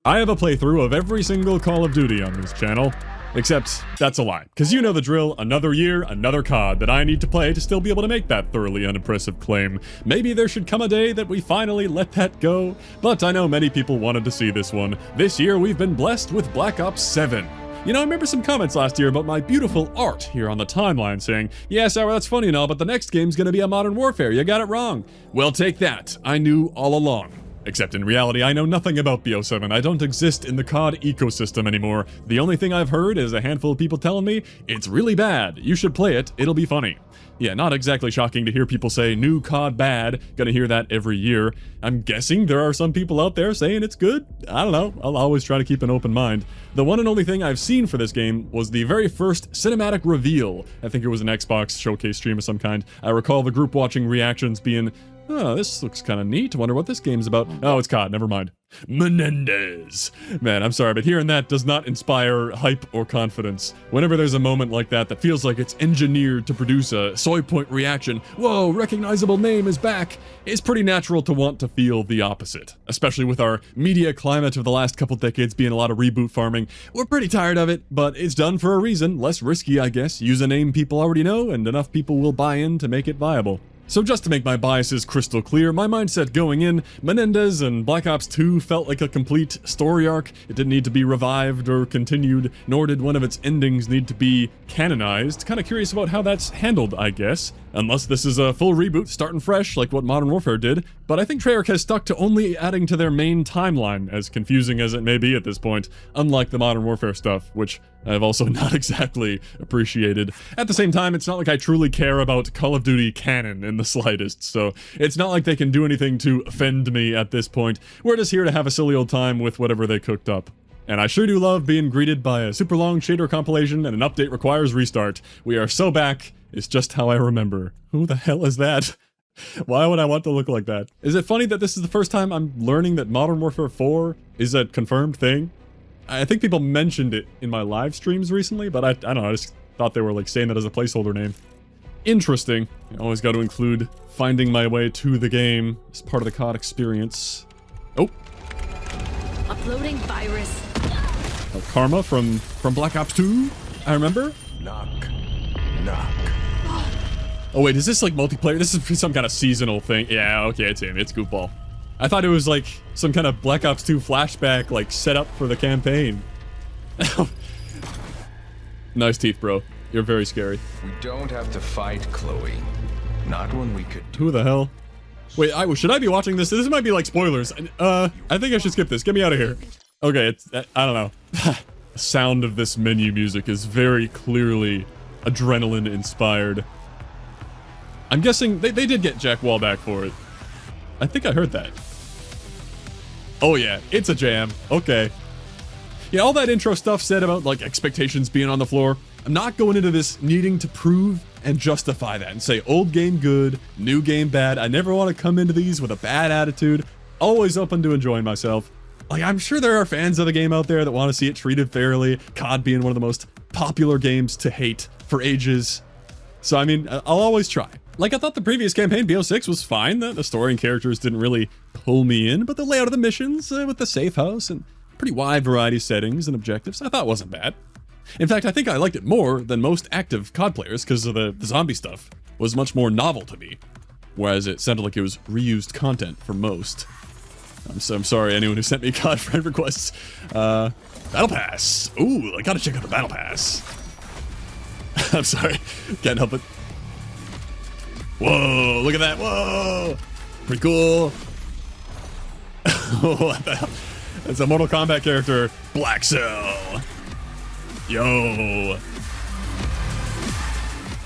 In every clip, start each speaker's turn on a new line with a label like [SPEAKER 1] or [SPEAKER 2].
[SPEAKER 1] I have a playthrough of every single Call of Duty on this channel. Except, that's a lie. Because you know the drill, another year, another COD that I need to play to still be able to make that thoroughly unimpressive claim. Maybe there should come a day that we finally let that go, but I know many people wanted to see this one. This year we've been blessed with Black Ops 7. You know, I remember some comments last year about my beautiful art here on the timeline saying, yeah, Sarah, that's funny and all, but the next game's gonna be a Modern Warfare, you got it wrong. Well, take that. I knew all along. Except in reality, I know nothing about BO7. I don't exist in the COD ecosystem anymore. The only thing I've heard is a handful of people telling me, it's really bad, you should play it, it'll be funny. Yeah, not exactly shocking to hear people say, new COD bad, gonna hear that every year. I'm guessing there are some people out there saying it's good? I don't know, I'll always try to keep an open mind. The one and only thing I've seen for this game was the very first cinematic reveal. I think it was an Xbox showcase stream of some kind. I recall the group watching reactions being, oh, this looks kind of neat. Wonder what this game's about. Oh, it's COD. Never mind. Menendez. Man, I'm sorry, but hearing that does not inspire hype or confidence. Whenever there's a moment like that that feels like it's engineered to produce a soy point reaction, whoa, recognizable name is back, it's pretty natural to want to feel the opposite. Especially with our media climate of the last couple decades being a lot of reboot farming. We're pretty tired of it, but it's done for a reason. Less risky, I guess. Use a name people already know, and enough people will buy in to make it viable. So just to make my biases crystal clear, my mindset going in, Menendez and Black Ops 2 felt like a complete story arc. It didn't need to be revived or continued, nor did one of its endings need to be canonized. Kinda curious about how that's handled, I guess. Unless this is a full reboot, starting fresh, like what Modern Warfare did. But I think Treyarch has stuck to only adding to their main timeline, as confusing as it may be at this point, unlike the Modern Warfare stuff, which I've also not exactly appreciated. At the same time, it's not like I truly care about Call of Duty canon in the slightest, so it's not like they can do anything to offend me at this point. We're just here to have a silly old time with whatever they cooked up. And I sure do love being greeted by a super long shader compilation and an update requires restart. We are so back, it's just how I remember. Who the hell is that? Why would I want to look like that? Is it funny that this is the first time I'm learning that Modern Warfare 4 is a confirmed thing? I think people mentioned it in my live streams recently, but I don't know, I just thought they were like saying that as a placeholder name. Interesting. I always got to include finding my way to the game as part of the COD experience. Oh.
[SPEAKER 2] Uploading virus.
[SPEAKER 1] Oh, Karma from Black Ops 2, I remember.
[SPEAKER 3] Knock. Knock.
[SPEAKER 1] Oh wait, is this like multiplayer? This is some kind of seasonal thing. Yeah, okay, it's him. It's Goofball. I thought it was like some kind of Black Ops 2 flashback, like set up for the campaign. Nice teeth, bro. You're very scary.
[SPEAKER 3] We don't have to fight, Chloe. Not when we could.
[SPEAKER 1] Who the hell? Wait, should I be watching this? This might be like spoilers. I think I should skip this. Get me out of here. Okay, it's, I don't know. The sound of this menu music is very clearly adrenaline inspired. I'm guessing they did get Jack Wall back for it. I think I heard that. Oh yeah, it's a jam. Okay. Yeah, all that intro stuff said about like expectations being on the floor. I'm not going into this needing to prove and justify that and say old game good, new game bad. I never want to come into these with a bad attitude. Always open to enjoying myself. Like, I'm sure there are fans of the game out there that want to see it treated fairly. COD being one of the most popular games to hate for ages. So, I mean, I'll always try. Like, I thought the previous campaign, BO6, was fine. The story and characters didn't really pull me in, but the layout of the missions with the safe house and pretty wide variety of settings and objectives, I thought wasn't bad. In fact, I think I liked it more than most active COD players because of the zombie stuff was much more novel to me, whereas it sounded like it was reused content for most. I'm sorry, anyone who sent me COD friend requests. Battle Pass. Ooh, I gotta check out the Battle Pass. I'm sorry, can't help it. Whoa, look at that, whoa! Pretty cool. What the hell? It's a Mortal Kombat character, Black Cell. Yo.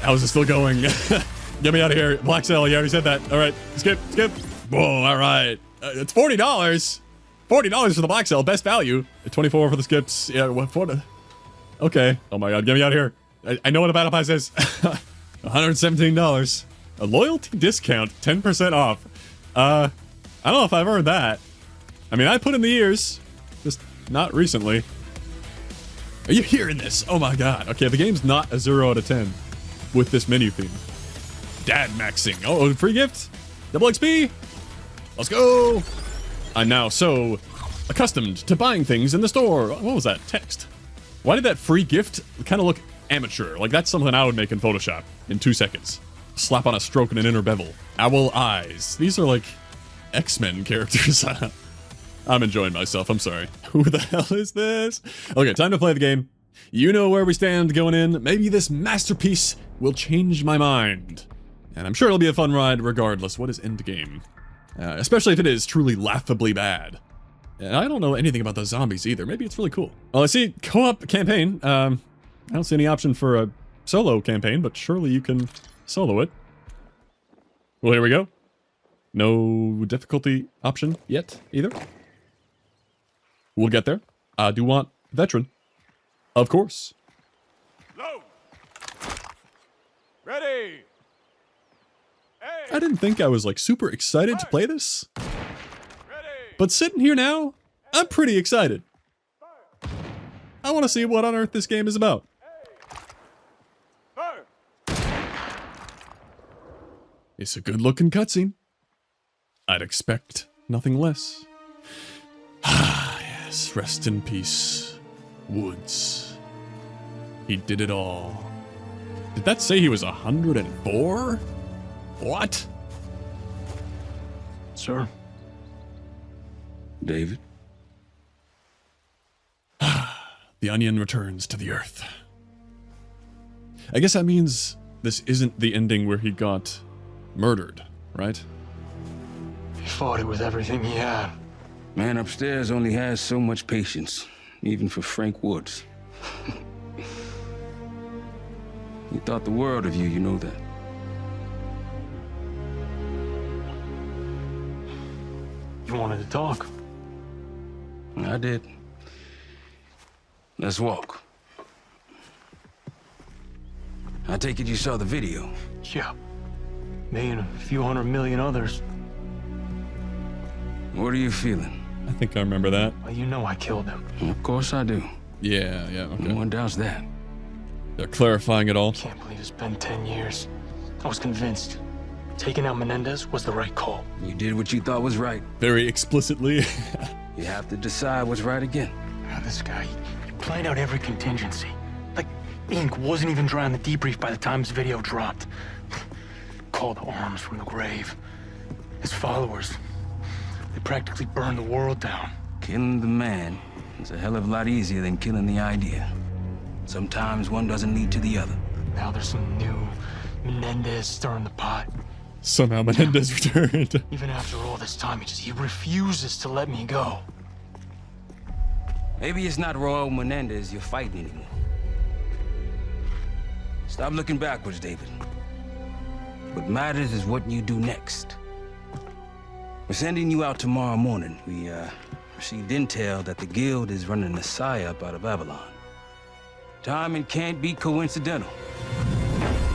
[SPEAKER 1] How is it still going? Get me out of here. Black Cell, you already said that. All right, skip. Whoa, all right. It's $40. $40 for the Black Cell, best value. 24 for the skips. Yeah, what for the... Okay. Oh my god, get me out of here. I know what a Battle Pass is. $117. A loyalty discount, 10% off. I don't know if I've earned that. I mean, I put in the years, just not recently. Are you hearing this? Oh my god. Okay, the game's not a 0 out of 10 with this menu theme. Dad maxing. Oh, free gift? Double XP? Let's go! I'm now so accustomed to buying things in the store. What was that? Text. Why did that free gift kind of look amateur? Like that's something I would make in Photoshop in 2 seconds. Slap on a stroke and an inner bevel. Owl eyes. These are like X-Men characters. I'm enjoying myself. I'm sorry. Who the hell is this? Okay, time to play the game. You know where we stand going in. Maybe this masterpiece will change my mind. And I'm sure it'll be a fun ride regardless. What is Endgame? Especially if it is truly laughably bad. And I don't know anything about the zombies either. Maybe it's really cool. Well, I see co-op campaign. I don't see any option for a solo campaign, but surely you can solo it. Well, here we go. No difficulty option yet either. We'll get there. I do want veteran. Of course.
[SPEAKER 4] Low. Ready. Hey.
[SPEAKER 1] I didn't think I was like super excited to play this.
[SPEAKER 4] Ready.
[SPEAKER 1] But sitting here now, I'm pretty excited. I want to see what on earth this game is about.
[SPEAKER 4] Fire.
[SPEAKER 1] It's a good looking cutscene. I'd expect nothing less. Ah, yes, rest in peace, Woods. He did it all. Did that say he was 104? What?
[SPEAKER 5] Sir?
[SPEAKER 3] David?
[SPEAKER 1] The onion returns to the earth. I guess that means this isn't the ending where he got murdered, right?
[SPEAKER 5] He fought it with everything he had.
[SPEAKER 3] Man upstairs only has so much patience, even for Frank Woods. He thought the world of you, you know that.
[SPEAKER 5] You wanted to talk.
[SPEAKER 3] I did. Let's walk. I take it you saw the video.
[SPEAKER 5] Yeah. Me and a few 100 million others.
[SPEAKER 3] What are you feeling?
[SPEAKER 1] I think I remember that.
[SPEAKER 5] Well, you know I killed him.
[SPEAKER 3] Of course I do.
[SPEAKER 1] Yeah, okay.
[SPEAKER 3] No one doubts that.
[SPEAKER 1] They're clarifying it all.
[SPEAKER 5] Can't believe it's been 10 years. I was convinced taking out Menendez was the right call.
[SPEAKER 3] You did what you thought was right.
[SPEAKER 1] Very explicitly.
[SPEAKER 3] You have to decide what's right again.
[SPEAKER 5] Now this guy, he planned out every contingency. Like, ink wasn't even dry on the debrief by the time his video dropped. Called arms from the grave. His followers, they practically burned the world down.
[SPEAKER 3] Killing the man is a hell of a lot easier than killing the idea. Sometimes one doesn't lead to the other.
[SPEAKER 5] Now there's some new Menendez stirring the pot.
[SPEAKER 1] Somehow Menendez returned.
[SPEAKER 5] Even after all this time, he refuses to let me go.
[SPEAKER 3] Maybe it's not Royal Menendez you're fighting anymore. Stop looking backwards, David. What matters is what you do next. We're sending you out tomorrow morning. We received intel that the Guild is running a psyop out of Avalon. Timing can't be coincidental.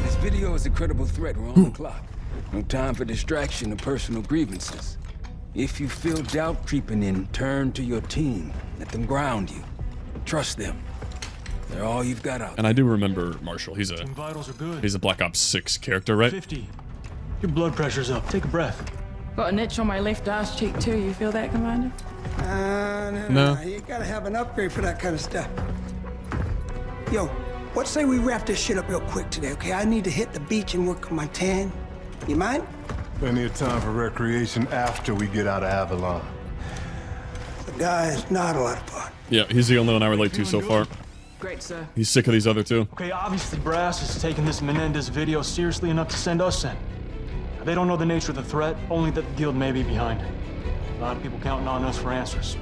[SPEAKER 3] This video is a credible threat. We're on the clock. No time for distraction or personal grievances. If you feel doubt creeping in, turn to your team. Let them ground you. Trust them. They're all you've got out.
[SPEAKER 1] And I do remember Marshall. He's
[SPEAKER 5] Team vitals are good.
[SPEAKER 1] a Black Ops 6 character, right?
[SPEAKER 5] 50. Your blood pressure's up. Take a breath.
[SPEAKER 6] Got an itch on my left ass cheek too. You feel that, Commander?
[SPEAKER 1] No.
[SPEAKER 7] You gotta have an upgrade for that kind of stuff. Yo, what say we wrap this shit up real quick today, okay? I need to hit the beach and work on my tan. You mind?
[SPEAKER 4] Plenty of time for recreation after we get out of Avalon.
[SPEAKER 7] The guy is not a lot of fun.
[SPEAKER 1] Yeah, he's the only one I relate to so far.
[SPEAKER 6] Great, sir.
[SPEAKER 1] He's sick of these other two.
[SPEAKER 5] Okay, obviously Brass is taking this Menendez video seriously enough to send us in. They don't know the nature of the threat, only that the Guild may be behind it. A lot of people counting on us for answers.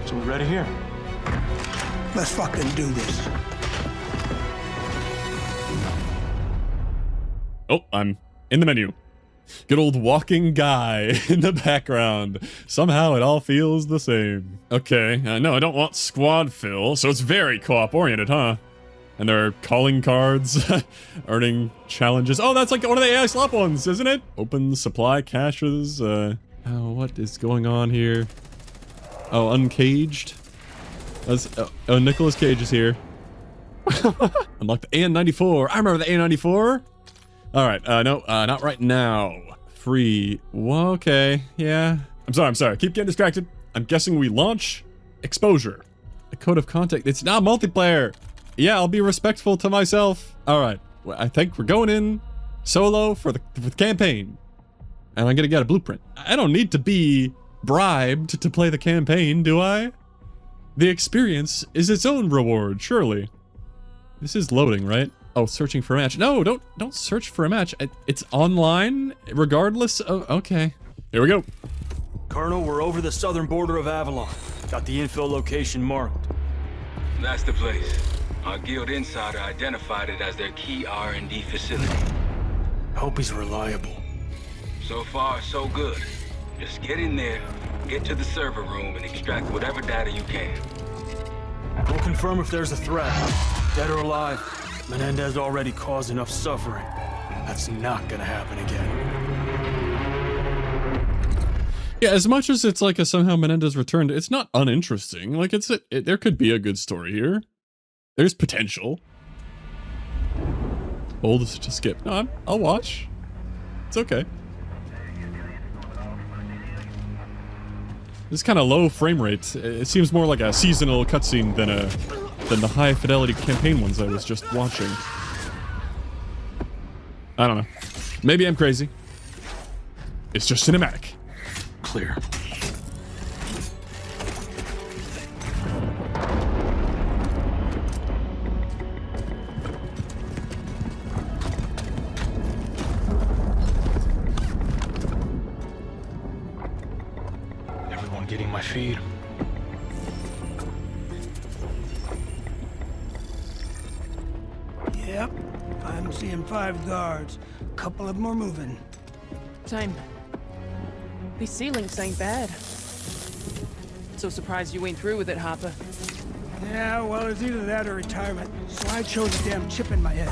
[SPEAKER 5] So we ready here?
[SPEAKER 7] Let's fucking do this.
[SPEAKER 1] Oh, I'm in the menu. Good old walking guy in the background. Somehow it all feels the same. Okay, no, I don't want squad fill, so it's very co-op oriented, huh? And there are calling cards, earning challenges. Oh, that's like one of the AI slop ones, isn't it? Open supply caches. What is going on here? Oh, uncaged. Oh, Nicolas Cage is here. Unlock the AN-94. I remember the AN-94. All right, no, not right now. Free. Well, okay, yeah. I'm sorry. Keep getting distracted. I'm guessing we launch exposure. A code of contact. It's not multiplayer. Yeah, I'll be respectful to myself. All right. Well, I think we're going in solo for the campaign. And I'm gonna get a blueprint. I don't need to be bribed to play the campaign, do I? The experience is its own reward, surely. This is loading, right? Oh, searching for a match. No, don't search for a match. It's online, regardless of... Okay. Here we go.
[SPEAKER 8] Colonel, we're over the southern border of Avalon. Got the infill location marked.
[SPEAKER 3] That's the place. Our guild insider identified it as their key R&D facility.
[SPEAKER 5] Hope he's reliable.
[SPEAKER 3] So far, so good. Just get in there, get to the server room, and extract whatever data you can.
[SPEAKER 8] We'll confirm if there's a threat. Dead or alive, Menendez already caused enough suffering. That's not gonna happen again.
[SPEAKER 1] Yeah, as much as it's like a somehow Menendez returned, it's not uninteresting. Like, there could be a good story here. There's potential. Hold to skip. No, I'll watch. It's okay. This kind of low frame rate. It seems more like a seasonal cutscene than the high fidelity campaign ones I was just watching. I don't know. Maybe I'm crazy. It's just cinematic.
[SPEAKER 5] Clear. Everyone getting my feed?
[SPEAKER 7] Yep, I'm seeing 5 guards. A couple of them are moving.
[SPEAKER 6] Same. These ceilings ain't bad. So surprised you went through with it, Hopper.
[SPEAKER 7] Yeah, well, it's either that or retirement. So I chose a damn chip in my head.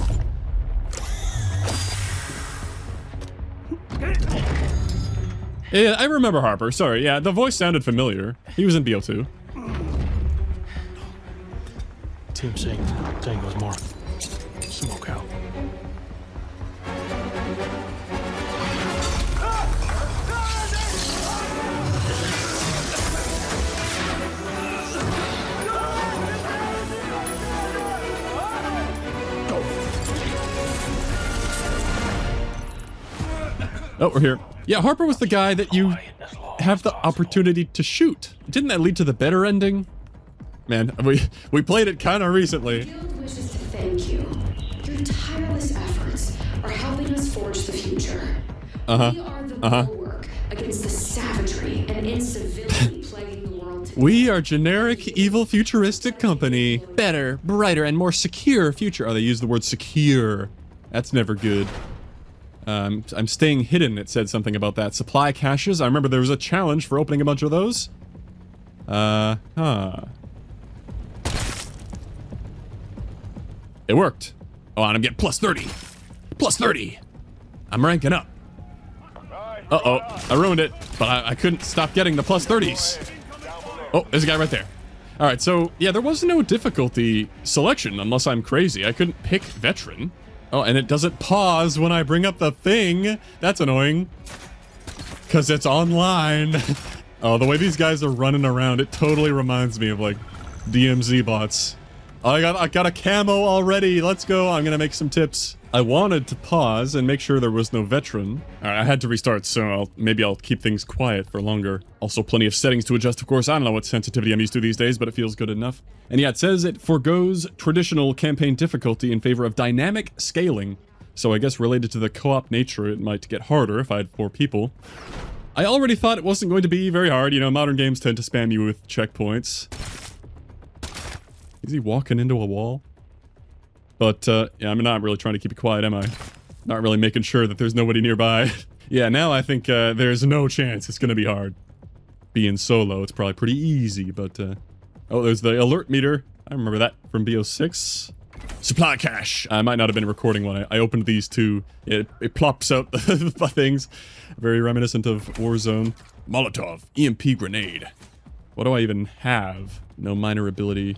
[SPEAKER 1] Yeah, I remember Harper. Sorry, yeah, the voice sounded familiar. He was in BO2.
[SPEAKER 5] Team saying Tango's marked. Smoke out.
[SPEAKER 1] Oh, we're here. Yeah, Harper was the guy that you have the opportunity to shoot. Didn't that lead to the better ending? Man, we played it kind of recently.
[SPEAKER 9] The Guild wishes to thank you. Your tireless efforts are helping us forge the future. We are the bulwark against the savagery and incivility plaguing the world today.
[SPEAKER 1] We are generic, evil, futuristic company. Better, brighter, and more secure future. Oh, they used the word secure. That's never good. I'm staying hidden, it said something about that. Supply caches. I remember there was a challenge for opening a bunch of those. It worked. Oh, and I'm getting plus 30. Plus 30. I'm ranking up. Uh-oh. I ruined it, but I couldn't stop getting the plus 30s. Oh, there's a guy right there. All right, so, yeah, there was no difficulty selection, unless I'm crazy. I couldn't pick veteran. Oh, and it doesn't pause when I bring up the thing. That's annoying. Because it's online. Oh, the way these guys are running around, it totally reminds me of, like, DMZ bots. Oh, I got a camo already. Let's go. I'm gonna make some tips. I wanted to pause and make sure there was no veteran. All right, I had to restart, so maybe I'll keep things quiet for longer. Also, plenty of settings to adjust, of course. I don't know what sensitivity I'm used to these days, but it feels good enough. And yeah, it says it forgoes traditional campaign difficulty in favor of dynamic scaling. So I guess related to the co-op nature, it might get harder if I had 4 people. I already thought it wasn't going to be very hard. You know, modern games tend to spam you with checkpoints. Is he walking into a wall? But, yeah, I'm not really trying to keep it quiet, am I? Not really making sure that there's nobody nearby. Yeah, now I think there's no chance it's gonna be hard. Being solo, it's probably pretty easy, but, oh, there's the alert meter. I remember that from BO6. Supply cache. I might not have been recording when I opened these two. It plops out the things. Very reminiscent of Warzone. Molotov. EMP grenade. What do I even have? No minor ability.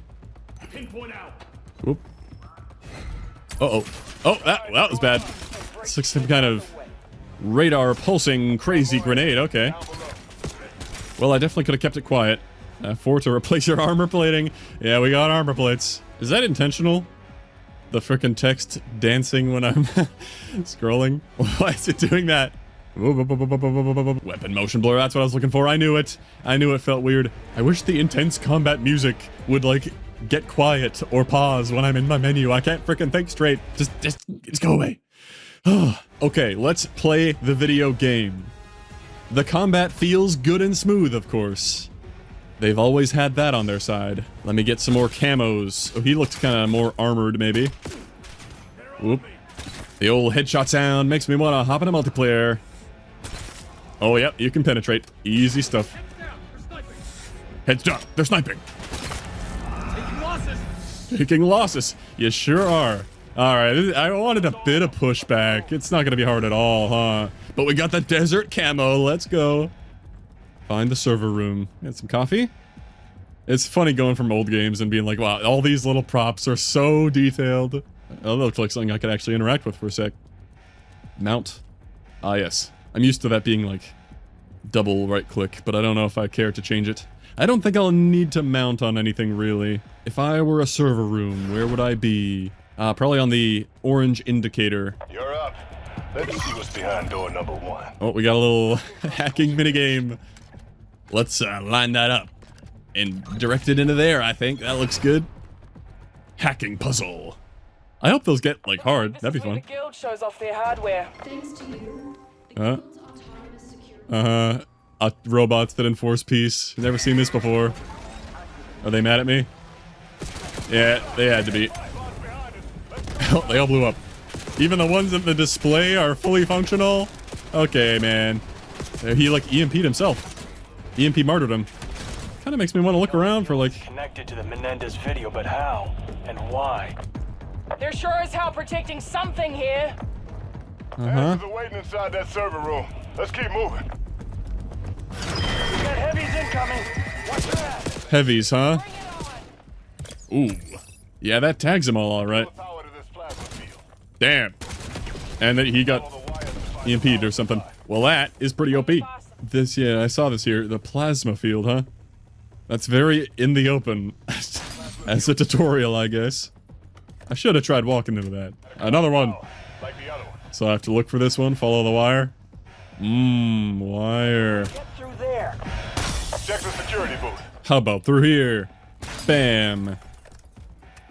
[SPEAKER 8] Pinpoint out.
[SPEAKER 1] Whoop. Uh-oh. Oh, that was bad. It's like some kind of radar pulsing crazy grenade. Okay. Well, I definitely could have kept it quiet. 4 to replace your armor plating. Yeah, we got armor plates. Is that intentional? The frickin' text dancing when I'm scrolling? Why is it doing that? Weapon motion blur, that's what I was looking for. I knew it. I knew it felt weird. I wish the intense combat music would, like, get quiet or pause when I'm in my menu. I can't frickin' think straight. Just go away. Okay, let's play the video game. The combat feels good and smooth, of course. They've always had that on their side. Let me get some more camos. Oh, he looked kind of more armored, maybe. Whoop. The old headshot sound makes me want to hop in a multiplayer. Oh, yep, you can penetrate. Easy stuff. Heads up, they're sniping. Taking losses. You sure are. Alright, I wanted a bit of pushback. It's not gonna be hard at all, huh? But we got the desert camo, let's go. Find the server room. Get some coffee. It's funny going from old games and being like, wow, all these little props are so detailed. Oh, that looks like something I could actually interact with for a sec. Mount. Ah, yes. I'm used to that being like double right click, but I don't know if I care to change it. I don't think I'll need to mount on anything really. If I were a server room, where would I be? Probably on the orange indicator.
[SPEAKER 4] You're up. Let's see what's behind door number 1.
[SPEAKER 1] Oh, we got a little hacking minigame. Let's line that up and direct it into there, I think. That looks good. Hacking puzzle. I hope those get, like, hard. That'd be fun.
[SPEAKER 6] The guild shows off their hardware.
[SPEAKER 9] Thanks to you, the guild's autonomous security.
[SPEAKER 1] Robots that enforce peace. Never seen this before. Are they mad at me? Yeah, they had to be. They all blew up. Even the ones at the display are fully functional? Okay, man. He, like, EMP'd himself. EMP martyrdom. Kind of makes me want to look around for, like...
[SPEAKER 8] Connected to the Menendez video, but how? And why?
[SPEAKER 6] They're sure as hell protecting something here.
[SPEAKER 4] Answers are waiting inside that server room. Let's keep moving.
[SPEAKER 8] We got heavies incoming. Watch that.
[SPEAKER 1] Heavies, huh? Ooh. Yeah, that tags them all right. Damn. And then he got EMP'd or something. Well, that is pretty OP. This, yeah, I saw this here. The plasma field, huh? That's very in the open. As a tutorial, I guess. I should have tried walking into that. Another one. So I have to look for this one, follow the wire. Wire.
[SPEAKER 8] Get through there.
[SPEAKER 4] Check the security booth.
[SPEAKER 1] How about through here? Bam.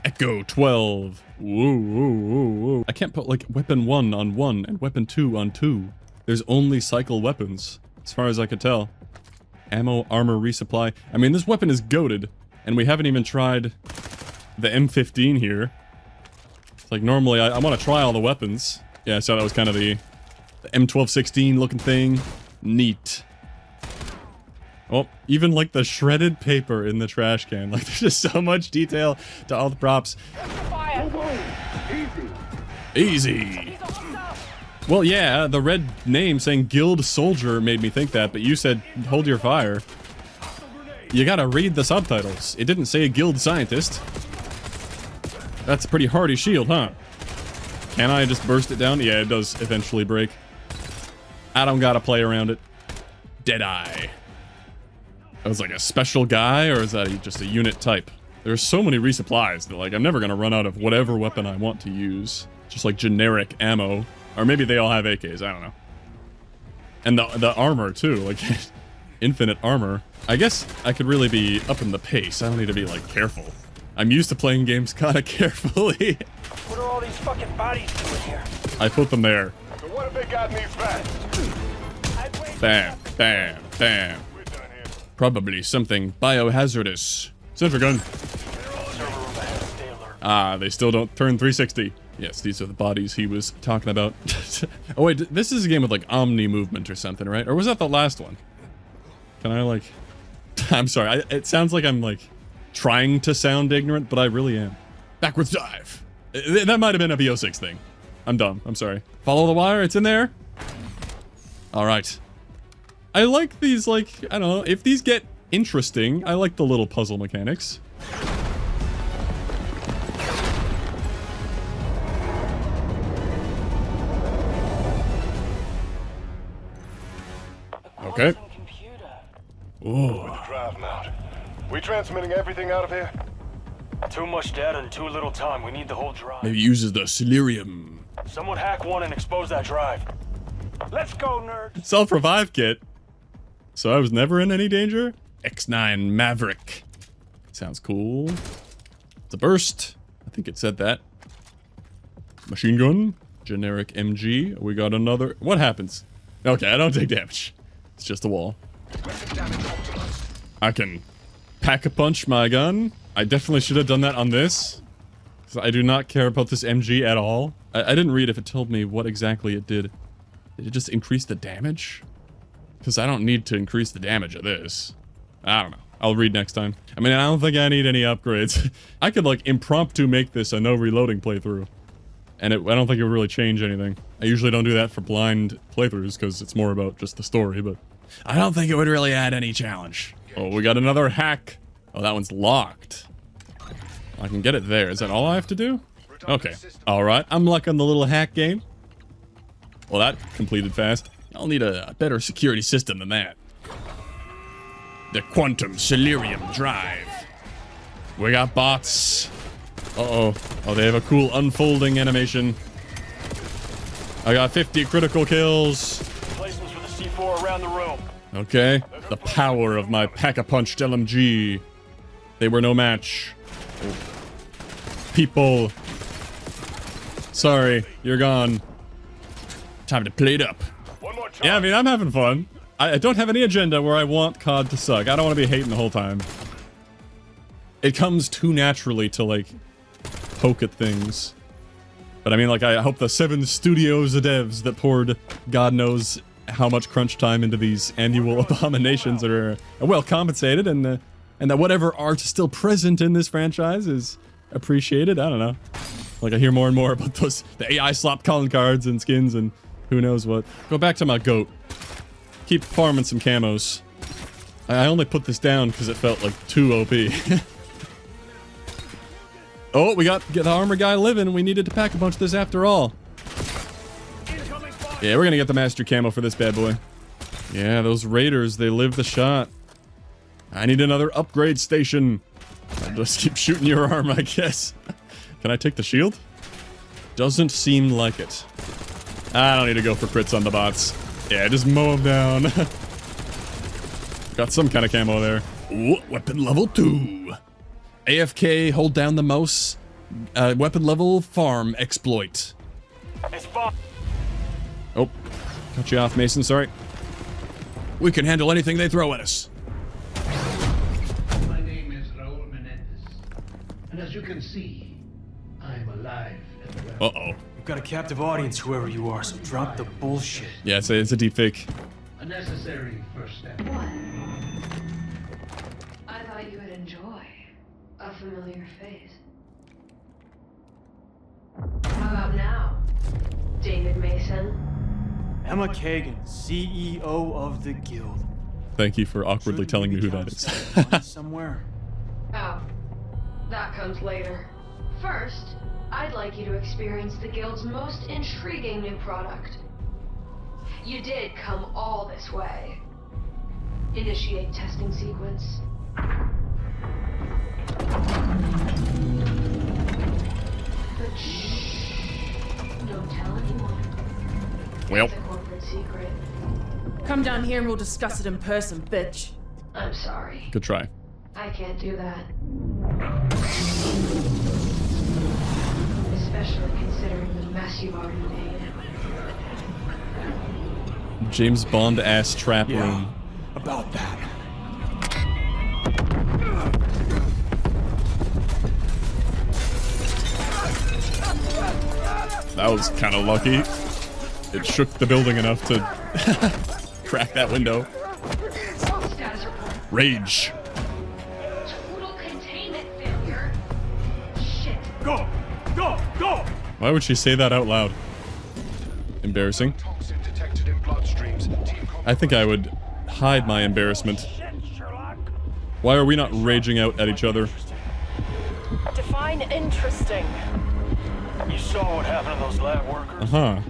[SPEAKER 1] Echo 12. Whoa, whoa, whoa, whoa. I can't put, like, weapon 1 on 1 and weapon 2 on 2. There's only cycle weapons, as far as I could tell. Ammo, armor, resupply. I mean, this weapon is goated, and we haven't even tried the M15 here. It's like, normally, I want to try all the weapons. Yeah, I saw that was kind of the M1216 looking thing. Neat. Oh, even like the shredded paper in the trash can. Like, there's just so much detail to all the props. Easy. Well, yeah, the red name saying Guild Soldier made me think that, but you said hold your fire. You gotta read the subtitles. It didn't say Guild Scientist. That's a pretty hardy shield, huh? Can I just burst it down? Yeah, it does eventually break. I don't gotta play around it. Deadeye. That was like a special guy, or is that just a unit type? There's so many resupplies that, like, I'm never gonna run out of whatever weapon I want to use. Just like generic ammo. Or maybe they all have AKs, I don't know. And the armor, too, like, infinite armor. I guess I could really be upping the pace. I don't need to be, like, careful. I'm used to playing games kind of carefully.
[SPEAKER 8] What are all these fucking bodies doing here?
[SPEAKER 1] I put them there.
[SPEAKER 4] So what have they got in these bags?
[SPEAKER 1] Bam, bam, bam. Probably something biohazardous. Sentry gun. Ah, they still don't turn 360. Yes, these are the bodies he was talking about. Oh wait, this is a game with like omni movement or something, right? Or was that the last one? Can I like... I'm sorry, it sounds like I'm like trying to sound ignorant, but I really am. Backwards dive. That might have been a BO6 thing. I'm dumb, I'm sorry. Follow the wire, it's in there. All right. I like these, like, I don't know, if these get interesting, I like the little puzzle mechanics. Okay. Oh.
[SPEAKER 4] Drive mount. We transmitting everything out of here?
[SPEAKER 8] Too much data and too little time. We need the whole drive.
[SPEAKER 1] Maybe uses the Celerium.
[SPEAKER 8] Someone hack one and expose that drive. Let's go, nerd.
[SPEAKER 1] Self-revive kit. So I was never in any danger? X9 Maverick. Sounds cool. It's a burst. I think it said that. Machine gun. Generic MG. We got another. What happens? Okay, I don't take damage. It's just a wall. I can pack-a-punch my gun. I definitely should have done that on this. I do not care about this MG at all. I didn't read if it told me what exactly it did. Did it just increase the damage? Because I don't need to increase the damage of this. I don't know. I'll read next time. I mean, I don't think I need any upgrades. I could, like, impromptu make this a no reloading playthrough. And I don't think it would really change anything. I usually don't do that for blind playthroughs because it's more about just the story, but I don't think it would really add any challenge. Oh, we got another hack. Oh, that one's locked. I can get it there. Is that all I have to do? Okay. Alright, I'm liking the little hack game. Well, that completed fast. I'll need a better security system than that. The Quantum Celerium Drive. We got bots. Uh-oh. Oh, they have a cool unfolding animation. I got 50 critical kills.
[SPEAKER 8] Placements with the C4 around the room.
[SPEAKER 1] Okay. The power of my pack-a-punched LMG. They were no match. People. Sorry, you're gone. Time to plate up. Yeah, I mean, I'm having fun. I don't have any agenda where I want COD to suck. I don't want to be hating the whole time. It comes too naturally to, like, poke at things. But I mean, like, I hope the 7 studios of devs that poured God knows how much crunch time into these annual abominations are well compensated, and that whatever art is still present in this franchise is appreciated. I don't know. Like, I hear more and more about the AI slop calling cards and skins and who knows what. Go back to my goat. Keep farming some camos. I only put this down because it felt like too OP. Oh, we got the armor guy living. We needed to pack a bunch of this after all. Yeah, we're gonna get the master camo for this bad boy. Yeah, those raiders, they live the shot. I need another upgrade station. I'll just keep shooting your arm, I guess. Can I take the shield? Doesn't seem like it. I don't need to go for crits on the bots. Yeah, just mow them down. Got some kind of camo there. Ooh, weapon level 2. AFK, hold down the mouse. Weapon level farm exploit. Oh, cut you off, Mason, sorry. We can handle anything they throw at us.
[SPEAKER 10] My name is Raul Menendez. And as you can see, I'm alive and well.
[SPEAKER 1] Uh-oh.
[SPEAKER 8] We've got a captive audience, whoever you are, so drop the bullshit.
[SPEAKER 1] Yeah, it's a deep fake.
[SPEAKER 10] A necessary first step.
[SPEAKER 9] What? I thought you would enjoy a familiar face. How about now, David Mason?
[SPEAKER 8] Emma Kagan, CEO of the Guild.
[SPEAKER 1] Thank you for awkwardly telling me who that is.
[SPEAKER 8] Somewhere.
[SPEAKER 9] Oh, that comes later. First, I'd like you to experience the Guild's most intriguing new product. You did come all this way. Initiate testing sequence. But shh, don't tell anyone.
[SPEAKER 1] Well.
[SPEAKER 9] It's a corporate secret.
[SPEAKER 6] Come down here and we'll discuss it in person, bitch.
[SPEAKER 9] I'm sorry.
[SPEAKER 1] Good try.
[SPEAKER 9] I can't do that. Especially considering the mess you've already made.
[SPEAKER 1] James Bond ass trap room.
[SPEAKER 8] About that.
[SPEAKER 1] That was kind of lucky. It shook the building enough to crack that window.
[SPEAKER 9] Status report.
[SPEAKER 1] Rage.
[SPEAKER 9] Total containment failure. Shit.
[SPEAKER 8] Go! Go! Go!
[SPEAKER 1] Why would she say that out loud? Embarrassing. I think I would hide my embarrassment. Why are we not raging out at each other?
[SPEAKER 6] Define interesting.
[SPEAKER 8] You saw what happened to those lab workers?
[SPEAKER 1] Uh-huh.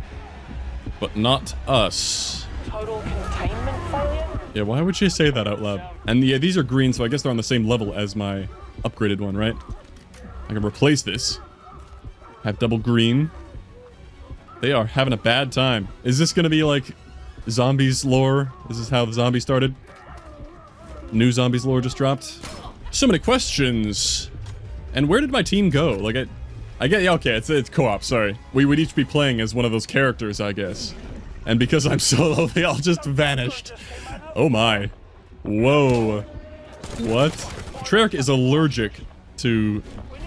[SPEAKER 1] But not us.
[SPEAKER 6] Total containment failure?
[SPEAKER 1] Yeah, why would she say that out loud? And yeah, these are green, so I guess they're on the same level as my upgraded one, right? I can replace this. Have double green. They are having a bad time. Is this gonna be like zombies lore? Is this how the zombie started? New zombies lore just dropped. So many questions. And where did my team go? Like I get, yeah, okay, it's co-op, sorry. We would each be playing as one of those characters, I guess. And because I'm solo, they all just vanished. Oh my. Whoa. What? Treyarch is allergic to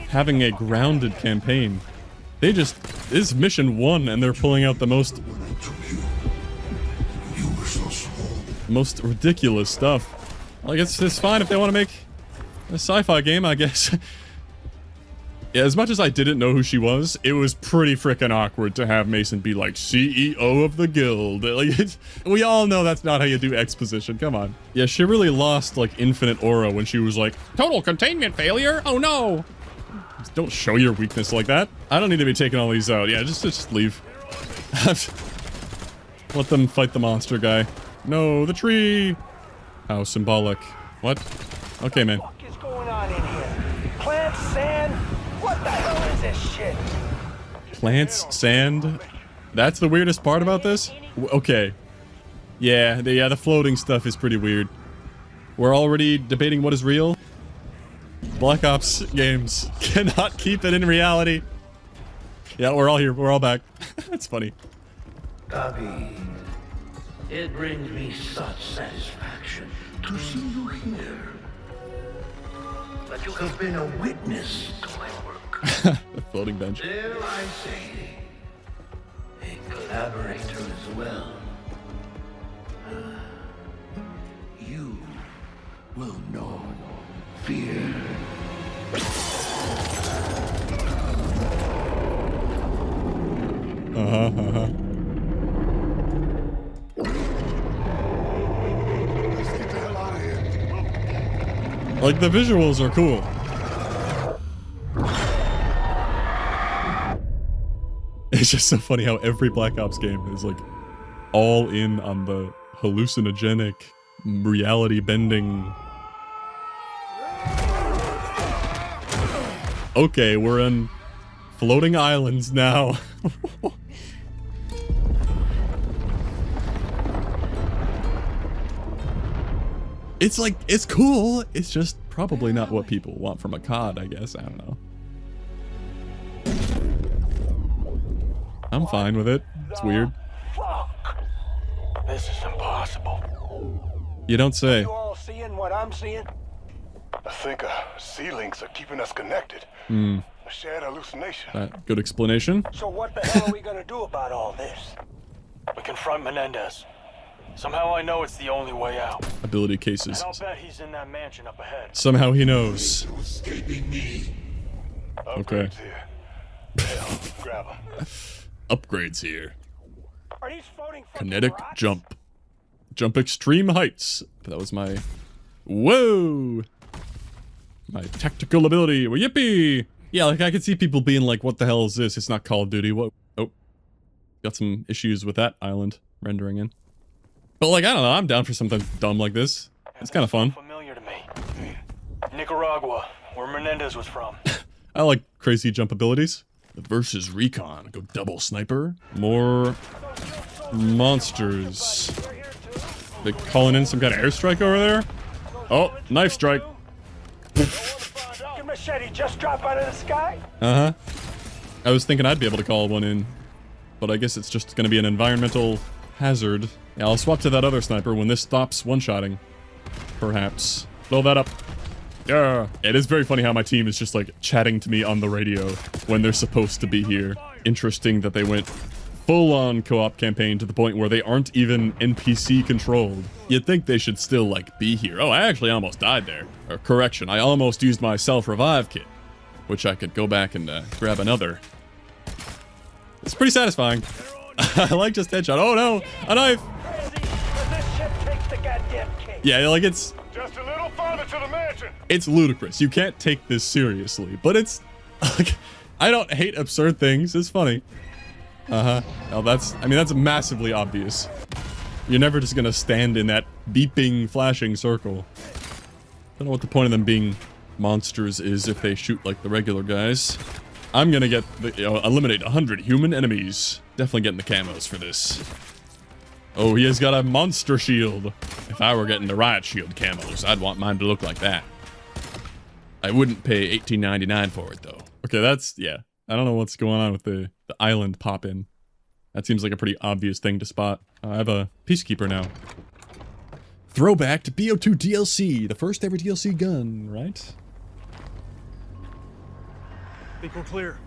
[SPEAKER 1] having a grounded campaign. They just, this is mission 1 and they're pulling out the most ridiculous stuff. Like, it's fine if they want to make a sci-fi game, I guess. Yeah, as much as I didn't know who she was, it was pretty freaking awkward to have Mason be like CEO of the guild. Like, we all know that's not how you do exposition. Come on. Yeah, she really lost like infinite aura when she was like, total containment failure. Oh no. Just don't show your weakness like that. I don't need to be taking all these out. Yeah, just leave. Let them fight the monster guy. No, the tree. How symbolic. What? Okay, man.
[SPEAKER 11] What is going on in here? Plants, sand? What the hell is this shit?
[SPEAKER 1] Plants, sand? That's the weirdest part about this? Okay. Yeah, the floating stuff is pretty weird. We're already debating what is real. Black Ops games cannot keep it in reality. Yeah, we're all here. We're all back. That's funny.
[SPEAKER 10] David, it brings me such satisfaction to see you here. That you have been a witness to my work.
[SPEAKER 1] The floating bench.
[SPEAKER 10] Dare I say, a collaborator as well. You will know fear.
[SPEAKER 1] Like, the visuals are cool. It's just so funny how every Black Ops game is like all in on the hallucinogenic, reality bending. Okay, we're on floating islands now. It's like, it's cool. It's just probably not what people want from a COD, I guess. I don't know. I'm fine with it. It's weird.
[SPEAKER 11] Fuck. This is impossible.
[SPEAKER 1] You don't say.
[SPEAKER 11] You all seeing what I'm seeing?
[SPEAKER 4] I think sea-links are keeping us connected.
[SPEAKER 1] Hmm.
[SPEAKER 4] A shared hallucination.
[SPEAKER 1] Good explanation.
[SPEAKER 11] So what the hell are we gonna do about all this?
[SPEAKER 5] We confront Menendez. Somehow I know it's the only way out.
[SPEAKER 1] Ability cases.
[SPEAKER 5] And I'll bet he's in that mansion up ahead.
[SPEAKER 1] Somehow he knows.
[SPEAKER 4] Escaping me.
[SPEAKER 1] Okay.
[SPEAKER 4] Here. Hell, grab 'em.
[SPEAKER 1] Upgrades here.
[SPEAKER 11] Are these floating
[SPEAKER 1] Kinetic
[SPEAKER 11] rocks?
[SPEAKER 1] jump. Jump extreme heights. That was my... Whoa! My tactical ability. Well, yippee! Yeah, like, I could see people being like, what the hell is this? It's not Call of Duty. What? Oh. Got some issues with that island rendering in. But, like, I don't know. I'm down for something dumb like this. It's kind of fun.
[SPEAKER 5] Familiar to me. Nicaragua, where Menendez was from.
[SPEAKER 1] I like crazy jump abilities. Versus recon. Go double sniper. More monsters. They calling in some kind of airstrike over there? Oh, knife strike.
[SPEAKER 11] Your machete just drop out of the sky?
[SPEAKER 1] Uh-huh. I was thinking I'd be able to call one in, but I guess it's just going to be an environmental hazard. Yeah, I'll swap to that other sniper when this stops one-shotting. Perhaps. Blow that up. Yeah. It is very funny how my team is just like chatting to me on the radio when they're supposed to be here. Interesting that they went full-on co-op campaign to the point where they aren't even NPC controlled. You'd think they should still like be here. Oh, I actually almost died there. Or correction, I almost used my self-revive kit, which I could go back and grab another. It's pretty satisfying. I like just headshot. Oh no, a knife. Yeah, like it's
[SPEAKER 4] Just a little farther to the mansion.
[SPEAKER 1] It's ludicrous. You can't take this seriously, but it's like, I don't hate absurd things. It's funny. Uh-huh. Oh, that's, I mean, that's massively obvious. You're never just gonna stand in that beeping, flashing circle. Don't know what the point of them being monsters is if they shoot like the regular guys. I'm gonna get the, eliminate 100 human enemies. Definitely getting the camos for this. Oh, he has got a monster shield. If I were getting the riot shield camos, I'd want mine to look like that. I wouldn't pay $18.99 for it though. Okay, that's, yeah. I don't know what's going on with the island pop-in. That seems like a pretty obvious thing to spot. I have a Peacekeeper now. Throwback to BO2 DLC, the first ever DLC gun, right?
[SPEAKER 8] Think we're clear.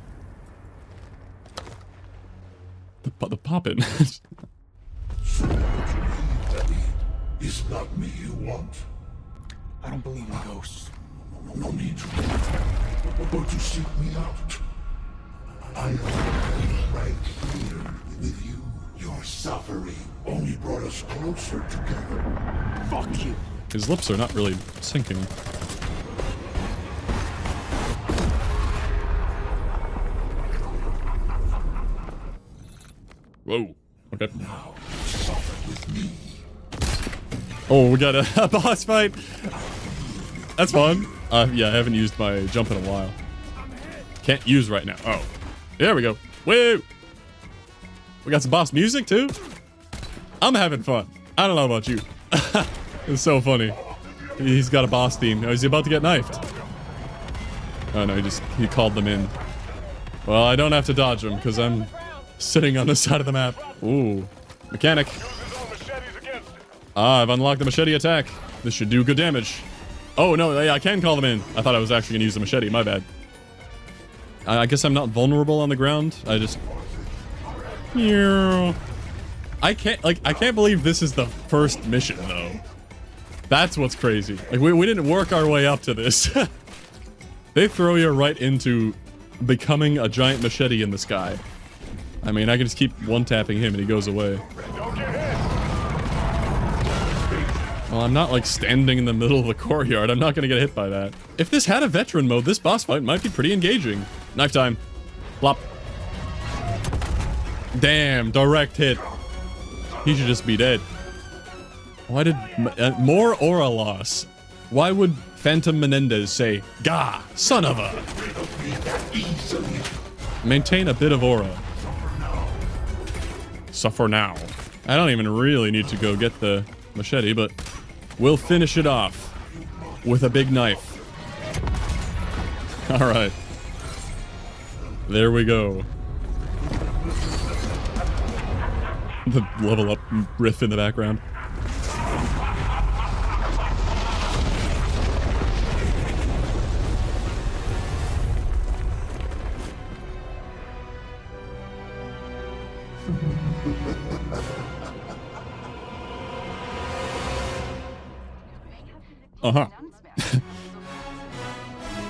[SPEAKER 1] The pop-in.
[SPEAKER 12] It's not me you want.
[SPEAKER 5] I don't believe in ghosts.
[SPEAKER 12] No need to. But to seek me out. I am right here with you. Your suffering only brought us closer together.
[SPEAKER 5] Fuck you.
[SPEAKER 1] His lips are not really syncing. Whoa. Okay.
[SPEAKER 12] Now, suffer with me.
[SPEAKER 1] Oh, we got a boss fight. That's fun. Yeah, I haven't used my jump in a while. Can't use right now. Oh, there we go. Woo! We got some boss music too. I'm having fun. I don't know about you. It's so funny. He's got a boss theme. Oh, is he about to get knifed? Oh no, he called them in. Well, I don't have to dodge him because I'm sitting on the side of the map. Ooh, mechanic. Ah, I've unlocked the machete attack. This should do good damage. Oh no, yeah, I can call them in. I thought I was actually gonna use the machete. My bad. I guess I'm not vulnerable on the ground. I just. I can't believe this is the first mission though. That's what's crazy. Like we didn't work our way up to this. They throw you right into becoming a giant machete in the sky. I mean, I can just keep one-tapping him and he goes away. Well, I'm not like standing in the middle of the courtyard. I'm not gonna get hit by that. If this had a veteran mode, this boss fight might be pretty engaging. Knife time. Plop. Damn, direct hit. He should just be dead. Why did more aura loss? Why would Phantom Menendez say, "Gah, son of a"? Maintain a bit of aura. Suffer now. I don't even really need to go get the machete, but we'll finish it off with a big knife. All right. There we go. The level up riff in the background. Uh-huh.
[SPEAKER 13] The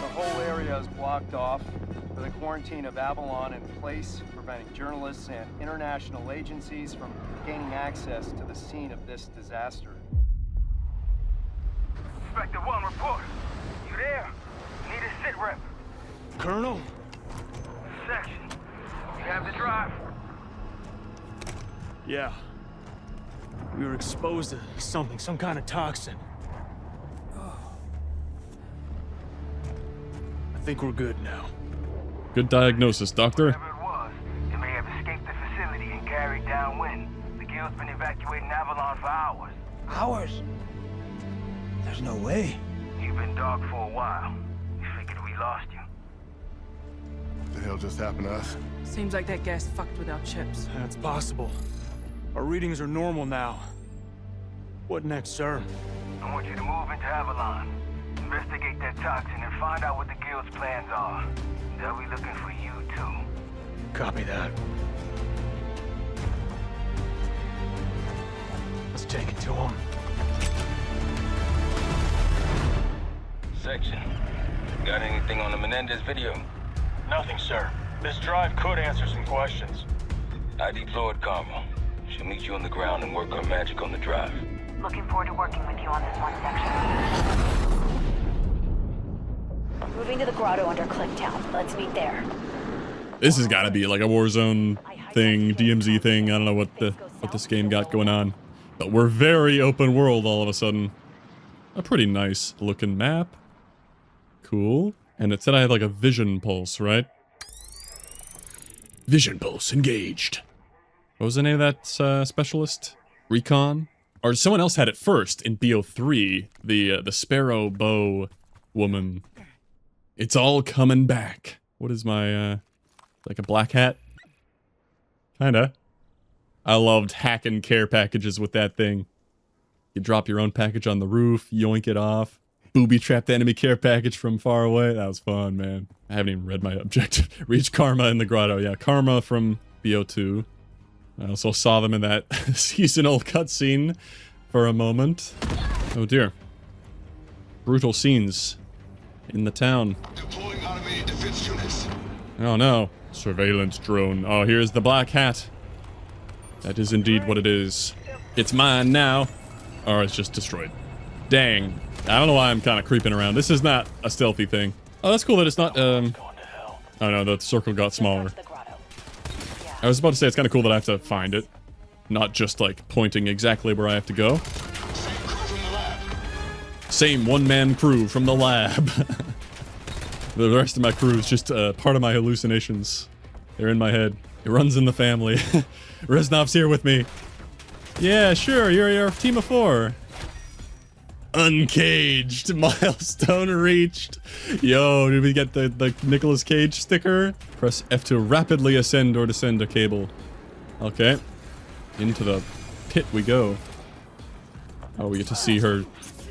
[SPEAKER 13] whole area is blocked off with a quarantine of Avalon in place, preventing journalists and international agencies from gaining access to the scene of this disaster.
[SPEAKER 11] Inspector 1, report. You there? Need a sit rep.
[SPEAKER 5] Colonel?
[SPEAKER 11] Section. You have the drive?
[SPEAKER 5] Yeah. We were exposed to something, some kind of toxin. I think we're good now.
[SPEAKER 1] Good diagnosis, Doctor.
[SPEAKER 11] Whatever it was, it may have escaped the facility and carried downwind. The guild's been evacuating Avalon for hours.
[SPEAKER 7] Hours? There's no way.
[SPEAKER 11] You've been dark for a while. We figured we lost you.
[SPEAKER 4] What the hell just happened to us?
[SPEAKER 6] Seems like that gas fucked with our chips.
[SPEAKER 5] That's possible. Our readings are normal now. What next, sir?
[SPEAKER 11] I want you to move into Avalon. Investigate that toxin and find out what the guild's plans are. They'll be looking for you too.
[SPEAKER 5] Copy that. Let's take it to him.
[SPEAKER 3] Section. Got anything on the Menendez video?
[SPEAKER 5] Nothing, sir. This drive could answer some questions.
[SPEAKER 3] I deployed Karma. She'll meet you on the ground and work her magic on the drive.
[SPEAKER 14] Looking forward to working with you on this one section. Moving to the grotto under Clicktown. Let's meet there.
[SPEAKER 1] This has got to be like a Warzone thing, DMZ thing. I don't know what this game got going on. But we're very open world all of a sudden. A pretty nice looking map. Cool. And it said I had like a vision pulse, right? Vision pulse engaged. What was the name of that specialist? Recon? Or someone else had it first in BO3. The sparrow bow woman. It's all coming back. What is my, like a black hat? Kinda. I loved hacking care packages with that thing. You drop your own package on the roof, yoink it off. Booby trap the enemy care package from far away. That was fun, man. I haven't even read my objective. Reach Karma in the grotto. Yeah, Karma from BO2. I also saw them in that seasonal cutscene for a moment. Oh dear. Brutal scenes in the town.
[SPEAKER 12] Deploying automated defense units.
[SPEAKER 1] Oh no. Surveillance drone. Oh, here's the black hat. That is indeed what it is. It's mine now. Or it's just destroyed. Dang. I don't know why I'm kind of creeping around. This is not a stealthy thing. Oh, that's cool that it's not, oh no, the circle got smaller. I was about to say it's kind of cool that I have to find it. Not just, like, pointing exactly where I have to go. Same one-man crew from the lab. The rest of my crew is just part of my hallucinations. They're in my head. It runs in the family. Reznov's here with me. Yeah, sure, you're a team of 4. Uncaged. Milestone reached. Yo, did we get the Nicolas Cage sticker? Press F to rapidly ascend or descend a cable. Okay. Into the pit we go. Oh, we get to see her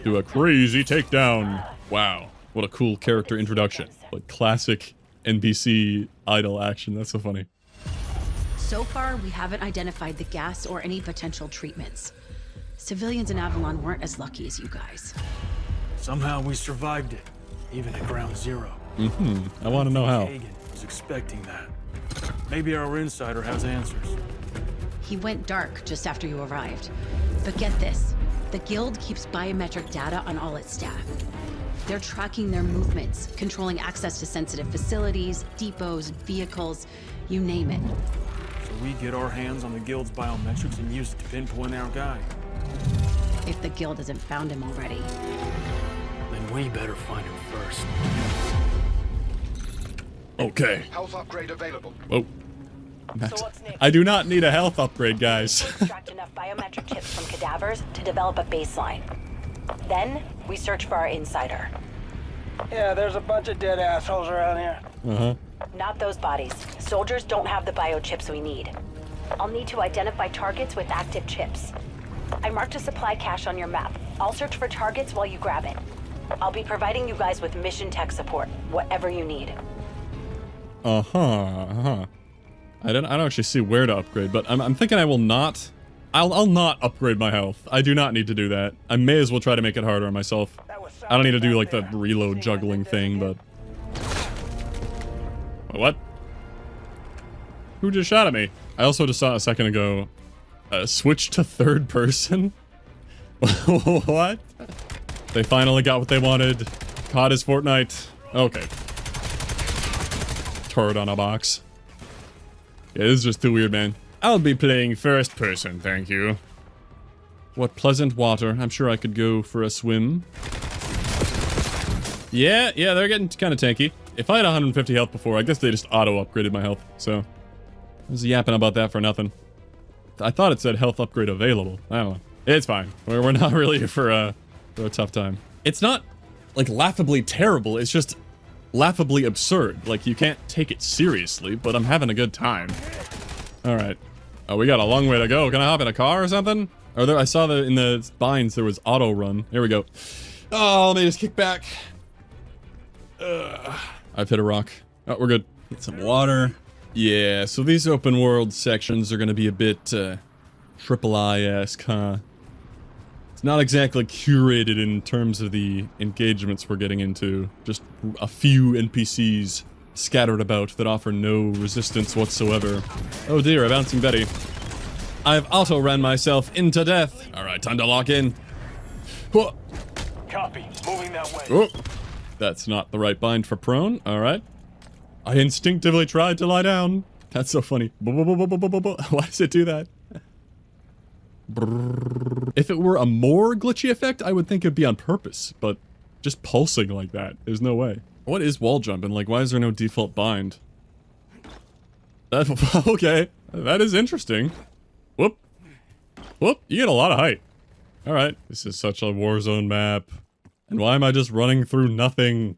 [SPEAKER 1] do a crazy takedown. Wow. What a cool character introduction. Like classic NPC idle action. That's so funny.
[SPEAKER 2] So far, we haven't identified the gas or any potential treatments. Civilians in Avalon weren't as lucky as you guys.
[SPEAKER 8] Somehow we survived it, even at ground zero.
[SPEAKER 1] Mm-hmm. I want to know how.
[SPEAKER 8] Hagen was expecting that. Maybe our insider has answers.
[SPEAKER 2] He went dark just after you arrived. But get this, the Guild keeps biometric data on all its staff. They're tracking their movements, controlling access to sensitive facilities, depots, vehicles, you name it.
[SPEAKER 8] So we get our hands on the Guild's biometrics and use it to pinpoint our guy.
[SPEAKER 2] If the Guild hasn't found him already.
[SPEAKER 8] Then we better find him first.
[SPEAKER 1] Okay.
[SPEAKER 12] Health upgrade available.
[SPEAKER 1] Whoa.
[SPEAKER 14] So what's next?
[SPEAKER 1] I do not need a health upgrade, guys.
[SPEAKER 14] Extract enough biometric chips from cadavers to develop a baseline. Then, we search for our insider.
[SPEAKER 7] Yeah, there's a bunch of dead assholes around here.
[SPEAKER 1] Uh-huh.
[SPEAKER 14] Not those bodies. Soldiers don't have the biochips we need. I'll need to identify targets with active chips. I marked a supply cache on your map. I'll search for targets while you grab it. I'll be providing you guys with mission tech support, whatever you need.
[SPEAKER 1] Uh-huh. I don't actually see where to upgrade, but I'm thinking I will not. I'll not upgrade my health. I do not need to do that. I may as well try to make it harder on myself. I don't need to do like the reload juggling thing, but... What? Who just shot at me? I also just saw a second ago, switch to third person? What? They finally got what they wanted. COD is Fortnite. Okay. Turret on a box. Yeah, this is just too weird, man. I'll be playing first person, thank you. What pleasant water. I'm sure I could go for a swim. Yeah, they're getting kind of tanky. If I had 150 health before, I guess they just auto-upgraded my health, so... I was yapping about that for nothing. I thought it said health upgrade available. I don't know. It's fine. We're not really here for a tough time. It's not, like, laughably terrible. It's just laughably absurd. Like, you can't take it seriously, but I'm having a good time. Alright. Oh, we got a long way to go. Can I hop in a car or something? Or there, I saw that in the binds there was auto run. Here we go. Oh, let me just kick back. I've hit a rock. Oh, we're good. Get some water. Yeah, so these open world sections are going to be a bit triple I-esque, huh? It's not exactly curated in terms of the engagements we're getting into. Just a few NPCs scattered about that offer no resistance whatsoever. Oh dear, a bouncing Betty. I've auto-ran myself into death. Alright, time to lock in. Whoa.
[SPEAKER 5] Copy. Moving that way.
[SPEAKER 1] Oh. That's not the right bind for prone. Alright. I instinctively tried to lie down. That's so funny. Why does it do that? Brrr. If it were a more glitchy effect, I would think it'd be on purpose, but just pulsing like that, there's no way. What is wall jumping? Like, why is there no default bind? Okay, that is interesting. Whoop. Whoop, you get a lot of height. Alright, this is such a Warzone map. And why am I just running through nothing?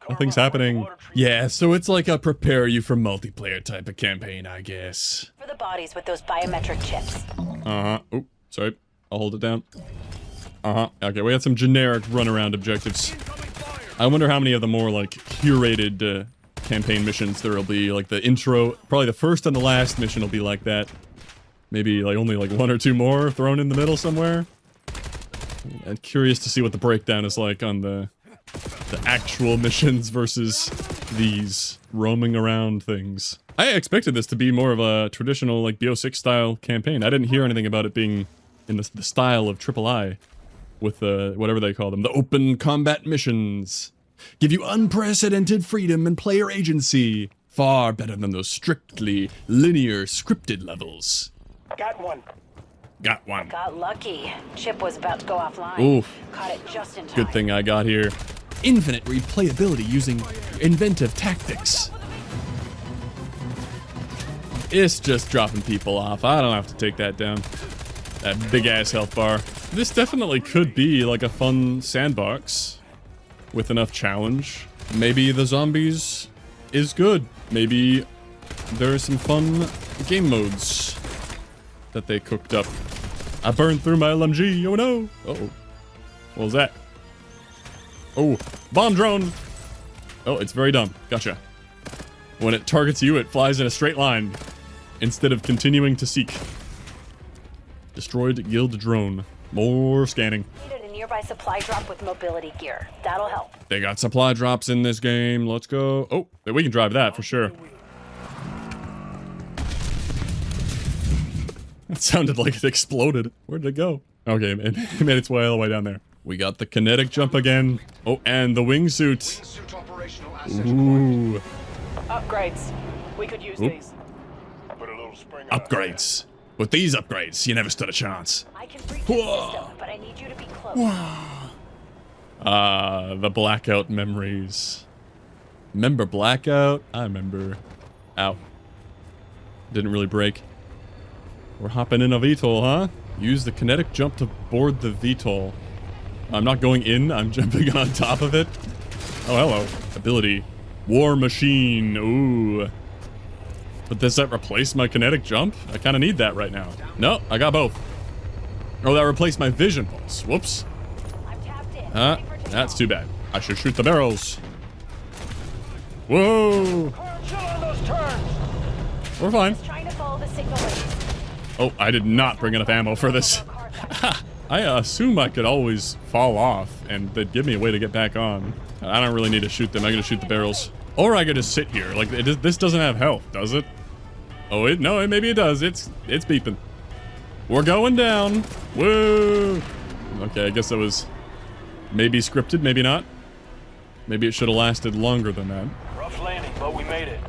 [SPEAKER 1] Nothing's happening. Yeah, so it's like a prepare you for multiplayer type of campaign, I guess.
[SPEAKER 14] For the bodies with those biometric chips.
[SPEAKER 1] Uh-huh. Oh, sorry. I'll hold it down. Uh-huh. Okay, we had some generic run-around objectives. I wonder how many of the more, like, curated campaign missions there will be. Like, the intro, probably the first and the last mission will be like that. Maybe, like, only, like, 1 or 2 more thrown in the middle somewhere. I'm curious to see what the breakdown is like on the actual missions versus these roaming around things. I expected this to be more of a traditional, like, BO6 style campaign. I didn't hear anything about it being in the style of III with whatever they call them, the open combat missions. Give you unprecedented freedom and player agency. Far better than those strictly linear scripted levels.
[SPEAKER 7] Got one.
[SPEAKER 1] Got one.
[SPEAKER 14] Got lucky. Chip was about to go offline.
[SPEAKER 1] Oof.
[SPEAKER 14] Caught it just in time.
[SPEAKER 1] Good thing I got here. Infinite replayability using inventive tactics. It's just dropping people off. I don't have to take that down. That big ass health bar. This definitely could be like a fun sandbox with enough challenge. Maybe the zombies is good. Maybe there are some fun game modes that they cooked up. I burned through my LMG. Oh no. Uh-oh. What was that? Oh, bomb drone. Oh, it's very dumb. Gotcha. When it targets you, it flies in a straight line instead of continuing to seek. Destroyed guild drone. More scanning.
[SPEAKER 14] Needed a nearby supply drop with mobility gear. That'll help.
[SPEAKER 1] They got supply drops in this game. Let's go. Oh, we can drive that for sure. It sounded like it exploded. Where did it go? Okay, it made its way all the way down there. We got the kinetic jump again. Oh, and the wingsuit. Ooh.
[SPEAKER 6] Upgrades. We could use these.
[SPEAKER 4] Put a little spring
[SPEAKER 1] Upgrades. With these upgrades, you never stood a chance.
[SPEAKER 14] I can breach the system, but I need you to be close.
[SPEAKER 1] The Blackout memories. Remember Blackout? I remember. Ow. Didn't really break. We're hopping in a VTOL, huh? Use the kinetic jump to board the VTOL. I'm not going in, I'm jumping on top of it. Oh, hello. Ability. War Machine. Ooh. But does that replace my kinetic jump? I kind of need that right now. No, I got both. Oh, that replaced my vision pulse. Whoops. That's too bad. I should shoot the barrels. Whoa. We're fine. Oh, I did not bring enough ammo for this. I assume I could always fall off and they'd give me a way to get back on. I don't really need to shoot them. I'm gonna shoot the barrels. Or I could just sit here. Like, this doesn't have health, does it? Oh, no, maybe it does. It's beeping. We're going down. Woo! Okay, I guess that was maybe scripted, maybe not. Maybe it should have lasted longer than that.
[SPEAKER 8] Rough landing, but we made it.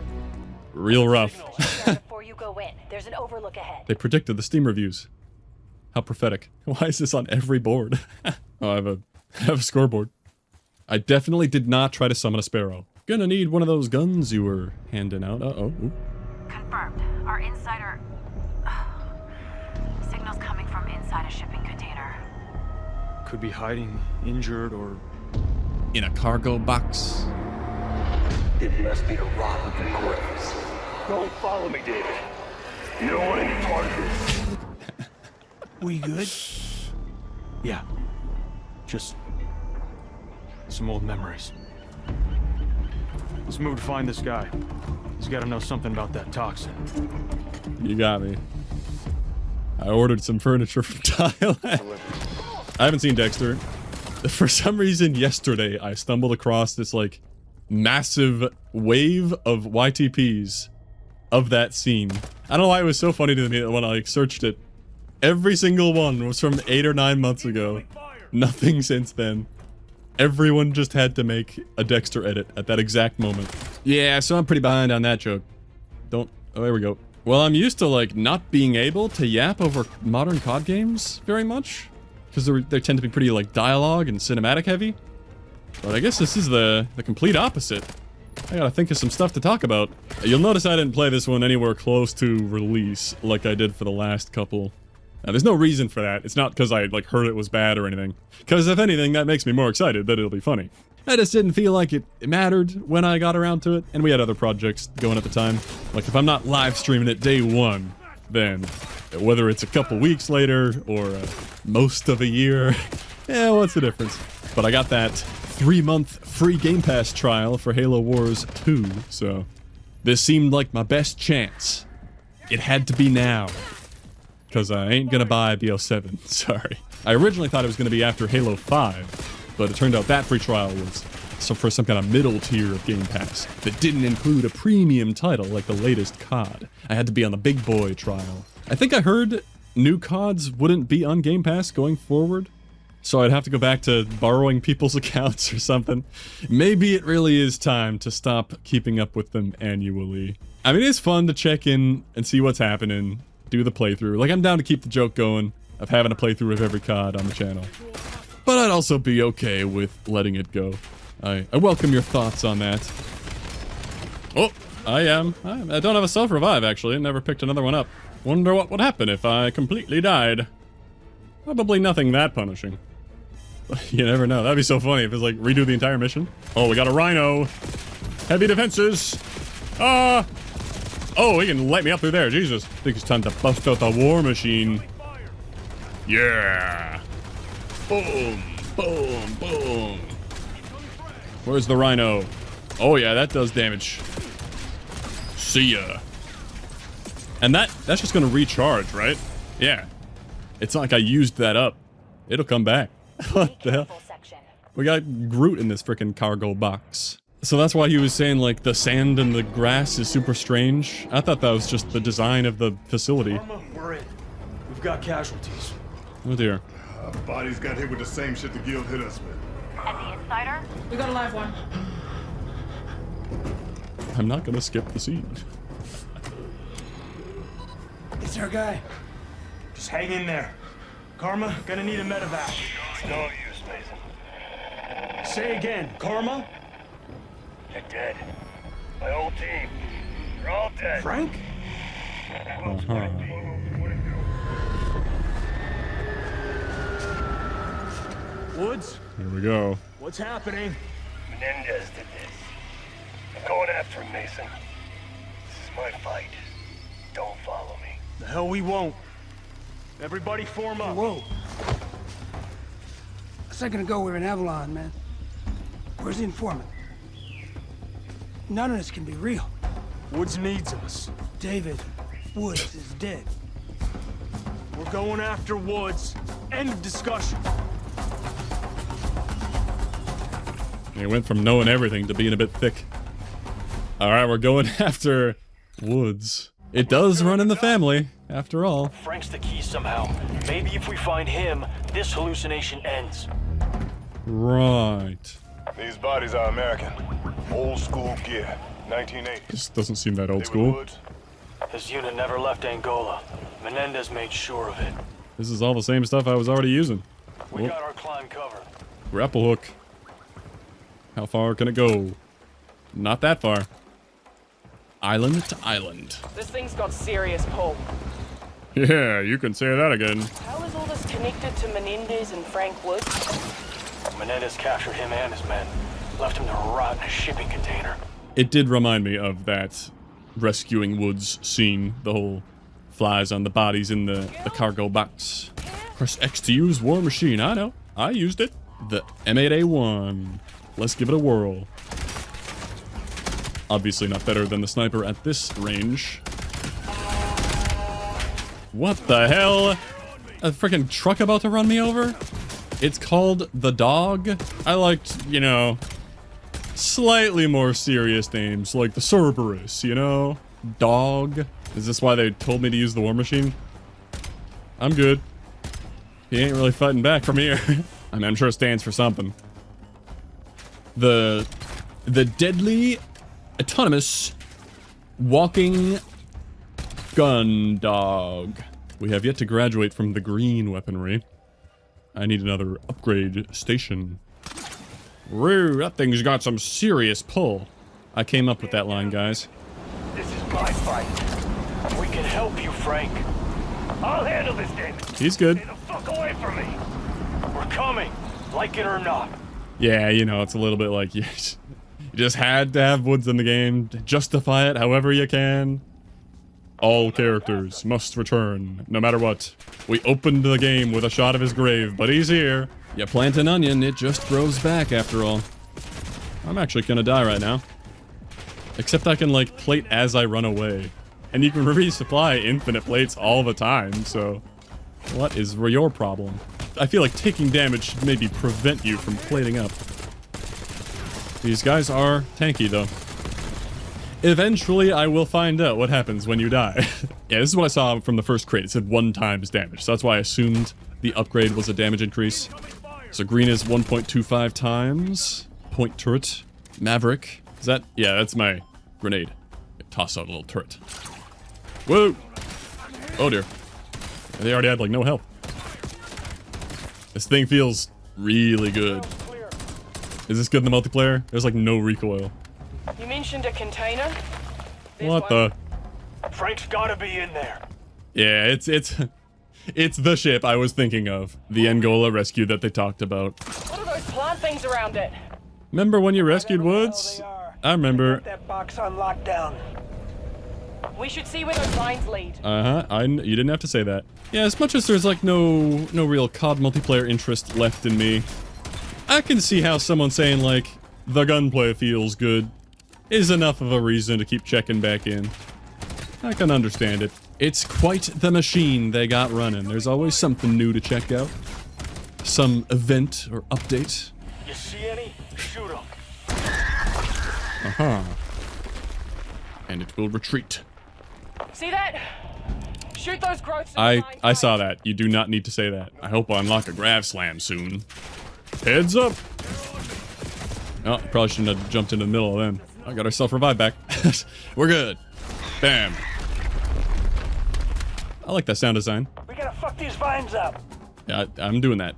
[SPEAKER 1] Real rough.
[SPEAKER 14] Before you go in, there's an overlook ahead.
[SPEAKER 1] They predicted the Steam reviews. How prophetic. Why is this on every board? Oh, I have a scoreboard. I definitely did not try to summon a sparrow. Gonna need one of those guns you were handing out. Uh-oh. Ooh.
[SPEAKER 14] Confirmed. Our insider... Signals coming from inside a shipping container.
[SPEAKER 8] Could be hiding, injured, or...
[SPEAKER 1] in a cargo box.
[SPEAKER 10] It must be the rot of the graves. Don't follow me, David. You don't want any part of this.
[SPEAKER 5] We good?
[SPEAKER 8] Yeah. Just... some old memories. Let's move to find this guy. He's got to know something about that toxin.
[SPEAKER 1] You got me. I ordered some furniture from Thailand. I haven't seen Dexter. For some reason, yesterday, I stumbled across this, like, massive wave of YTPs of that scene. I don't know why it was so funny to me that when I, like, searched it, every single one was from 8 or 9 months ago. Nothing since then. Everyone just had to make a Dexter edit at that exact moment. Yeah, so I'm pretty behind on that joke. Don't... oh, there we go. Well, I'm used to, like, not being able to yap over modern COD games very much. Because they tend to be pretty, like, dialogue and cinematic heavy. But I guess this is the complete opposite. I gotta think of some stuff to talk about. You'll notice I didn't play this one anywhere close to release like I did for the last couple. Now, there's no reason for that. It's not because I, like, heard it was bad or anything. Because if anything, that makes me more excited that it'll be funny. I just didn't feel like it mattered when I got around to it, and we had other projects going at the time. Like, if I'm not live streaming it day one, then whether it's a couple weeks later or most of a year, yeah, what's the difference? But I got that 3-month free Game Pass trial for Halo Wars 2, so this seemed like my best chance. It had to be now. Because I ain't gonna buy BO7, sorry. I originally thought it was gonna be after Halo 5, but it turned out that free trial was for some kind of middle tier of Game Pass that didn't include a premium title like the latest COD. I had to be on the big boy trial. I think I heard new CODs wouldn't be on Game Pass going forward, so I'd have to go back to borrowing people's accounts or something. Maybe it really is time to stop keeping up with them annually. I mean, it's fun to check in and see what's happening, do the playthrough. Like, I'm down to keep the joke going of having a playthrough of every COD on the channel. But I'd also be okay with letting it go. I welcome your thoughts on that. Oh, I don't have a self-revive, actually. Never picked another one up. Wonder what would happen if I completely died. Probably nothing that punishing. You never know. That'd be so funny if it's like redo the entire mission. Oh, we got a rhino. Heavy defenses. Oh, he can light me up through there. Jesus. I think it's time to bust out the war machine. Yeah. Boom, boom, boom. Where's the rhino? Oh yeah, that does damage. See ya. And that's just gonna recharge, right? Yeah. It's not like I used that up. It'll come back. What the hell? We got Groot in this freaking cargo box. So that's why he was saying, like, the sand and the grass is super strange. I thought that was just the design of the facility.
[SPEAKER 8] We're in. We've got casualties.
[SPEAKER 1] Oh dear.
[SPEAKER 4] Bodies got hit with the same shit the guild hit us with.
[SPEAKER 14] And the insider?
[SPEAKER 6] We got a live one.
[SPEAKER 1] I'm not gonna skip the scene.
[SPEAKER 7] It's our guy.
[SPEAKER 8] Just hang in there. Karma, gonna need a medevac.
[SPEAKER 10] It's no use, Mason.
[SPEAKER 8] Say again, Karma?
[SPEAKER 10] They're dead. My whole team. They're all dead.
[SPEAKER 8] Frank? Woods?
[SPEAKER 1] Here we go.
[SPEAKER 8] What's happening?
[SPEAKER 10] Menendez did this. I'm going after him, Mason. This is my fight. Don't follow me.
[SPEAKER 8] The hell we won't. Everybody form up.
[SPEAKER 7] Whoa. A second ago, we were in Avalon, man. Where's the informant? None of this can be real.
[SPEAKER 8] Woods needs us.
[SPEAKER 7] David Woods is dead.
[SPEAKER 8] We're going after Woods. End of discussion.
[SPEAKER 1] It went from knowing everything to being a bit thick. Alright, we're going after Woods. It does run in the family, after all.
[SPEAKER 8] Frank's the key somehow. Maybe if we find him, this hallucination ends.
[SPEAKER 1] Right.
[SPEAKER 4] These bodies are American. Old school gear. 1980.
[SPEAKER 1] This doesn't seem that old school.
[SPEAKER 8] His unit never left Angola. Menendez made sure of it.
[SPEAKER 1] This is all the same stuff I was already using.
[SPEAKER 8] We got our climb covered.
[SPEAKER 1] Grapple hook. How far can it go? Not that far. Island to island.
[SPEAKER 6] This thing's got serious pull.
[SPEAKER 1] Yeah, you can say that again.
[SPEAKER 6] How is all this connected to Menendez and Frank Woods?
[SPEAKER 8] Menendez captured him and his men. Left him to rot in a shipping container.
[SPEAKER 1] It did remind me of that rescuing Woods scene. The whole flies on the bodies in the cargo box. Press X to use war machine. I know. I used it. The M8A1. Let's give it a whirl. Obviously not better than the sniper at this range. What the hell? A freaking truck about to run me over? It's called the Dog. I liked, you know, slightly more serious names like the Cerberus, you know? Dog. Is this why they told me to use the war machine? I'm good. He ain't really fighting back from here. I mean, I'm sure it stands for something. The deadly autonomous walking Gun dog. We have yet to graduate from the green weaponry. I need another upgrade station. Woo, that thing's got some serious pull. I came up with that line, guys.
[SPEAKER 10] This is my fight. We can help you, Frank. I'll handle this, David.
[SPEAKER 1] He's good.
[SPEAKER 10] Stay the fuck away from me. We're coming, like it or not.
[SPEAKER 1] Yeah, you know, it's a little bit like you just had to have Woods in the game. Justify it however you can. All characters must return, no matter what. We opened the game with a shot of his grave, but he's here. You plant an onion, it just grows back after all. I'm actually gonna die right now. Except I can, like, plate as I run away. And you can resupply infinite plates all the time, so... what is your problem? I feel like taking damage should maybe prevent you from plating up. These guys are tanky, though. Eventually, I will find out what happens when you die. Yeah, this is what I saw from the first crate. It said 1 times damage, so that's why I assumed the upgrade was a damage increase. So green is 1.25 times. Point turret. Maverick. Is that? Yeah, that's my grenade. Toss out a little turret. Whoa! Oh dear. They already had like no health. This thing feels really good. Is this good in the multiplayer? There's like no recoil.
[SPEAKER 6] You mentioned a container?
[SPEAKER 1] What the?
[SPEAKER 10] Frank's gotta be in there.
[SPEAKER 1] Yeah, it's the ship I was thinking of. The Angola rescue that they talked about.
[SPEAKER 6] What are those plant things around it?
[SPEAKER 1] Remember when you rescued Woods? I remember.
[SPEAKER 10] That box on lockdown.
[SPEAKER 6] We should see where those lines lead.
[SPEAKER 1] You didn't have to say that. Yeah, as much as there's like no real COD multiplayer interest left in me, I can see how someone saying like, the gunplay feels good is enough of a reason to keep checking back in. I can understand it. It's quite the machine they got running. There's always something new to check out. Some event or update.
[SPEAKER 10] You see any? Shoot them.
[SPEAKER 1] And it will retreat.
[SPEAKER 6] See that? Shoot those growths.
[SPEAKER 1] I saw that. You do not need to say that. I hope I unlock a grav slam soon. Heads up! Oh, probably shouldn't have jumped into the middle of them. I got ourselves revived back. We're good. Bam. I like that sound design.
[SPEAKER 10] We gotta fuck these vines up.
[SPEAKER 1] Yeah, I'm doing that.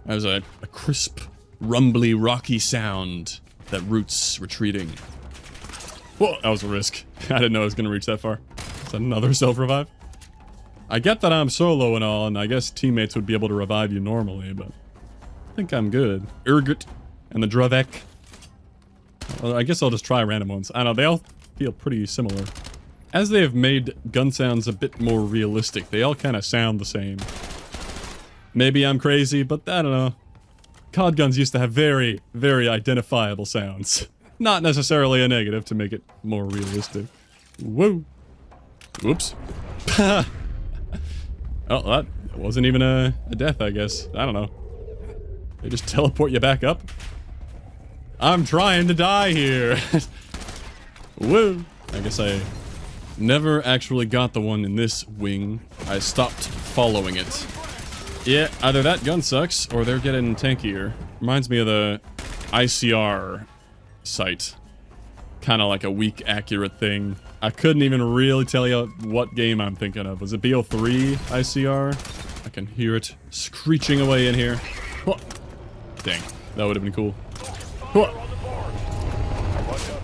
[SPEAKER 1] That was a crisp, rumbly, rocky sound that roots retreating. Whoa, that was a risk. I didn't know I was gonna reach that far. Is that another self-revive? I get that I'm solo and all, and I guess teammates would be able to revive you normally, but I think I'm good. Urgut and the Dravek. Well, I guess I'll just try random ones. I don't know, they all feel pretty similar. As they have made gun sounds a bit more realistic, they all kind of sound the same. Maybe I'm crazy, but I don't know. COD guns used to have very, very identifiable sounds. Not necessarily a negative to make it more realistic. Whoa. Whoops. Oh, that wasn't even a death, I guess. I don't know. They just teleport you back up? I'm trying to die here. Woo. I guess I never actually got the one in this wing. I stopped following it. Yeah, either that gun sucks or they're getting tankier. Reminds me of the ICR sight. Kind of like a weak, accurate thing. I couldn't even really tell you what game I'm thinking of. Was it BO3 ICR? I can hear it screeching away in here. Oh. Dang, that would have been cool.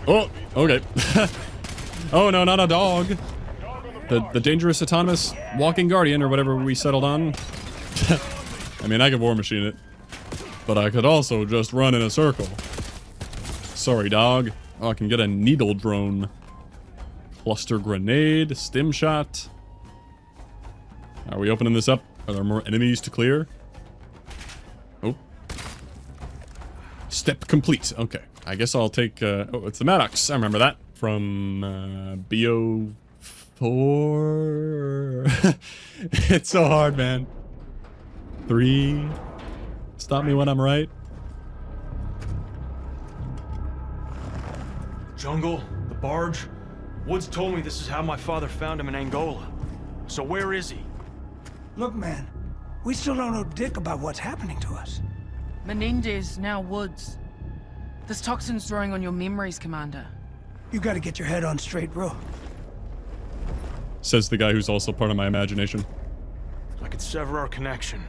[SPEAKER 1] Oh, okay. Oh no, not a dog. The dangerous autonomous walking guardian or whatever we settled on. I mean, I could war machine it, but I could also just run in a circle. Sorry, dog. Oh, I can get a needle drone. Cluster grenade, stim shot. Are we opening this up? Are there more enemies to clear? Oh. Step complete. Okay. I guess I'll take, oh, it's the Maddox. I remember that from, BO4. It's so hard, man. 3. Stop me when I'm right.
[SPEAKER 8] Jungle, the barge. Woods told me this is how my father found him in Angola. So where is he?
[SPEAKER 7] Look, man, we still don't know dick about what's happening to us.
[SPEAKER 6] Menendez, now Woods. This toxin's throwing on your memories, Commander.
[SPEAKER 7] You gotta get your head on straight, bro.
[SPEAKER 1] Says the guy who's also part of my imagination.
[SPEAKER 8] I could sever our connection.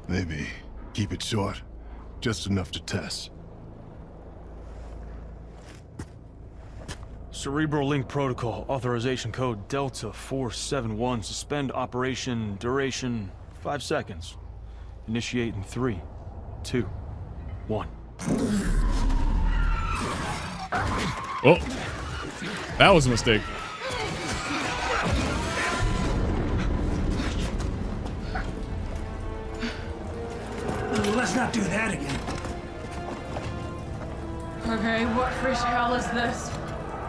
[SPEAKER 12] Maybe. Keep it short. Just enough to test.
[SPEAKER 8] Cerebral Link Protocol, authorization code Delta 471, suspend operation, duration 5 seconds. Initiate in 3, 2, 1.
[SPEAKER 1] Oh, that was a mistake.
[SPEAKER 7] Let's not do that again.
[SPEAKER 6] Okay, what fish hell is this?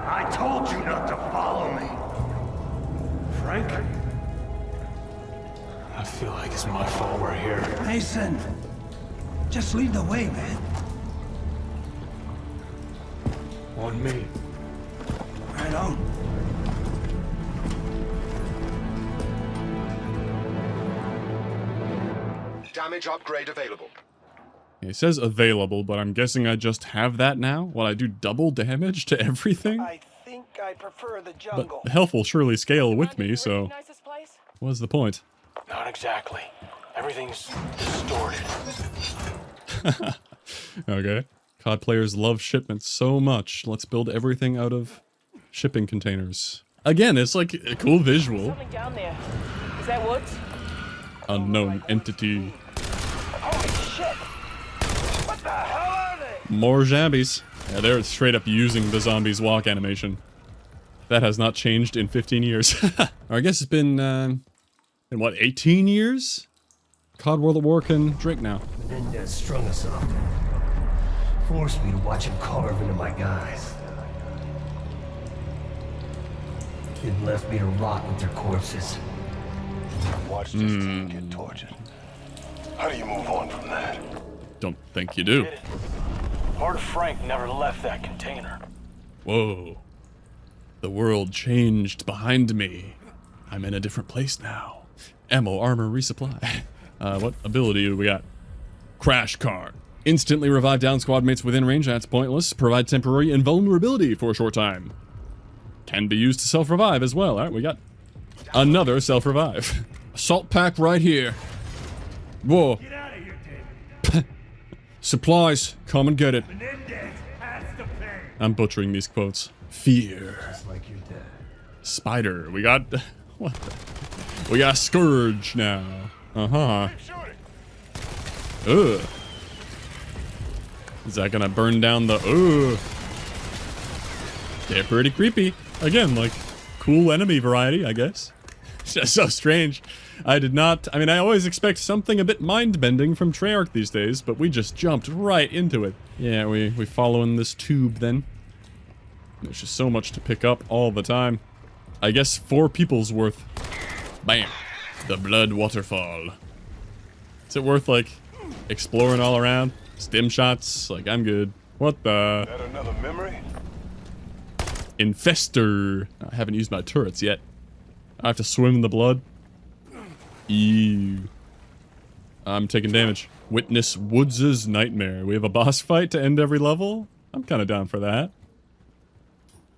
[SPEAKER 10] I told you not to follow me.
[SPEAKER 8] Frank? I feel like it's my fault we're here.
[SPEAKER 7] Mason, just lead the way, man.
[SPEAKER 8] On me.
[SPEAKER 7] Right on.
[SPEAKER 15] Damage upgrade available.
[SPEAKER 1] It says available, but I'm guessing I just have that now? While I do double damage to everything?
[SPEAKER 7] I think I prefer the jungle.
[SPEAKER 1] But health will surely scale with me, so... What's the point?
[SPEAKER 8] Not exactly. Everything's distorted.
[SPEAKER 1] Okay. COD players love shipments so much. Let's build everything out of shipping containers. Again, it's like a cool visual.
[SPEAKER 6] Something down there. Is that woods?
[SPEAKER 1] Unknown entity.
[SPEAKER 10] Holy shit! What the hell are they?
[SPEAKER 1] More zombies. Yeah, they're straight up using the zombies walk animation. That has not changed in 15 years. Or I guess it's been, in what, 18 years? COD World at War can drink now.
[SPEAKER 10] Menendez strung us up. Forced me to watch him carve into my guys. Then left me to rot with their corpses.
[SPEAKER 4] Watch this team get tortured. How do you move on from that?
[SPEAKER 1] Don't think you do.
[SPEAKER 8] Part of Frank never left that container.
[SPEAKER 1] Whoa. The world changed behind me. I'm in a different place now. Ammo, armor, resupply. What ability do we got? Crash card. Instantly revive down squad mates within range. That's pointless. Provide temporary invulnerability for a short time. Can be used to self-revive as well. Alright, we got another self-revive. Assault pack right here. Whoa.
[SPEAKER 10] Get out of here, David.
[SPEAKER 1] Supplies. Come and get it.
[SPEAKER 10] Menendez has to pay.
[SPEAKER 1] I'm butchering these quotes. Fear.
[SPEAKER 10] Just like your dad.
[SPEAKER 1] Spider. We got... What the... We got Scourge now. Uh-huh. Ugh. Is that gonna burn down the... Ugh. They're pretty creepy. Again, like, cool enemy variety, I guess. It's just so strange. I did not... I mean, I always expect something a bit mind-bending from Treyarch these days, but we just jumped right into it. Yeah, we following this tube, then. There's just so much to pick up all the time. I guess 4 people's worth. Bam. The blood waterfall. Is it worth, like, exploring all around? Stim shots? Like, I'm good. What the...
[SPEAKER 4] Is that another memory?
[SPEAKER 1] Infester. I haven't used my turrets yet. I have to swim in the blood. Ew. I'm taking damage. Witness Woods' Nightmare. We have a boss fight to end every level? I'm kind of down for that.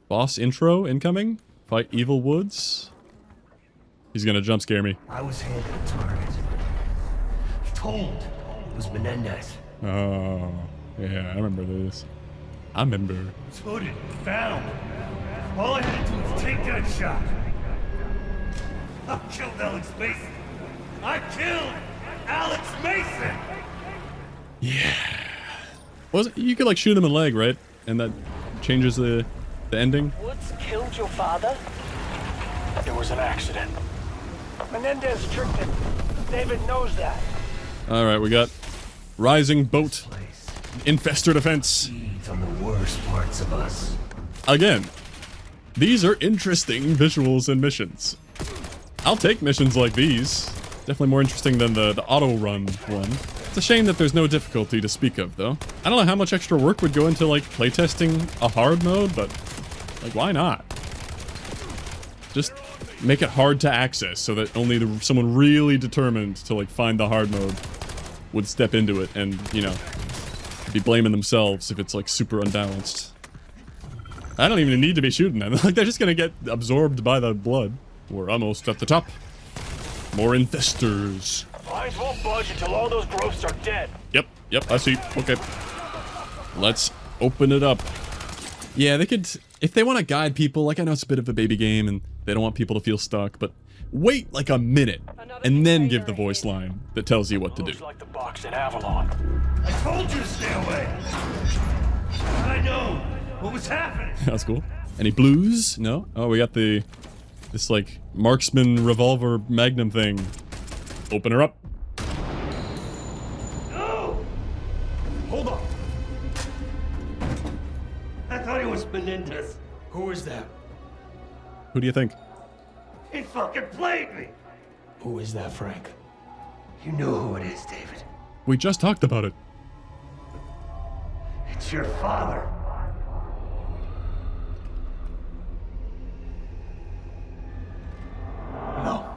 [SPEAKER 1] Boss intro incoming? Fight Evil Woods? He's gonna jump scare me.
[SPEAKER 10] I was handed a target. Told it was Menendez.
[SPEAKER 1] Oh, yeah, I remember this. I remember.
[SPEAKER 10] It's hooded, found. All I had to do was take that shot. I killed Alex Mason. I killed Alex Mason.
[SPEAKER 1] Yeah. Wasn't you could like shoot him in the leg, right? And that changes the ending.
[SPEAKER 6] Woods killed your father?
[SPEAKER 8] It was an accident.
[SPEAKER 10] Menendez tricked him. David knows that.
[SPEAKER 1] All right, we got Rising Boat, Infester Defense.
[SPEAKER 10] Feeds on the worst parts of us.
[SPEAKER 1] Again, these are interesting visuals and missions. I'll take missions like these. Definitely more interesting than the auto run one. It's a shame that there's no difficulty to speak of, though. I don't know how much extra work would go into like playtesting a hard mode, but like why not? Just make it hard to access so that only someone really determined to like find the hard mode would step into it and, you know, be blaming themselves if it's like super unbalanced. I don't even need to be shooting them. Like, they're just gonna get absorbed by the blood. We're almost at the top. More infestors.
[SPEAKER 5] Mines won't budge until all those growths are dead.
[SPEAKER 1] Yep, I see. Okay. Let's open it up. Yeah, they could, if they want to guide people, like I know it's a bit of a baby game and they don't want people to feel stuck, but wait like a minute and then give the voice line that tells you what to do.
[SPEAKER 5] Like the box at Avalon. I told you to stay away. I know what was happening.
[SPEAKER 1] That's cool. Any blues? No? Oh, we got this like marksman revolver magnum thing. Open her up.
[SPEAKER 5] No! Hold on. I thought it was Menendez. Who is that?
[SPEAKER 1] Who do you think?
[SPEAKER 5] He fucking played me. Who is that, Frank? You know who it is, David.
[SPEAKER 1] We just talked about it.
[SPEAKER 5] It's your father. No.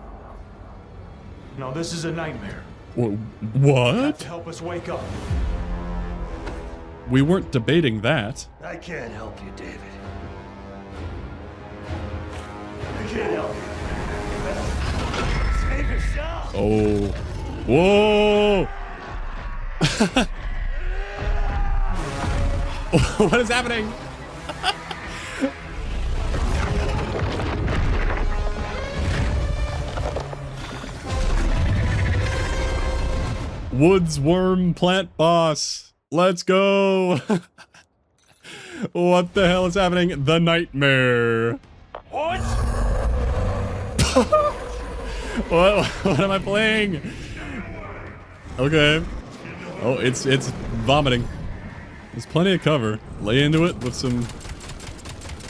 [SPEAKER 5] No, this is a nightmare.
[SPEAKER 1] What?
[SPEAKER 5] You have to help us wake up.
[SPEAKER 1] We weren't debating that.
[SPEAKER 5] I can't help you, David. I can't help you. Save yourself.
[SPEAKER 1] Oh. Whoa! What is happening? Woods worm plant boss. Let's go. What the hell is happening? The nightmare.
[SPEAKER 5] What?
[SPEAKER 1] What am I playing? Okay. Oh, it's vomiting. There's plenty of cover. Lay into it with some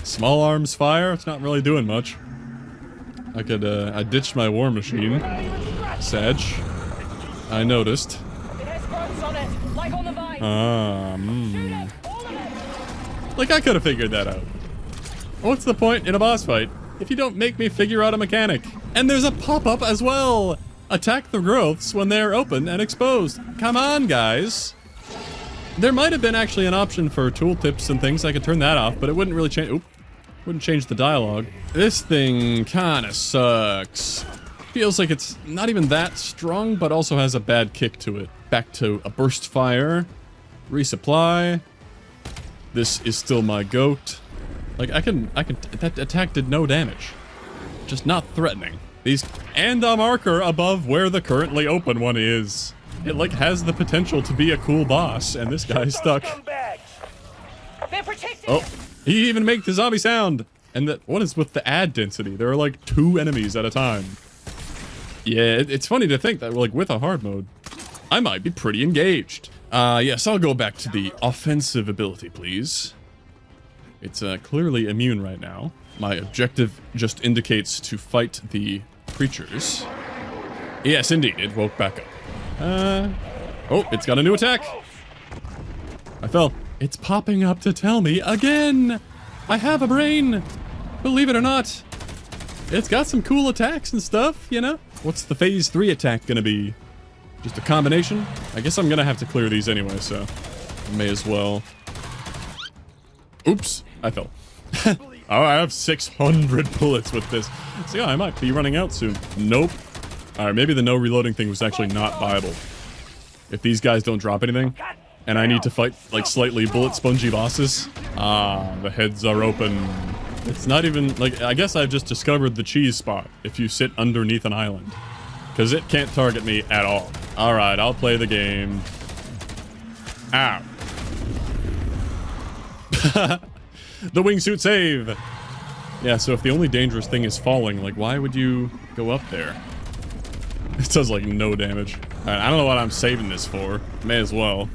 [SPEAKER 1] small arms fire. It's not really doing much. I could, I ditched my war machine. Sag. I noticed. Like, I could have figured that out. What's the point in a boss fight if you don't make me figure out a mechanic? And there's a pop-up as well! Attack the growths when they're open and exposed. Come on, guys. There might have been actually an option for tooltips and things. I could turn that off, but it wouldn't really change. Oop. Wouldn't change the dialogue. This thing kinda sucks. Feels like it's not even that strong, but also has a bad kick to it. Back to a burst fire. Resupply. This is still my goat. Like, that attack did no damage. Just not threatening. And a marker above where the currently open one is. It, like, has the potential to be a cool boss, and this guy's stuck. Oh, he even makes the zombie sound. And what is with the ad density? There are, like, 2 enemies at a time. Yeah, it's funny to think that, like, with a hard mode, I might be pretty engaged. Yes, I'll go back to the offensive ability, please. It's clearly immune right now. My objective just indicates to fight the creatures. Yes, indeed, it woke back up. Oh, it's got a new attack. I fell. It's popping up to tell me again. I have a brain. Believe it or not. It's got some cool attacks and stuff, you know? What's the phase 3 attack gonna be? Just a combination? I guess I'm gonna have to clear these anyway, so may as well. Oops, I fell. Oh, I have 600 bullets with this. So yeah, I might be running out soon. Nope. Alright, maybe the no reloading thing was actually not viable. If these guys don't drop anything, and I need to fight, like, slightly bullet spongy bosses. Ah, the heads are open. It's not even, like, I guess I've just discovered the cheese spot if you sit underneath an island. Because it can't target me at all. Alright, I'll play the game. Ow. The wingsuit save! Yeah, so if the only dangerous thing is falling, like, why would you go up there? It does, like, no damage. Alright, I don't know what I'm saving this for. May as well.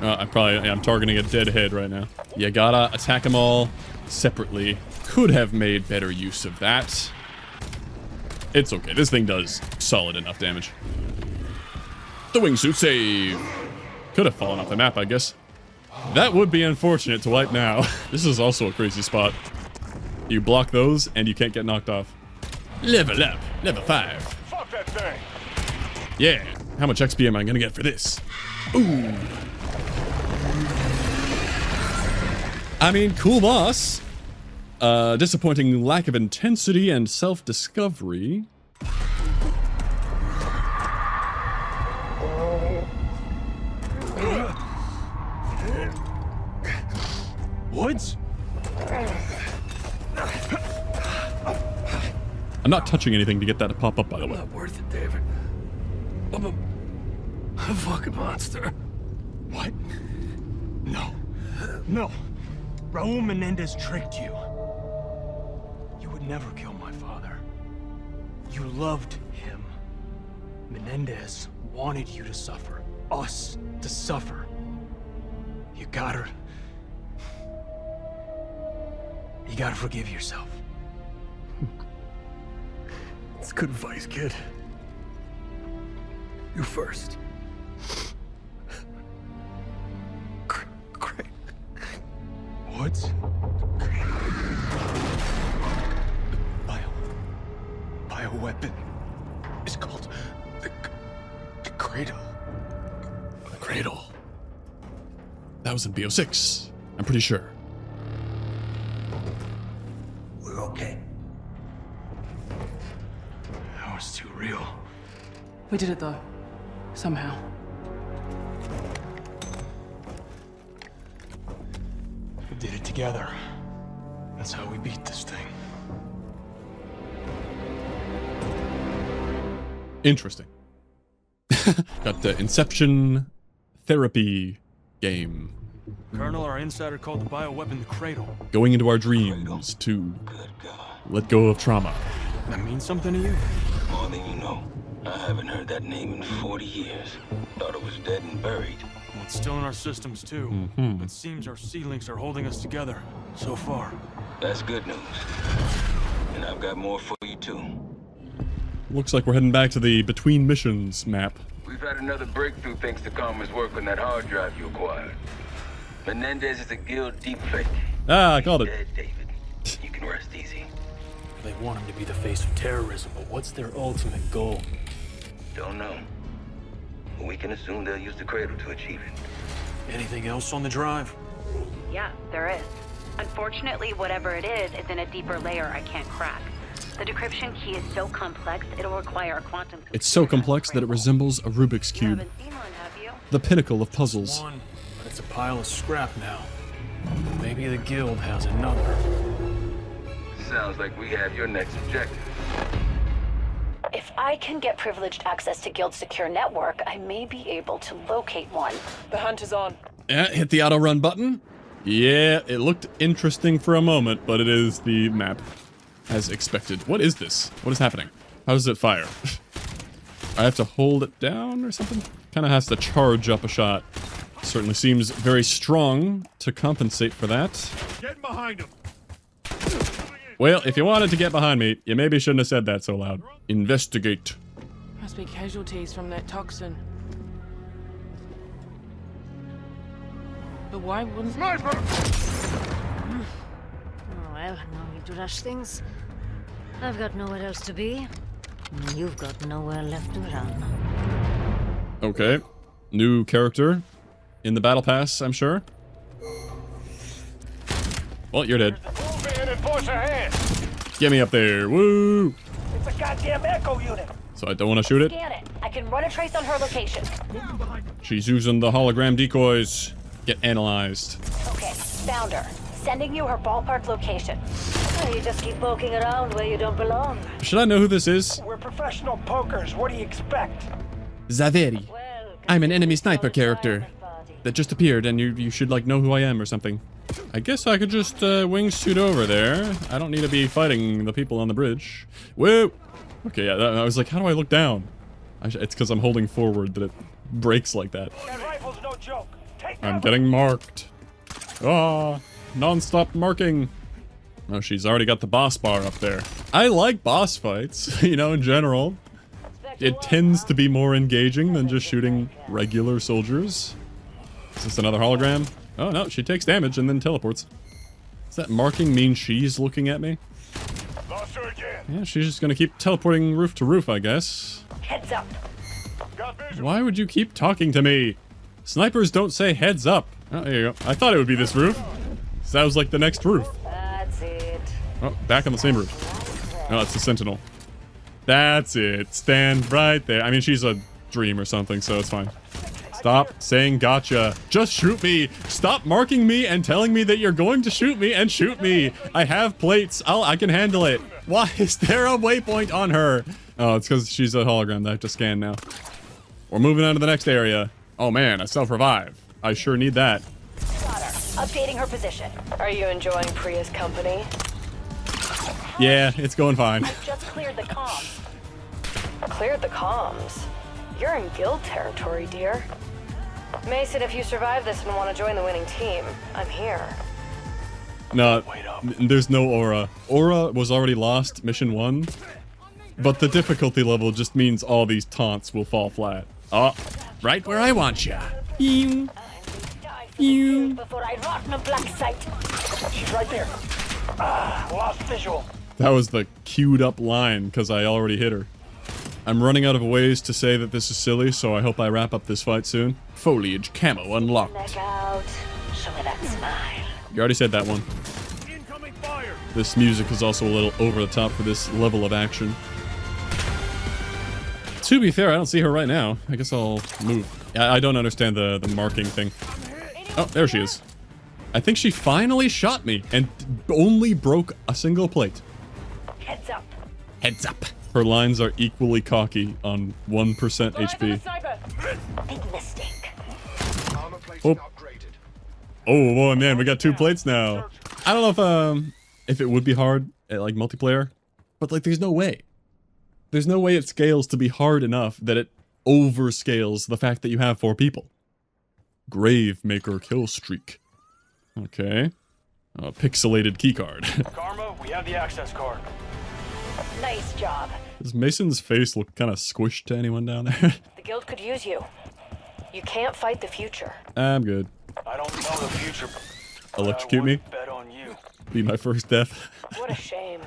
[SPEAKER 1] I'm targeting a dead head right now. You gotta attack them all separately. Could have made better use of that. It's okay. This thing does solid enough damage. The wingsuit save. Could have fallen off the map, I guess. That would be unfortunate to wipe now. This is also a crazy spot. You block those and you can't get knocked off. Level up. Level 5.
[SPEAKER 5] Fuck that thing.
[SPEAKER 1] Yeah. How much XP am I gonna get for this? Ooh. I mean, cool boss. Disappointing lack of intensity and self-discovery.
[SPEAKER 8] Woods?
[SPEAKER 1] I'm not touching anything to get that to pop up, by the way.
[SPEAKER 10] Not worth it, David. I'm a fucking monster.
[SPEAKER 5] What? No. No. Raul Menendez tricked you. You would never kill my father. You loved him. Menendez wanted you to suffer. Us to suffer. You gotta forgive yourself.
[SPEAKER 10] It's good advice, kid. You first. Great.
[SPEAKER 5] Woods? Bioweapon. It's called the Cradle.
[SPEAKER 1] The Cradle. That was in BO6. I'm pretty sure.
[SPEAKER 10] We're okay.
[SPEAKER 5] That was too real.
[SPEAKER 6] We did it though. Somehow.
[SPEAKER 5] We did it together. That's how we beat this thing.
[SPEAKER 1] Interesting. Got the Inception therapy game.
[SPEAKER 8] Colonel, our insider called the bioweapon the Cradle.
[SPEAKER 1] Going into our dreams to let go of trauma.
[SPEAKER 8] That means something to you?
[SPEAKER 3] More than you know. I haven't heard that name in 40 years. Thought it was dead and buried.
[SPEAKER 8] Well, it's still in our systems, too. It seems our sea-links are holding us together, so far.
[SPEAKER 3] That's good news. And I've got more for you, too.
[SPEAKER 1] Looks like we're heading back to the Between Missions map.
[SPEAKER 3] We've had another breakthrough thanks to Karma's work on that hard drive you acquired. Menendez is a guild deepfake.
[SPEAKER 1] Ah, I called it.
[SPEAKER 3] Dead, David. You can rest easy.
[SPEAKER 5] They want him to be the face of terrorism, but what's their ultimate goal?
[SPEAKER 3] Don't know. But we can assume they'll use the Cradle to achieve it.
[SPEAKER 8] Anything else on the drive?
[SPEAKER 14] Yeah, there is. Unfortunately, whatever it is in a deeper layer I can't crack. The decryption key is so complex, it'll require a quantum computer.
[SPEAKER 1] It's so complex that it resembles a Rubik's Cube.
[SPEAKER 14] Haven't seen one, have you?
[SPEAKER 1] The pinnacle of puzzles.
[SPEAKER 8] One, but it's a pile of scrap now. Maybe the guild has another.
[SPEAKER 3] Sounds like we have your next objective.
[SPEAKER 14] If I can get privileged access to Guild's secure network, I may be able to locate one.
[SPEAKER 6] The hunt is on.
[SPEAKER 1] Yeah, hit the auto run button. Yeah, it looked interesting for a moment, but it is the map as expected. What is this? What is happening? How does it fire? I have to hold it down or something? Kind of has to charge up a shot. Certainly seems very strong to compensate for that.
[SPEAKER 4] Get behind him.
[SPEAKER 1] Well, if you wanted to get behind me, you maybe shouldn't have said that so loud. Investigate.
[SPEAKER 6] Must be casualties from that toxin. But why wouldn't...
[SPEAKER 10] Sniper!
[SPEAKER 16] Well, no need to rush things. I've got nowhere else to be. And you've got nowhere left to run.
[SPEAKER 1] Okay. New character in the battle pass, I'm sure. Well, you're dead. Get me up there. Woo!
[SPEAKER 10] It's a goddamn echo unit.
[SPEAKER 1] So I don't want to shoot it.
[SPEAKER 14] Scan it. I can run a trace on her location.
[SPEAKER 1] She's using the hologram decoys. Get analyzed.
[SPEAKER 14] Okay, found her. Sending you her ballpark location.
[SPEAKER 16] Oh, you just keep poking around where you don't belong.
[SPEAKER 1] Should I know who this is?
[SPEAKER 10] We're professional pokers. What do you expect?
[SPEAKER 1] Zaveri. I'm an enemy sniper character that just appeared, and you should like know who I am or something. I guess I could just wingsuit over there. I don't need to be fighting the people on the bridge. Whoa! Okay, yeah, I was like, how do I look down? It's because I'm holding forward that it breaks like that.
[SPEAKER 10] That rifle's no joke. Take
[SPEAKER 1] I'm getting marked. Ah, non-stop marking. Oh, she's already got the boss bar up there. I like boss fights, you know, in general. It tends to be more engaging than just shooting regular soldiers. Is this another hologram? Oh no, she takes damage and then teleports. Does that marking mean she's looking at me?
[SPEAKER 10] Lost her again.
[SPEAKER 1] Yeah, she's just gonna keep teleporting roof to roof, I guess.
[SPEAKER 14] Heads up.
[SPEAKER 1] Why would you keep talking to me? Snipers don't say heads up. Oh, there you go. I thought it would be this roof. So that was like the next roof.
[SPEAKER 16] That's it.
[SPEAKER 1] Oh, back on the same roof. No, it's the Sentinel. That's it. Stand right there. I mean, she's a dream or something, so it's fine. Stop saying gotcha. Just shoot me. Stop marking me and telling me that you're going to shoot me and shoot me. I have plates. I can handle it. Why is there a waypoint on her? Oh, it's because she's a hologram that I have to scan now. We're moving on to the next area. Oh man, a self-revive. I sure need that.
[SPEAKER 14] Got her. Updating her position. Are you enjoying Priya's company?
[SPEAKER 1] Yeah, it's going fine.
[SPEAKER 14] I just cleared the comms. Cleared the comms? You're in guild territory, dear. Mason, if you survive this and want to join the winning team, I'm here.
[SPEAKER 1] No, there's no aura. Aura was already lost, mission 1. But the difficulty level just means all these taunts will fall flat. Oh, right where I want ya.
[SPEAKER 14] Before I rot in a black site.
[SPEAKER 10] She's right there. Lost visual.
[SPEAKER 1] That was the queued up line, because I already hit her. I'm running out of ways to say that this is silly, so I hope I wrap up this fight soon. Foliage camo unlocked.
[SPEAKER 14] Neck out. Show me that smile.
[SPEAKER 1] You already said that one. This music is also a little over the top for this level of action. To be fair, I don't see her right now. I guess I'll move. I don't understand the marking thing. Oh, there she is. I think she finally shot me and only broke a single plate.
[SPEAKER 14] Heads up.
[SPEAKER 1] Heads up. Her lines are equally cocky on 1% HP.
[SPEAKER 14] Big mistake.
[SPEAKER 1] Oh. Oh boy, man, we got 2 plates now. I don't know if it would be hard at like multiplayer, but like there's no way. There's no way it scales to be hard enough that it overscales the fact that you have 4 people. Gravemaker kill streak. Okay. Pixelated keycard.
[SPEAKER 8] Karma, we have the access card.
[SPEAKER 14] Nice job.
[SPEAKER 1] Does Mason's face look kind of squished to anyone down there?
[SPEAKER 14] The guild could use you. You can't fight the future.
[SPEAKER 1] I'm good.
[SPEAKER 8] I don't know the future.
[SPEAKER 1] Electrocute me?
[SPEAKER 8] Bet on you.
[SPEAKER 1] Be my first death.
[SPEAKER 14] What a shame.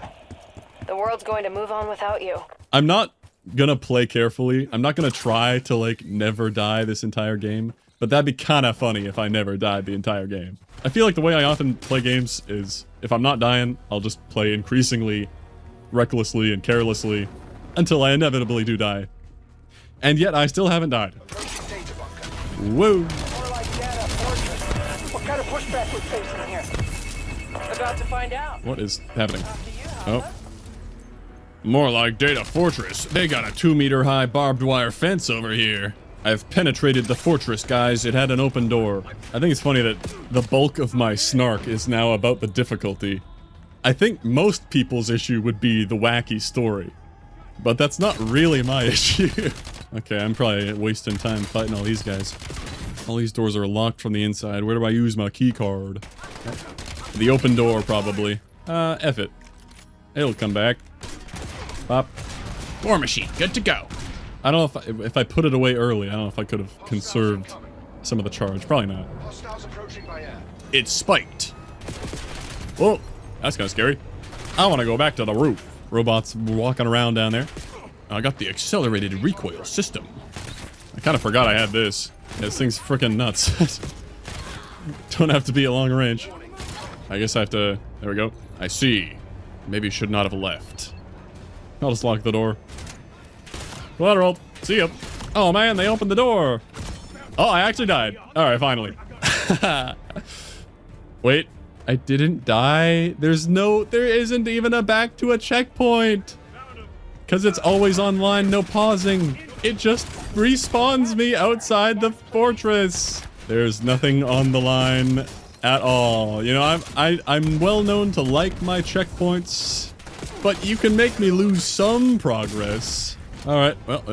[SPEAKER 14] The world's going to move on without you.
[SPEAKER 1] I'm not gonna play carefully. I'm not gonna try to like never die this entire game. But that'd be kind of funny if I never died the entire game. I feel like the way I often play games is if I'm not dying, I'll just play increasingly recklessly and carelessly until I inevitably do die. And yet I still haven't died. Whoa.
[SPEAKER 10] What kind of pushback we're facing here?
[SPEAKER 6] About to find out.
[SPEAKER 1] What is happening? Oh. More like Data Fortress. They got a 2-meter high barbed wire fence over here. I've penetrated the fortress, guys. It had an open door. I think it's funny that the bulk of my snark is now about the difficulty. I think most people's issue would be the wacky story. But that's not really my issue. Okay, I'm probably wasting time fighting all these guys. All these doors are locked from the inside. Where do I use my key card? The open door, probably. F it. It'll come back. Pop. War machine, good to go. I don't know if I put it away early, I don't know if I could have conserved some of the charge. Probably not. It's spiked. Whoa, that's kind of scary. I want to go back to the roof. Robots walking around down there. I got the accelerated recoil system. I kind of forgot I had this. Yeah, this thing's freaking nuts. Don't have to be at long range. I guess I have to... There we go. I see. Maybe should not have left. I'll just lock the door. Collateral. See ya. Oh man, they opened the door. Oh, I actually died. Alright, finally. Wait, I didn't die? There isn't even a back to a checkpoint. Because it's always online, no pausing. It just respawns me outside the fortress. There's nothing on the line at all. You know, I'm well known to like my checkpoints, but you can make me lose some progress. All right, well,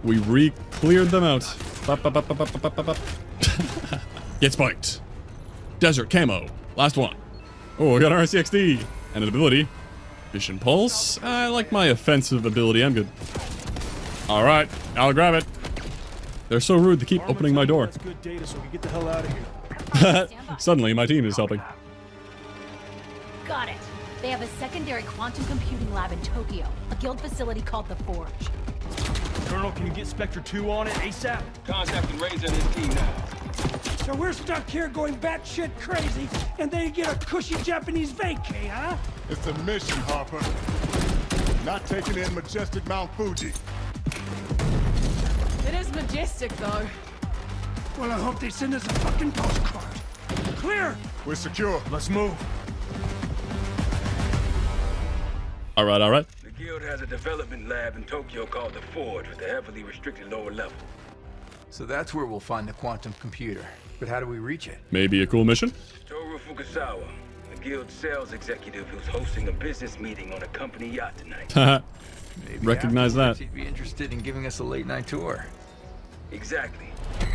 [SPEAKER 1] we re-cleared them out. Get spiked. Desert camo. Last one. Oh, we got an RCXD and an ability. Vision pulse. I like my offensive ability. I'm good. All right, I'll grab it. They're so rude to keep opening my door.
[SPEAKER 8] That's good data, so we get the hell out of here.
[SPEAKER 1] Suddenly, my team is helping.
[SPEAKER 2] Got it. They have a secondary quantum computing lab in Tokyo, a guild facility called the Forge.
[SPEAKER 8] Colonel, can you get Spectre 2 on it ASAP?
[SPEAKER 3] Contacting Razor and his team now.
[SPEAKER 7] So we're stuck here going batshit crazy, and they get a cushy Japanese vacay, huh?
[SPEAKER 12] It's a mission, Harper. Not taking in majestic Mount Fuji.
[SPEAKER 6] It is majestic, though.
[SPEAKER 7] Well, I hope they send us a fucking postcard. Clear!
[SPEAKER 12] We're secure.
[SPEAKER 8] Let's move.
[SPEAKER 1] All right.
[SPEAKER 3] The Guild has a development lab in Tokyo called the Forge with a heavily restricted lower level.
[SPEAKER 17] So that's where we'll find the quantum computer. But how do we reach it?
[SPEAKER 1] Maybe a cool mission?
[SPEAKER 3] Toru Fukasawa, the Guild sales executive who's hosting a business meeting on a company yacht tonight.
[SPEAKER 17] Maybe
[SPEAKER 1] Recognize that.
[SPEAKER 17] afterwards he'd be interested in giving us a late-night tour.
[SPEAKER 3] Exactly.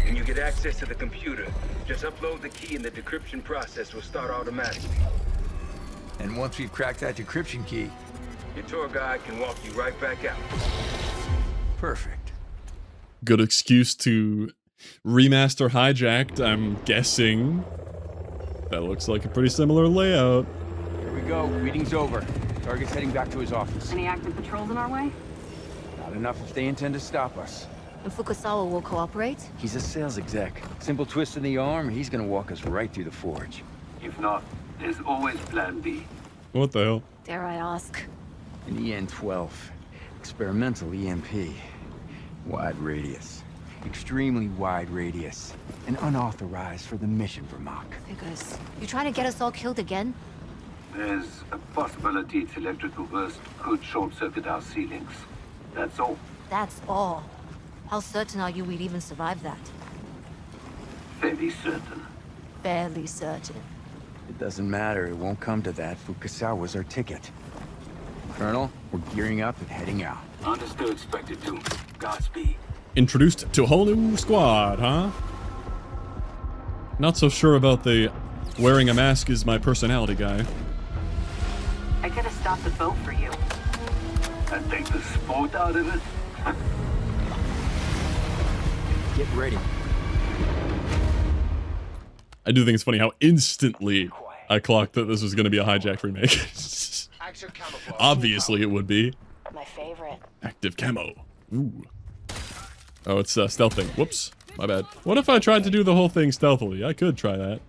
[SPEAKER 3] When you get access to the computer, just upload the key and the decryption process will start automatically.
[SPEAKER 17] And once we've cracked that decryption key,
[SPEAKER 3] your tour guide can walk you right back out.
[SPEAKER 17] Perfect.
[SPEAKER 1] Good excuse to remaster Hijacked, I'm guessing. That looks like a pretty similar layout.
[SPEAKER 18] Here we go. Meeting's over. Target's heading back to his office.
[SPEAKER 19] Any active patrols in our way?
[SPEAKER 18] Not enough if they intend to stop us.
[SPEAKER 16] And Fukasawa will cooperate?
[SPEAKER 18] He's a sales exec. Simple twist in the arm, he's gonna walk us right through the forge.
[SPEAKER 10] If not, there's always plan B.
[SPEAKER 1] What the hell?
[SPEAKER 16] Dare I ask?
[SPEAKER 18] An EN-12. Experimental EMP. Wide radius. Extremely wide radius. And unauthorized for the mission, Vermont.
[SPEAKER 16] Figures. You trying to get us all killed again?
[SPEAKER 10] There's a possibility its electrical burst could short-circuit our ceilings. That's all.
[SPEAKER 16] That's all. How certain are you we'd even survive that?
[SPEAKER 10] Fairly certain.
[SPEAKER 16] Fairly certain.
[SPEAKER 18] It doesn't matter, it won't come to that. Fukasawa's our ticket. Colonel, we're gearing up and heading out.
[SPEAKER 10] Understood, Spectre 2. Godspeed.
[SPEAKER 1] Introduced to a whole new squad, huh? Not so sure about the wearing a mask is my personality guy.
[SPEAKER 19] I could have stopped the boat for you.
[SPEAKER 10] And take the sport out of it?
[SPEAKER 18] Get ready.
[SPEAKER 1] I do think it's funny how instantly I clocked that this was going to be a Hijacked remake. Obviously it would be.
[SPEAKER 14] My favorite.
[SPEAKER 1] Active camo. Ooh. Oh, it's stealthing. Whoops. My bad. What if I tried to do the whole thing stealthily? I could try that.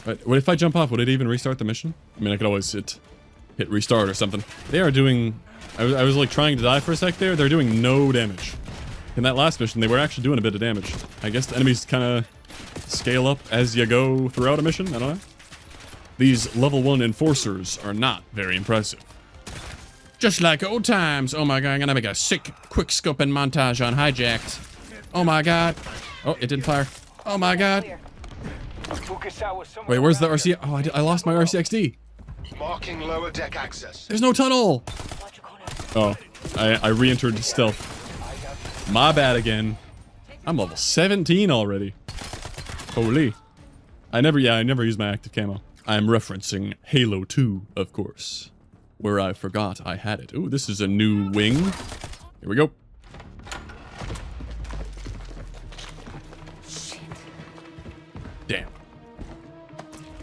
[SPEAKER 1] But what if I jump off? Would it even restart the mission? I mean, I could always hit restart or something. They are doing... I was like trying to die for a sec there. They're doing no damage. In that last mission, they were actually doing a bit of damage. I guess the enemies kind of scale up as you go throughout a mission. I don't know. These level 1 enforcers are not very impressive. Just like old times. Oh my god, I'm gonna make a sick quick scoping montage on Hijacked. Oh my god. Oh, it didn't fire. Oh my god. Wait, where's the RC? Oh, I lost my RCXD.
[SPEAKER 15] Marking lower deck access.
[SPEAKER 1] There's no tunnel. Oh, I re-entered stealth. My bad again. I'm level 17 already. Holy. I never used my active camo. I'm referencing Halo 2, of course, where I forgot I had it. Ooh, this is a new wing. Here we go.
[SPEAKER 16] Shit.
[SPEAKER 1] Damn.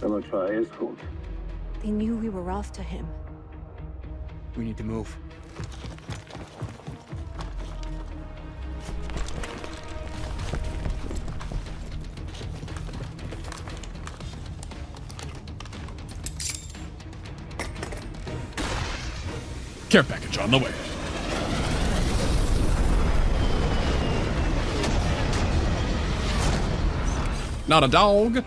[SPEAKER 10] I'm gonna try escort.
[SPEAKER 6] They knew we were after him.
[SPEAKER 18] We need to move.
[SPEAKER 1] Care package on the way. Not a dog.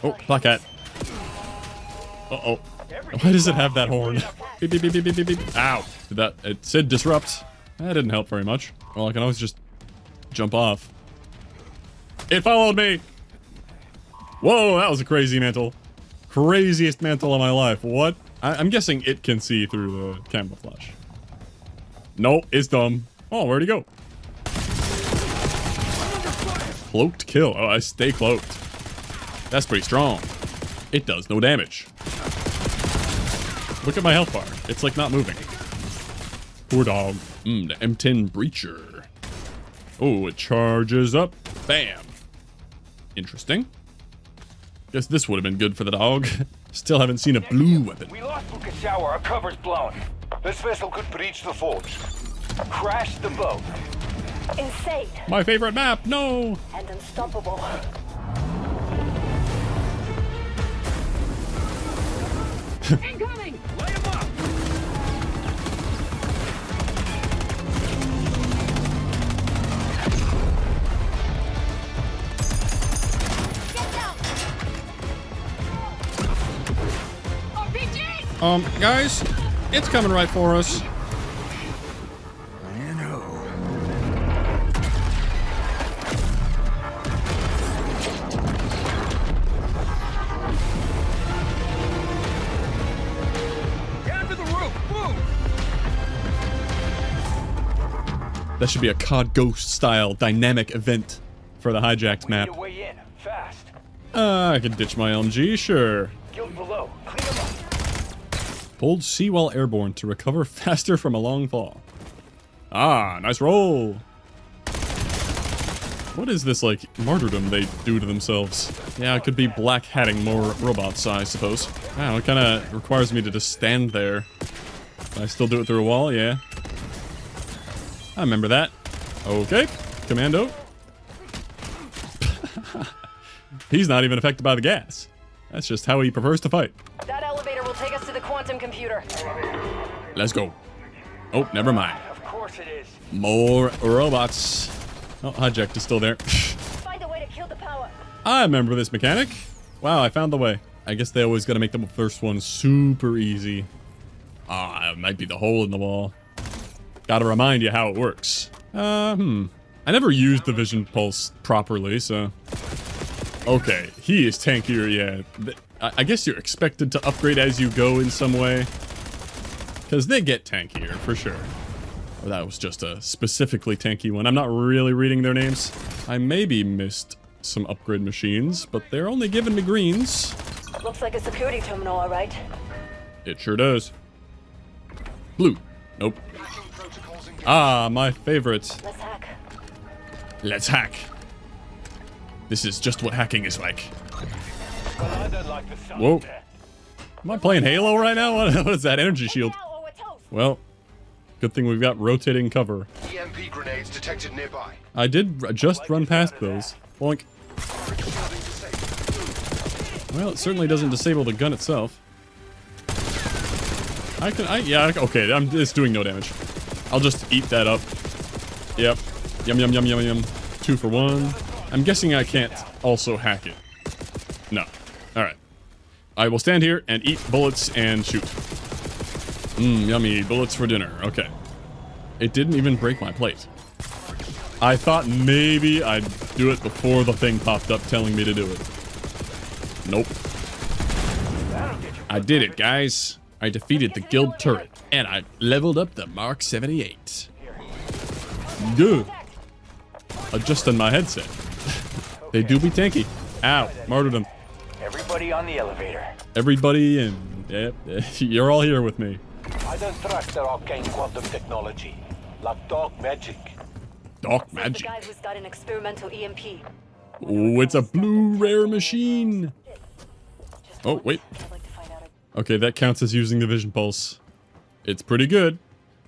[SPEAKER 1] Oh, Black Cat. Uh-oh. Why does it have that horn? Beep, beep, beep, beep, beep, beep, beep. Ow. It said disrupt. That didn't help very much. Well, I can always just jump off. It followed me. Whoa, that was a crazy mantle. Craziest mantle of my life. What? I'm guessing it can see through the camouflage. Nope, it's dumb. Oh, where'd he go? Cloaked kill. Oh, I stay cloaked. That's pretty strong. It does no damage. Look at my health bar. It's like not moving. Poor dog. The M10 breacher. Oh, it charges up. Bam. Interesting. Guess this would have been good for the dog. Still haven't seen a blue weapon.
[SPEAKER 11] We lost Fukasawa. Our cover's blown.
[SPEAKER 15] This vessel could breach the forge.
[SPEAKER 10] Crash the boat.
[SPEAKER 14] Insane
[SPEAKER 1] My favorite map, no!
[SPEAKER 14] and unstoppable.
[SPEAKER 10] Incoming! Light him up!
[SPEAKER 1] Guys, it's coming right for us. That should be a CoD Ghost style dynamic event for the hijacked map.
[SPEAKER 10] Way in, fast.
[SPEAKER 1] I can ditch my LMG, sure.
[SPEAKER 10] Guild below. Clean him up.
[SPEAKER 1] Hold C while airborne to recover faster from a long fall. Ah, nice roll. What is this, like, martyrdom they do to themselves? Yeah, it could be black hatting more robots, I suppose. Wow, it kind of requires me to just stand there. Can I still do it through a wall? Yeah. I remember that. Okay, commando. He's not even affected by the gas. That's just how he prefers to fight.
[SPEAKER 14] That elevator will take us to the quantum computer.
[SPEAKER 1] Let's go. Oh, never mind.
[SPEAKER 10] Of course it is.
[SPEAKER 1] More robots. Oh, hijacked is still there.
[SPEAKER 14] Find a way to kill the power.
[SPEAKER 1] I remember this mechanic. Wow, I found the way. I guess they always gotta make the first one super easy. Ah, it might be the hole in the wall. Gotta remind you how it works. I never used the vision pulse properly, so... Okay, he is tankier, yeah. I guess you're expected to upgrade as you go in some way. Because they get tankier, for sure. Or that was just a specifically tanky one. I'm not really reading their names. I maybe missed some upgrade machines, but they're only giving me greens.
[SPEAKER 14] Looks like a security terminal, all right.
[SPEAKER 1] It sure does. Blue. Nope. Ah, my favorite.
[SPEAKER 14] Let's hack.
[SPEAKER 1] Let's hack. This is just what hacking is like. Whoa. Am I playing Halo right now? What is that energy shield? Well, good thing we've got rotating cover.
[SPEAKER 15] EMP grenades detected nearby.
[SPEAKER 1] I did just run past those. Boink. Well, it certainly doesn't disable the gun itself. Okay, it's doing no damage. I'll just eat that up. Yep. Yum, yum, yum, yum, yum. 2 for 1. I'm guessing I can't also hack it. No. Alright. I will stand here and eat bullets and shoot. Yummy. Bullets for dinner. Okay. It didn't even break my plate. I thought maybe I'd do it before the thing popped up telling me to do it. Nope. I did it, guys. I defeated the guild turret, and I leveled up the Mark 78. Good. Adjusting my headset. They do be tanky. Ow, martyrdom.
[SPEAKER 10] Everybody on the elevator.
[SPEAKER 1] Everybody in. Yep, you're all here with me.
[SPEAKER 10] I don't trust their arcane quantum technology. Like dark magic.
[SPEAKER 1] Dark
[SPEAKER 14] The
[SPEAKER 1] magic.
[SPEAKER 14] guy who's got an experimental EMP.
[SPEAKER 1] Oh, it's a blue rare machine. Oh, wait. Okay, that counts as using the vision pulse. It's pretty good,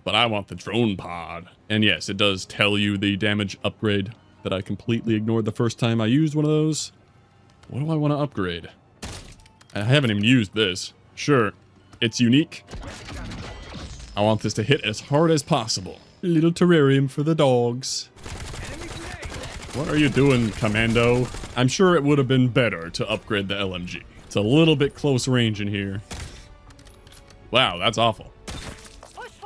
[SPEAKER 1] but I want the drone pod. And yes, it does tell you the damage upgrade that I completely ignored the first time I used one of those. What do I want to upgrade? I haven't even used this. Sure, it's unique. I want this to hit as hard as possible. A little terrarium for the dogs. What are you doing, Commando? I'm sure it would have been better to upgrade the LMG. It's a little bit close range in here. Wow, that's awful.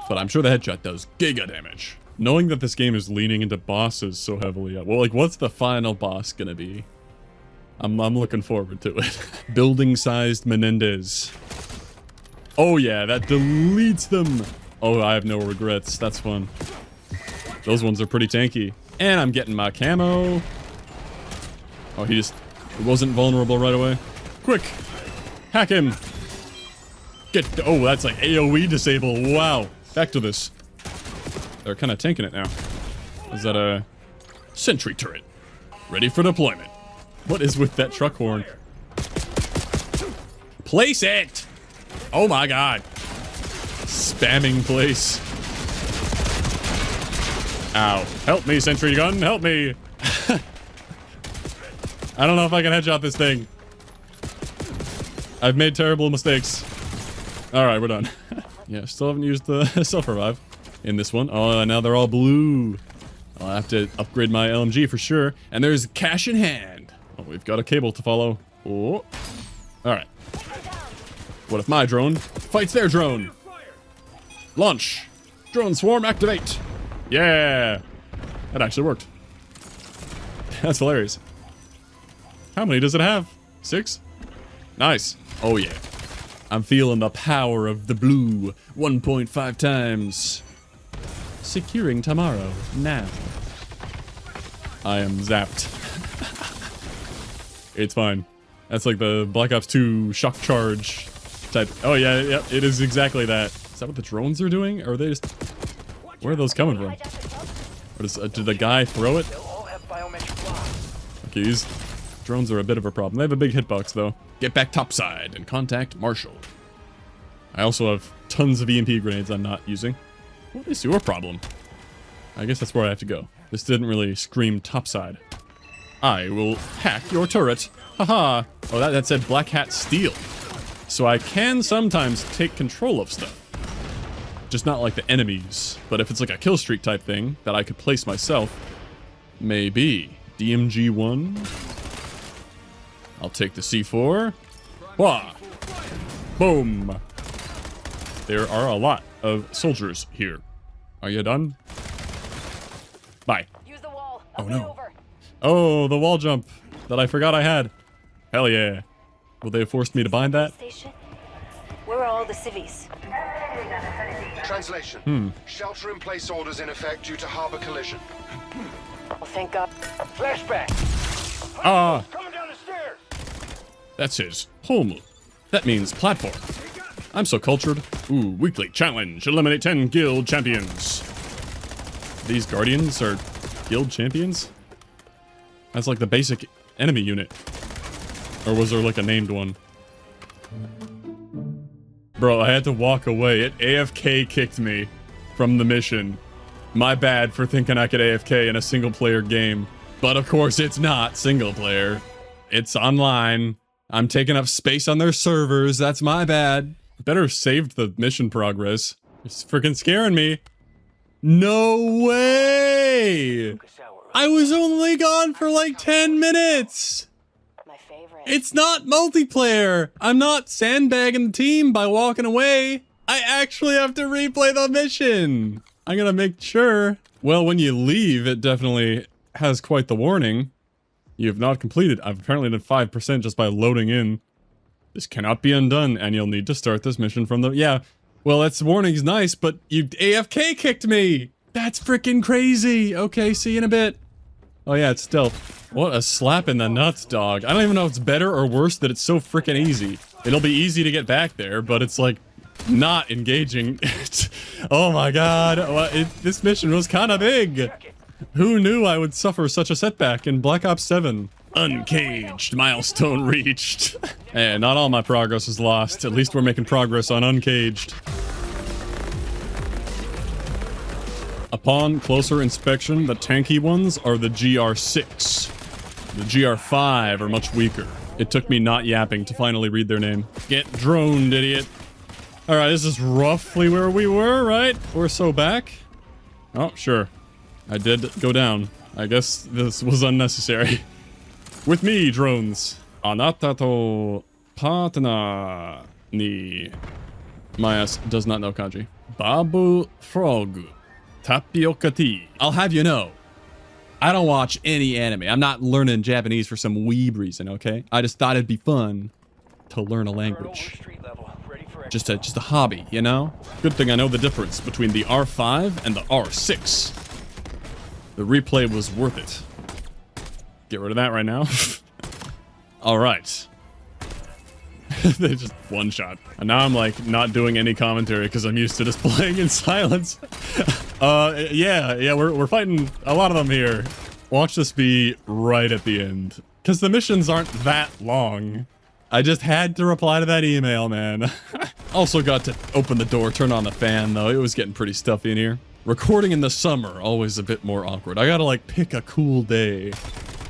[SPEAKER 1] But I'm sure the headshot does giga damage. Knowing that this game is leaning into bosses so heavily, well, like, what's the final boss gonna be? I'm looking forward to it. Building-sized Menendez. Oh yeah, that deletes them. Oh, I have no regrets. That's fun. Those ones are pretty tanky. And I'm getting my camo. Oh, he wasn't vulnerable right away. Quick! Hack him! Oh, that's like AoE disable. Wow. Back to this. They're kind of tanking it now. Is that a sentry turret? Ready for deployment. What is with that truck horn? Place it! Oh my god. spamming place. Ow. Help me, sentry gun. Help me. I don't know if I can headshot this thing. I've made terrible mistakes. Alright, we're done. Yeah, still haven't used the self-revive in this one. Oh, now they're all blue. I'll have to upgrade my LMG for sure. And there's cash in hand. Oh, we've got a cable to follow. Oh. Alright. What if my drone fights their drone? Launch. Drone swarm activate. Yeah. That actually worked. That's hilarious. How many does it have? 6? Nice. Oh yeah. I'm feeling the power of the blue. 1.5 times. Securing tomorrow. Now. I am zapped. It's fine. That's like the Black Ops 2 shock charge type. Oh yeah, yeah, it is exactly that. Is that what the drones are doing? Or are they just... Where are those coming from? Or does, did the guy throw it? Okay, these drones are a bit of a problem. They have a big hitbox though. Get back topside and contact Marshall. I also have tons of EMP grenades I'm not using. What is your problem? I guess that's where I have to go. This didn't really scream topside. I will hack your turret. Haha. Oh, that said Black Hat Steel. So I can sometimes take control of stuff. Just not like the enemies. But if it's like a kill streak type thing that I could place myself, maybe. DMG-1. I'll take the C4. Wah! Boom! There are a lot of soldiers here. Are you done? Bye.
[SPEAKER 14] Use the wall.
[SPEAKER 1] Oh no. Oh, the wall jump that I forgot I had. Hell yeah. Will they have forced me to bind that?
[SPEAKER 14] Where are all the civvies?
[SPEAKER 15] Translation. Shelter-in-place orders in effect due to harbor collision.
[SPEAKER 14] Well, thank God.
[SPEAKER 10] Flashback.
[SPEAKER 1] Ah.
[SPEAKER 10] Coming down the stairs.
[SPEAKER 1] That says home. That means platform. I'm so cultured. Ooh, weekly challenge. Eliminate 10 guild champions. These guardians are guild champions? That's like the basic enemy unit. Or was there like a named one? Bro, I had to walk away. It AFK kicked me from the mission. My bad for thinking I could AFK in a single player game. But of course it's not single player. It's online. I'm taking up space on their servers. That's my bad. Better saved the mission progress. It's freaking scaring me. No way! I was only gone for like 10 minutes! It's not multiplayer! I'm not sandbagging the team by walking away. I actually have to replay the mission! I'm gonna make sure. Well, when you leave, it definitely has quite the warning. You have not completed. I've apparently done 5% just by loading in. This cannot be undone, and you'll need to start this mission from the... Yeah, well, that's warning's nice, but you AFK kicked me! That's freaking crazy! Okay, see you in a bit. Oh yeah, it's stealth. What a slap in the nuts, dog. I don't even know if it's better or worse that it's so freaking easy. It'll be easy to get back there, but it's like not engaging. Oh my god, this mission was kind of big. Who knew I would suffer such a setback in Black Ops 7? Uncaged, milestone reached. Hey, not all my progress is lost. At least we're making progress on Uncaged. Upon closer inspection, the tanky ones are the GR6. The GR5 are much weaker. It took me not yapping to finally read their name. Get droned, idiot. Alright, this is roughly where we were, right? Or so back? Oh, sure. I did go down. I guess this was unnecessary. With me, drones. Anata to partner ni. My ass does not know kanji. Babu frog. Tapioca tea. I'll have you know, I don't watch any anime. I'm not learning Japanese for some weeb reason, okay? I just thought it'd be fun to learn a language. Just a hobby, you know? Good thing I know the difference between the R5 and the R6. The replay was worth it. Get rid of that right now. All right. They just one shot. And now I'm like not doing any commentary because I'm used to just playing in silence. Yeah, we're fighting a lot of them here. Watch this be right at the end. Because the missions aren't that long. I just had to reply to that email, man. Also got to open the door, turn on the fan, though. It was getting pretty stuffy in here. Recording in the summer, always a bit more awkward. I gotta, like, pick a cool day.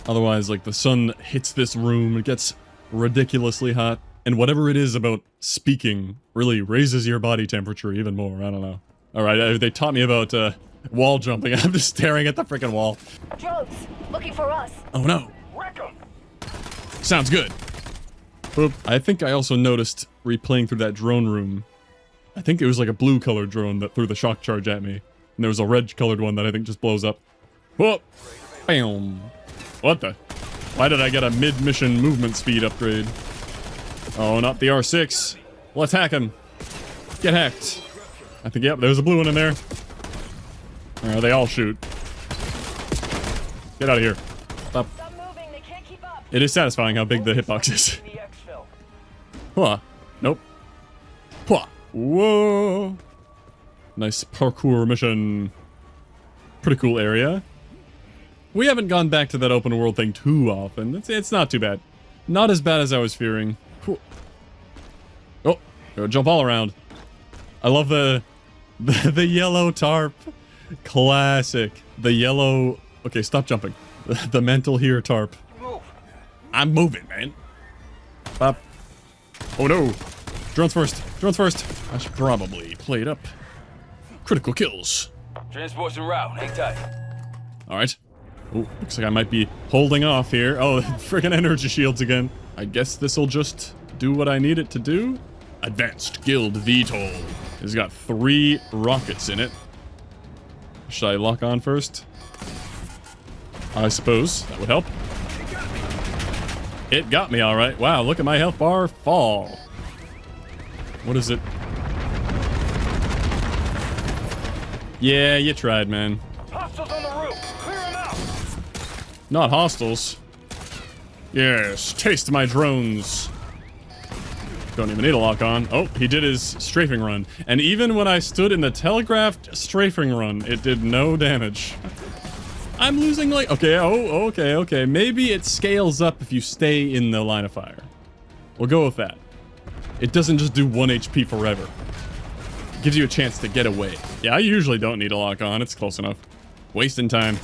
[SPEAKER 1] Otherwise, like, the sun hits this room, it gets ridiculously hot. And whatever it is about speaking really raises your body temperature even more. I don't know. Alright, they taught me about, wall jumping. I'm just staring at the freaking wall.
[SPEAKER 14] Drones, looking for us.
[SPEAKER 1] Oh no. Sounds good. Boop. I think I also noticed replaying through that drone room. I think it was like a blue colored drone that threw the shock charge at me. And there was a red colored one that I think just blows up. Whoop. Bam. What the? Why did I get a mid-mission movement speed upgrade? Oh, not the R6. Let's hack him. Get hacked. I think, yep, there's a blue one in there. They all shoot. Get out of here. Stop. It is satisfying how big the hitbox is. Huh. Nope. Huh. Whoa. Nice parkour mission. Pretty cool area. We haven't gone back to that open world thing too often. It's not too bad. Not as bad as I was fearing. Oh, go jump all around. I love the yellow tarp. Classic. The yellow... Okay, stop jumping. The mental here tarp. I'm moving, man. Bop. Oh no. Drones first. Drones first. I should probably play it up. Critical kills.
[SPEAKER 3] Transport's en route. Hang tight.
[SPEAKER 1] Alright. Oh, looks like I might be holding off here. Oh, freaking energy shields again. I guess this'll just do what I need it to do. Advanced Guild VTOL. It's got 3 rockets in it. Should I lock on first? I suppose that would help. It got me alright. Wow, look at my health bar fall. What is it? Yeah, you tried, man.
[SPEAKER 11] Hostiles on the roof. Clear them out.
[SPEAKER 1] Not hostiles. Yes, taste my drones. Don't even need a lock on. Oh, he did his strafing run. And even when I stood in the telegraphed strafing run, it did no damage. I'm losing like... Okay, okay. Maybe it scales up if you stay in the line of fire. We'll go with that. It doesn't just do 1 HP forever. It gives you a chance to get away. Yeah, I usually don't need a lock on. It's close enough. Wasting time.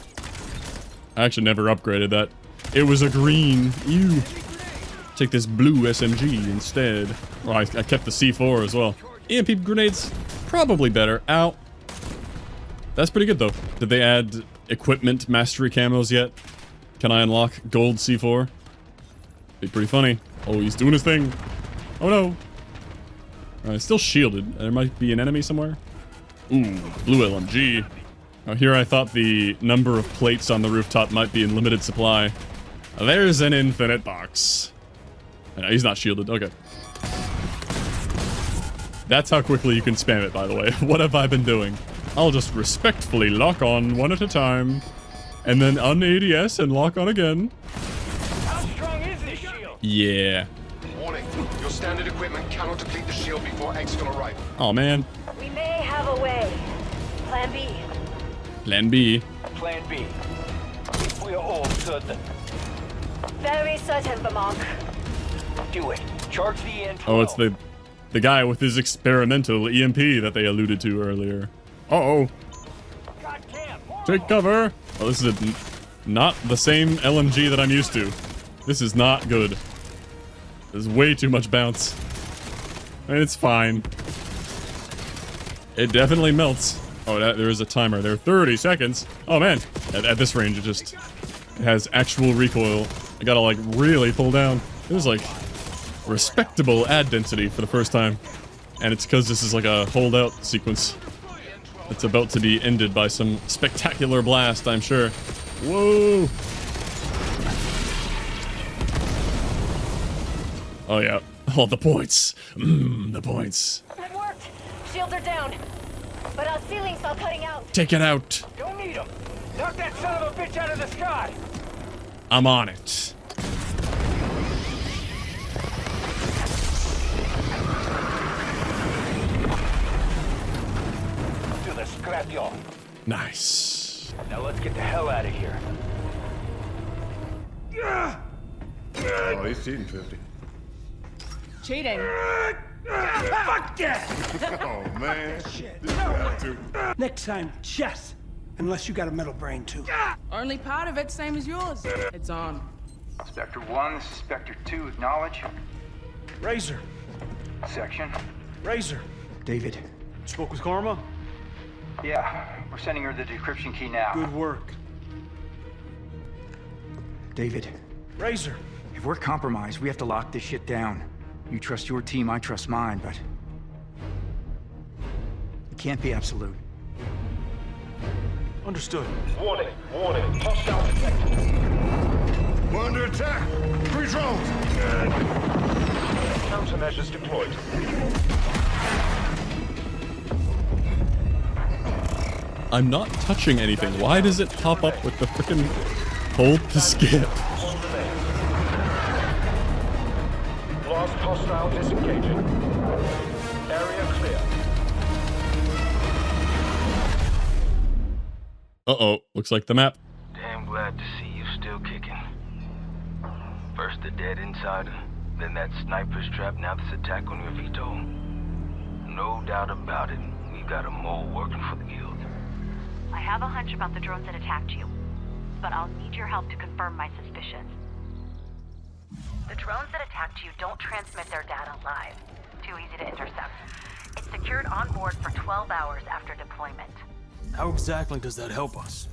[SPEAKER 1] I actually never upgraded that. It was a green. Ew. Take this blue SMG instead. Well, I kept the C4 as well. EMP grenades, probably better. Ow. That's pretty good though. Did they add equipment mastery camos yet? Can I unlock gold C4? Be pretty funny. Oh, he's doing his thing. Oh no. It's still shielded. There might be an enemy somewhere. Ooh, blue LMG. Now here I thought the number of plates on the rooftop might be in limited supply. There's an infinite box. No, he's not shielded. Okay. That's how quickly you can spam it, by the way. What have I been doing? I'll just respectfully lock on 1 at a time, and then un-ADS and lock on again.
[SPEAKER 11] How strong is this shield?
[SPEAKER 1] Yeah.
[SPEAKER 15] Warning, your standard equipment cannot deplete the shield before exfil arrival.
[SPEAKER 1] Oh man.
[SPEAKER 14] We may have a way. Plan B.
[SPEAKER 1] Plan B.
[SPEAKER 11] Plan B. If we are all certain.
[SPEAKER 14] Very certain, Vermont.
[SPEAKER 11] Do it. Charge the end.
[SPEAKER 1] Oh, it's the guy with his experimental EMP that they alluded to earlier. Uh-oh. Take cover. Oh, this is not the same LMG that I'm used to. This is not good. There's way too much bounce. And it's fine. It definitely melts. Oh, there is a timer there. 30 seconds. Oh, man. At this range, it has actual recoil. I gotta, like, really pull down. There's, like, respectable ad density for the first time. And it's because this is, like, a holdout sequence. It's about to be ended by some spectacular blast, I'm sure. Whoa! Oh, yeah. Oh, the points. The points.
[SPEAKER 14] It worked. Shields are down. But our ceiling's all cutting out.
[SPEAKER 1] Take it out.
[SPEAKER 11] Don't need them. Knock that son of a bitch out of the sky.
[SPEAKER 1] I'm on it.
[SPEAKER 11] Do the scrapyard.
[SPEAKER 1] Nice.
[SPEAKER 11] Now let's get the hell out of here.
[SPEAKER 4] Oh, he's cheating 50.
[SPEAKER 6] Cheating.
[SPEAKER 7] Fuck that!
[SPEAKER 12] Oh, man.
[SPEAKER 7] Shit.
[SPEAKER 12] Didn't have to.
[SPEAKER 7] Next time, chess. Unless you got a metal brain, too.
[SPEAKER 6] Only part of it, same as yours. It's on.
[SPEAKER 20] Spectre 1, this is Spectre 2, acknowledge.
[SPEAKER 8] Razor.
[SPEAKER 20] Section.
[SPEAKER 8] Razor.
[SPEAKER 18] David.
[SPEAKER 8] Spoke with Karma?
[SPEAKER 20] Yeah, we're sending her the decryption key now.
[SPEAKER 8] Good work.
[SPEAKER 18] David.
[SPEAKER 8] Razor.
[SPEAKER 18] If we're compromised, we have to lock this shit down. You trust your team, I trust mine, but... it can't be absolute.
[SPEAKER 8] Understood.
[SPEAKER 15] Warning, warning. Hostile detected.
[SPEAKER 12] We're under attack. 3 drones.
[SPEAKER 15] Countermeasures deployed.
[SPEAKER 1] I'm not touching anything. Why does it pop up with the frickin' hold to skip?
[SPEAKER 15] Lost hostile disengaging. Area clear.
[SPEAKER 1] Uh-oh, looks like the map.
[SPEAKER 11] Damn glad to see you still kicking. First the dead insider, then that sniper's trap, now this attack on your VTOL. No doubt about it, we've got a mole working for the guild.
[SPEAKER 14] I have a hunch about the drones that attacked you, but I'll need your help to confirm my suspicions. The drones that attacked you don't transmit their data live. Too easy to intercept. It's secured on board for 12 hours after deployment.
[SPEAKER 8] How exactly does that help us?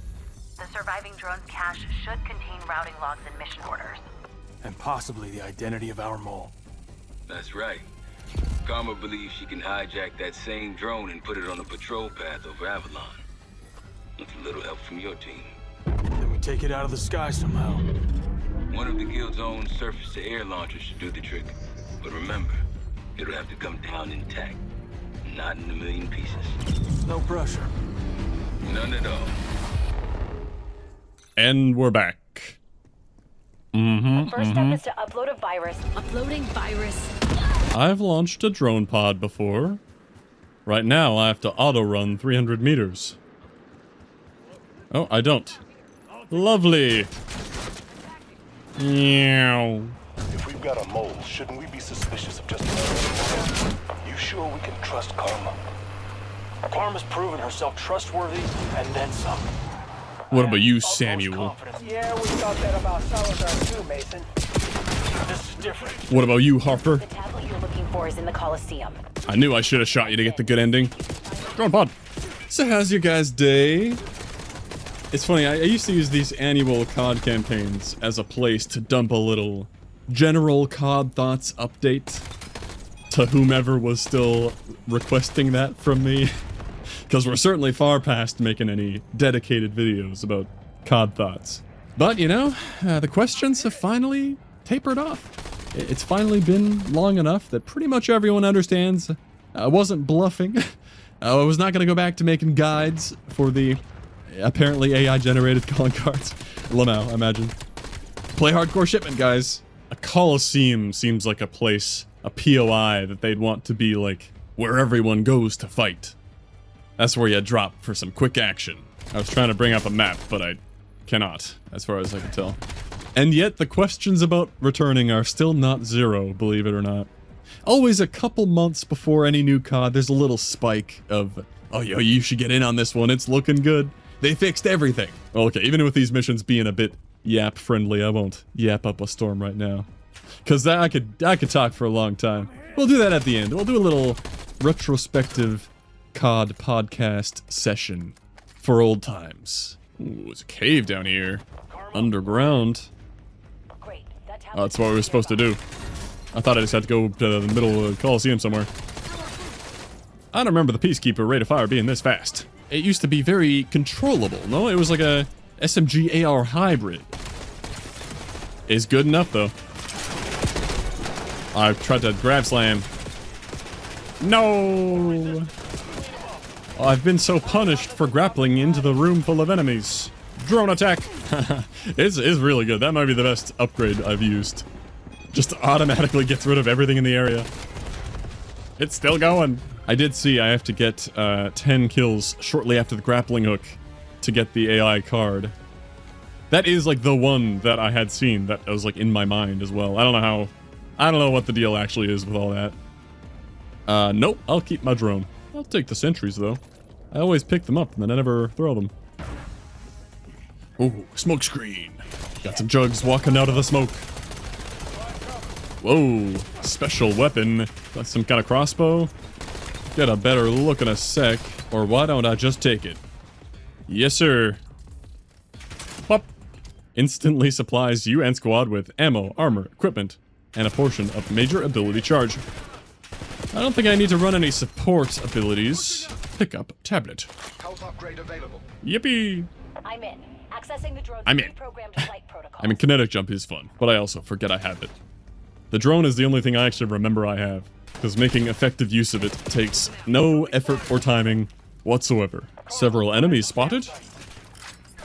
[SPEAKER 14] The surviving drone's cache should contain routing logs and mission orders.
[SPEAKER 8] And possibly the identity of our mole.
[SPEAKER 3] That's right. Karma believes she can hijack that same drone and put it on a patrol path over Avalon. With a little help from your team.
[SPEAKER 8] Then we take it out of the sky somehow.
[SPEAKER 3] One of the guild's own surface-to-air launchers should do the trick. But remember, it'll have to come down intact, not in a million pieces.
[SPEAKER 8] No pressure.
[SPEAKER 3] None at all.
[SPEAKER 1] And we're back.
[SPEAKER 14] First step is to upload a virus.
[SPEAKER 2] Uploading virus.
[SPEAKER 1] I've launched a drone pod before. Right now, I have to auto-run 300 meters. Oh, I don't. Lovely. Meow.
[SPEAKER 4] If we've got a mole, shouldn't we be suspicious of just another? You sure we can trust Karma?
[SPEAKER 8] Karma's proven herself trustworthy, and then some.
[SPEAKER 1] What about you, Samuel?
[SPEAKER 7] Yeah, we thought that about Salazar too, Mason.
[SPEAKER 8] This is different.
[SPEAKER 1] What about you, Harper?
[SPEAKER 14] The tablet you're looking for is in the Coliseum.
[SPEAKER 1] I knew I should have shot you to get the good ending. Drone pod. So how's your guys' day? It's funny, I used to use these annual COD campaigns as a place to dump a little general COD thoughts update to whomever was still requesting that from me. Because we're certainly far past making any dedicated videos about COD thoughts. But, you know, the questions have finally tapered off. It's finally been long enough that pretty much everyone understands I wasn't bluffing. I was not going to go back to making guides for the apparently AI-generated calling cards. Lamau, I imagine. Play hardcore shipment, guys. A Coliseum seems like a place, a POI, that they'd want to be like where everyone goes to fight. That's where you drop for some quick action. I was trying to bring up a map, but I cannot, as far as I can tell. And yet, the questions about returning are still not zero, believe it or not. Always a couple months before any new COD, there's a little spike of, oh, yo, you should get in on this one, it's looking good. They fixed everything. Okay, even with these missions being a bit yap-friendly, I won't yap up a storm right now. Because I could talk for a long time. We'll do that at the end. We'll do a little retrospective COD podcast session for old times. Ooh, there's a cave down here. Underground. Oh, that's what we were supposed to do. I thought I just had to go to the middle of the Coliseum somewhere. I don't remember the Peacekeeper rate of fire being this fast. It used to be very controllable, no? It was like a SMG AR hybrid. It's good enough, though. I tried to grab slam. No! Oh, I've been so punished for grappling into the room full of enemies. Drone attack! It's really good. That might be the best upgrade I've used. Just automatically gets rid of everything in the area. It's still going. I did see I have to get 10 kills shortly after the grappling hook to get the AI card. That is like the one that I had seen that was like in my mind as well. I don't know what the deal actually is with all that. Nope, I'll keep my drone. I'll take the sentries, though. I always pick them up, and then I never throw them. Ooh, smoke screen. Got some jugs walking out of the smoke. Whoa, special weapon. That's some kind of crossbow. Get a better look in a sec, or why don't I just take it? Yes, sir. Pop. Instantly supplies you and squad with ammo, armor, equipment, and a portion of major ability charge. I don't think I need to run any support abilities. Pick up tablet.
[SPEAKER 15] Health upgrade available.
[SPEAKER 1] Yippee!
[SPEAKER 14] I'm in. Accessing the drone's
[SPEAKER 1] I'm in.
[SPEAKER 14] pre-programmed flight protocol.
[SPEAKER 1] I mean, kinetic jump is fun, but I also forget I have it. The drone is the only thing I actually remember I have, because making effective use of it takes no effort or timing whatsoever. Several enemies spotted.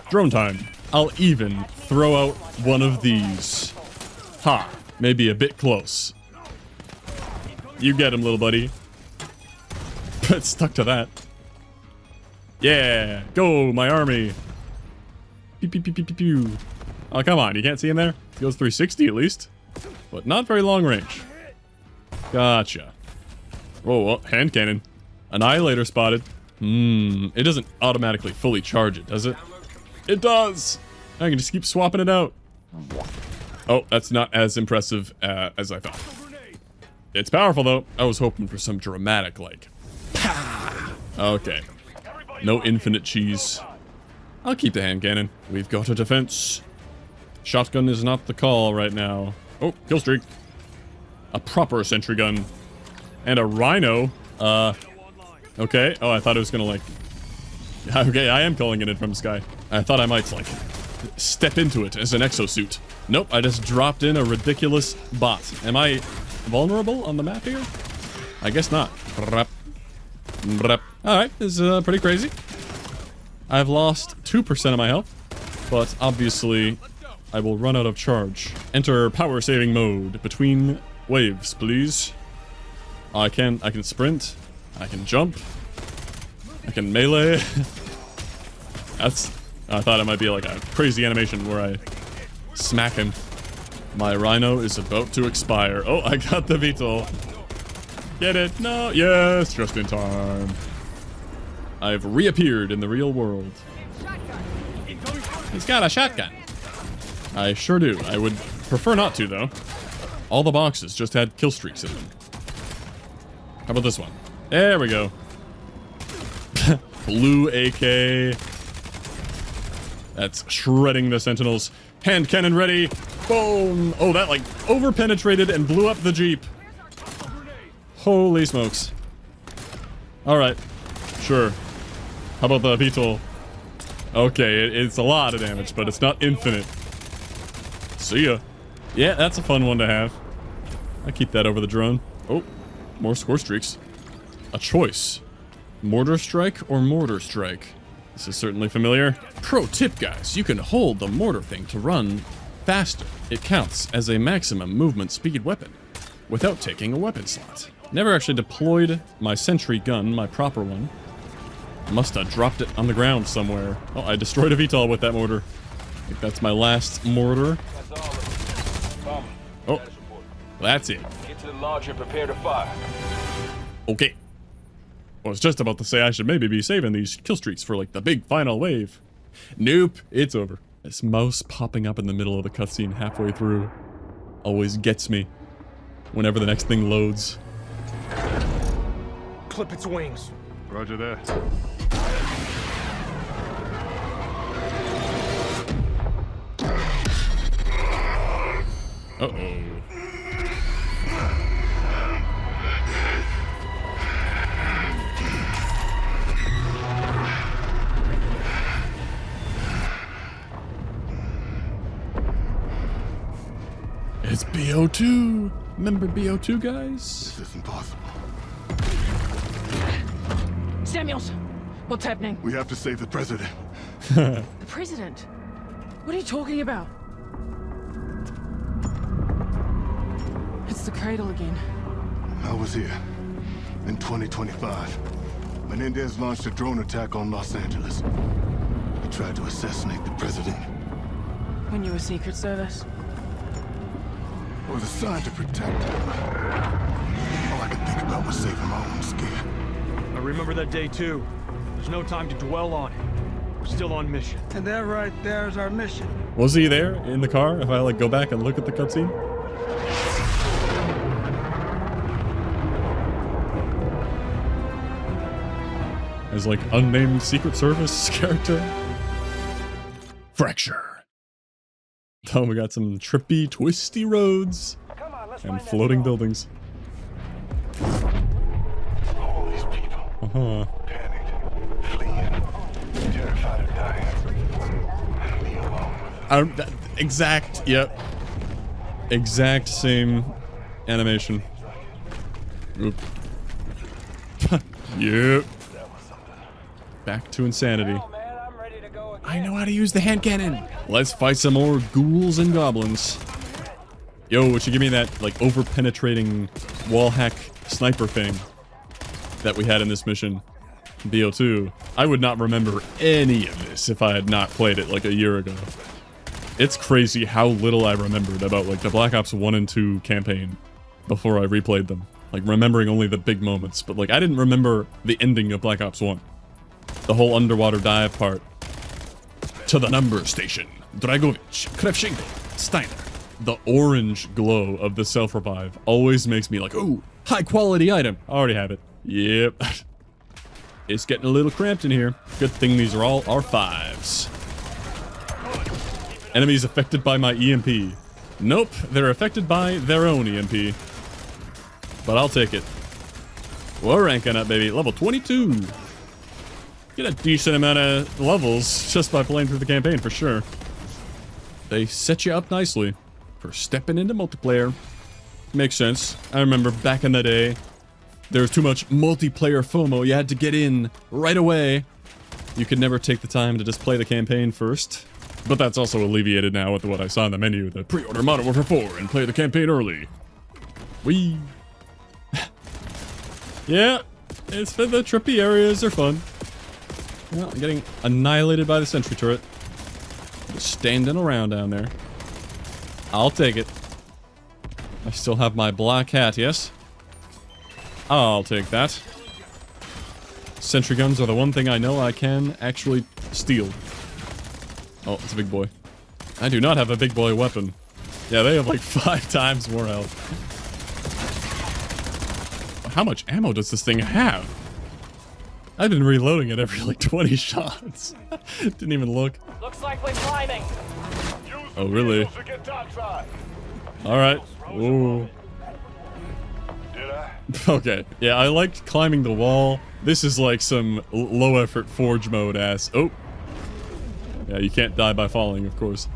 [SPEAKER 1] Drone time. I'll even throw out one of these. Ha! Maybe a bit close. You get him, little buddy. But stuck to that. Yeah! Go, my army! Pew, pew, pew, pew, pew, pew. Oh, come on. You can't see him there? He goes 360 at least. But not very long range. Gotcha. Whoa, whoa, hand cannon. Annihilator spotted. It doesn't automatically fully charge it, does it? It does! I can just keep swapping it out. Oh, that's not as impressive as I thought. It's powerful, though. I was hoping for some dramatic, like... Okay. No infinite cheese. I'll keep the hand cannon. We've got a defense. Shotgun is not the call right now. Oh, kill streak. A proper sentry gun. And a rhino. Okay. Oh, I thought it was gonna, like... Okay, I am calling it in from the sky. I thought I might, like, step into it as an exosuit. Nope, I just dropped in a ridiculous bot. Am I vulnerable on the map here? I guess not. Alright, this is pretty crazy. I've lost 2% of my health, but obviously I will run out of charge. Enter power saving mode between waves, please. I can sprint. I can jump. I can melee. I thought it might be like a crazy animation where I smack him. My rhino is about to expire. Oh, I got the VTOL. Get it? No. Yes, just in time. I've reappeared in the real world. He's got a shotgun. I sure do. I would prefer not to, though. All the boxes just had kill streaks in them. How about this one? There we go. Blue AK. That's shredding the sentinels. Hand cannon ready. Boom. Oh, that like over-penetrated and blew up the Jeep. Holy smokes. Alright. Sure. How about the VTOL? Okay, it's a lot of damage, but it's not infinite. See ya. Yeah, that's a fun one to have. I keep that over the drone. Oh, more score streaks. A choice. Mortar strike or mortar strike? This is certainly familiar. Pro tip, guys. You can hold the mortar thing to run faster. It counts as a maximum movement speed weapon without taking a weapon slot. Never actually deployed my sentry gun, my proper one. Must have dropped it on the ground somewhere. Oh, I destroyed a VTOL with that mortar. I think that's my last mortar. Oh, that's it.
[SPEAKER 11] Get to the launch and prepare to fire.
[SPEAKER 1] Okay. I was just about to say I should maybe be saving these kill streaks for like the big final wave. Nope, it's over. This mouse popping up in the middle of the cutscene halfway through always gets me whenever the next thing loads.
[SPEAKER 15] Clip its wings.
[SPEAKER 4] Roger that.
[SPEAKER 1] Uh-oh. It's BO2. Remember BO2, guys?
[SPEAKER 12] This isn't possible.
[SPEAKER 6] Samuels, what's happening?
[SPEAKER 12] We have to save the president.
[SPEAKER 6] The president? What are you talking about? It's the cradle again.
[SPEAKER 12] I was here in 2025. Menendez launched a drone attack on Los Angeles. He tried to assassinate the president.
[SPEAKER 6] When you were Secret Service?
[SPEAKER 12] I was assigned to protect him. All I could think about was saving my own skin.
[SPEAKER 8] I remember that day too. There's no time to dwell on it. We're still on mission.
[SPEAKER 7] And that right there is our mission.
[SPEAKER 1] Was he there in the car? If I like go back and look at the cutscene? As like unnamed Secret Service character. Fracture. Oh, we got some trippy, twisty roads and floating buildings.
[SPEAKER 4] All these people. Panicked, fleeing, terrified of dying. And me alone with them.
[SPEAKER 1] Exact, yep. Exact same animation. Oop. Yep. Back to insanity. I know how to use the hand cannon. Let's fight some more ghouls and goblins. Yo, would you give me that, like, over-penetrating wall hack sniper thing that we had in this mission? BO2. I would not remember any of this if I had not played it, like, a year ago. It's crazy how little I remembered about, like, the Black Ops 1 and 2 campaign before I replayed them. Like, remembering only the big moments. But, like, I didn't remember the ending of Black Ops 1. The whole underwater dive part. To the number station. Dragovich, Krevchenko, Steiner. The orange glow of the self-revive always makes me like, ooh, high quality item. I already have it. Yep. It's getting a little cramped in here. Good thing these are all R5s. Enemies affected by my EMP. Nope, they're affected by their own EMP. But I'll take it. We're ranking up, baby. Level 22. Get a decent amount of levels just by playing through the campaign, for sure. They set you up nicely for stepping into multiplayer. Makes sense. I remember back in the day, there was too much multiplayer FOMO. You had to get in right away. You could never take the time to just play the campaign first. But that's also alleviated now with what I saw in the menu. The pre-order Modern Warfare 4 and play the campaign early. Whee! Yeah, it's for the trippy areas are fun. Well, I'm getting annihilated by the sentry turret. Just standing around down there. I'll take it. I still have my black hat, yes? I'll take that. Sentry guns are the one thing I know I can actually steal. Oh, it's a big boy. I do not have a big boy weapon. Yeah, they have like 5 times more health. How much ammo does this thing have? I've been reloading it every like 20 shots. Didn't even look.
[SPEAKER 21] Looks like we're climbing.
[SPEAKER 1] Oh, really? Alright. Ooh. Okay. Yeah, I liked climbing the wall. This is like some low effort Forge mode ass. Oh. Yeah, you can't die by falling, of course.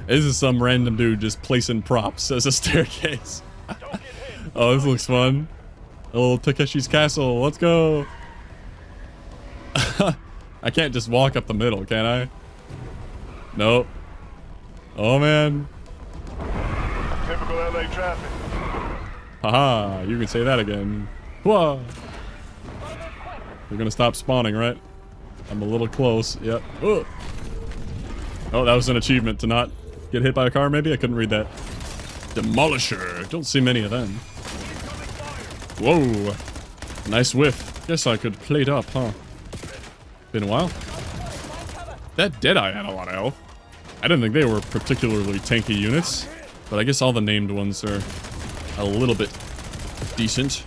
[SPEAKER 1] This is some random dude just placing props as a staircase. Oh, this looks fun. A little Takeshi's Castle. Let's go. I can't just walk up the middle, can I? Nope. Oh, man.
[SPEAKER 4] Typical LA traffic.
[SPEAKER 1] Haha, you can say that again. Whoa. We're gonna stop spawning, right? I'm a little close. Yep. Ugh. Oh, that was an achievement to not get hit by a car, maybe? I couldn't read that. Demolisher. Don't see many of them. Whoa. Nice whiff. Guess I could plate up, huh? Been a while. That Deadeye had a lot of health. I didn't think they were particularly tanky units, but I guess all the named ones are a little bit decent.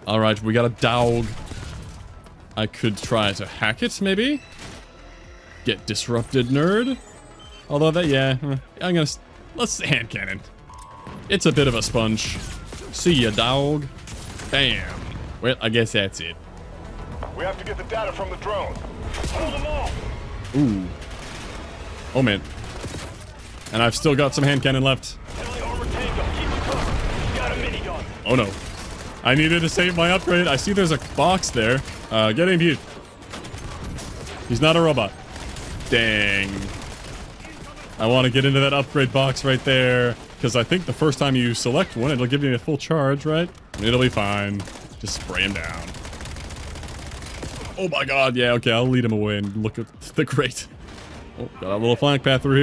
[SPEAKER 1] Alright, we got a dog. I could try to hack it, maybe? Get disrupted, nerd. Although that, yeah, I'm gonna... Let's hand cannon. It's a bit of a sponge. See ya, dog. Bam. Well, I guess that's it.
[SPEAKER 4] We have to get the data from the drone. Hold them off.
[SPEAKER 1] Ooh. Oh, man. And I've still got some hand cannon left. Oh, no. I needed to save my upgrade. I see there's a box there. Get in here. He's not a robot. Dang. I want to get into that upgrade box right there. Because I think the first time you select one, it'll give you a full charge, right? It'll be fine. Just spray him down. Oh my god, yeah, okay, I'll lead him away and look at the crate. Oh, got a little flank path through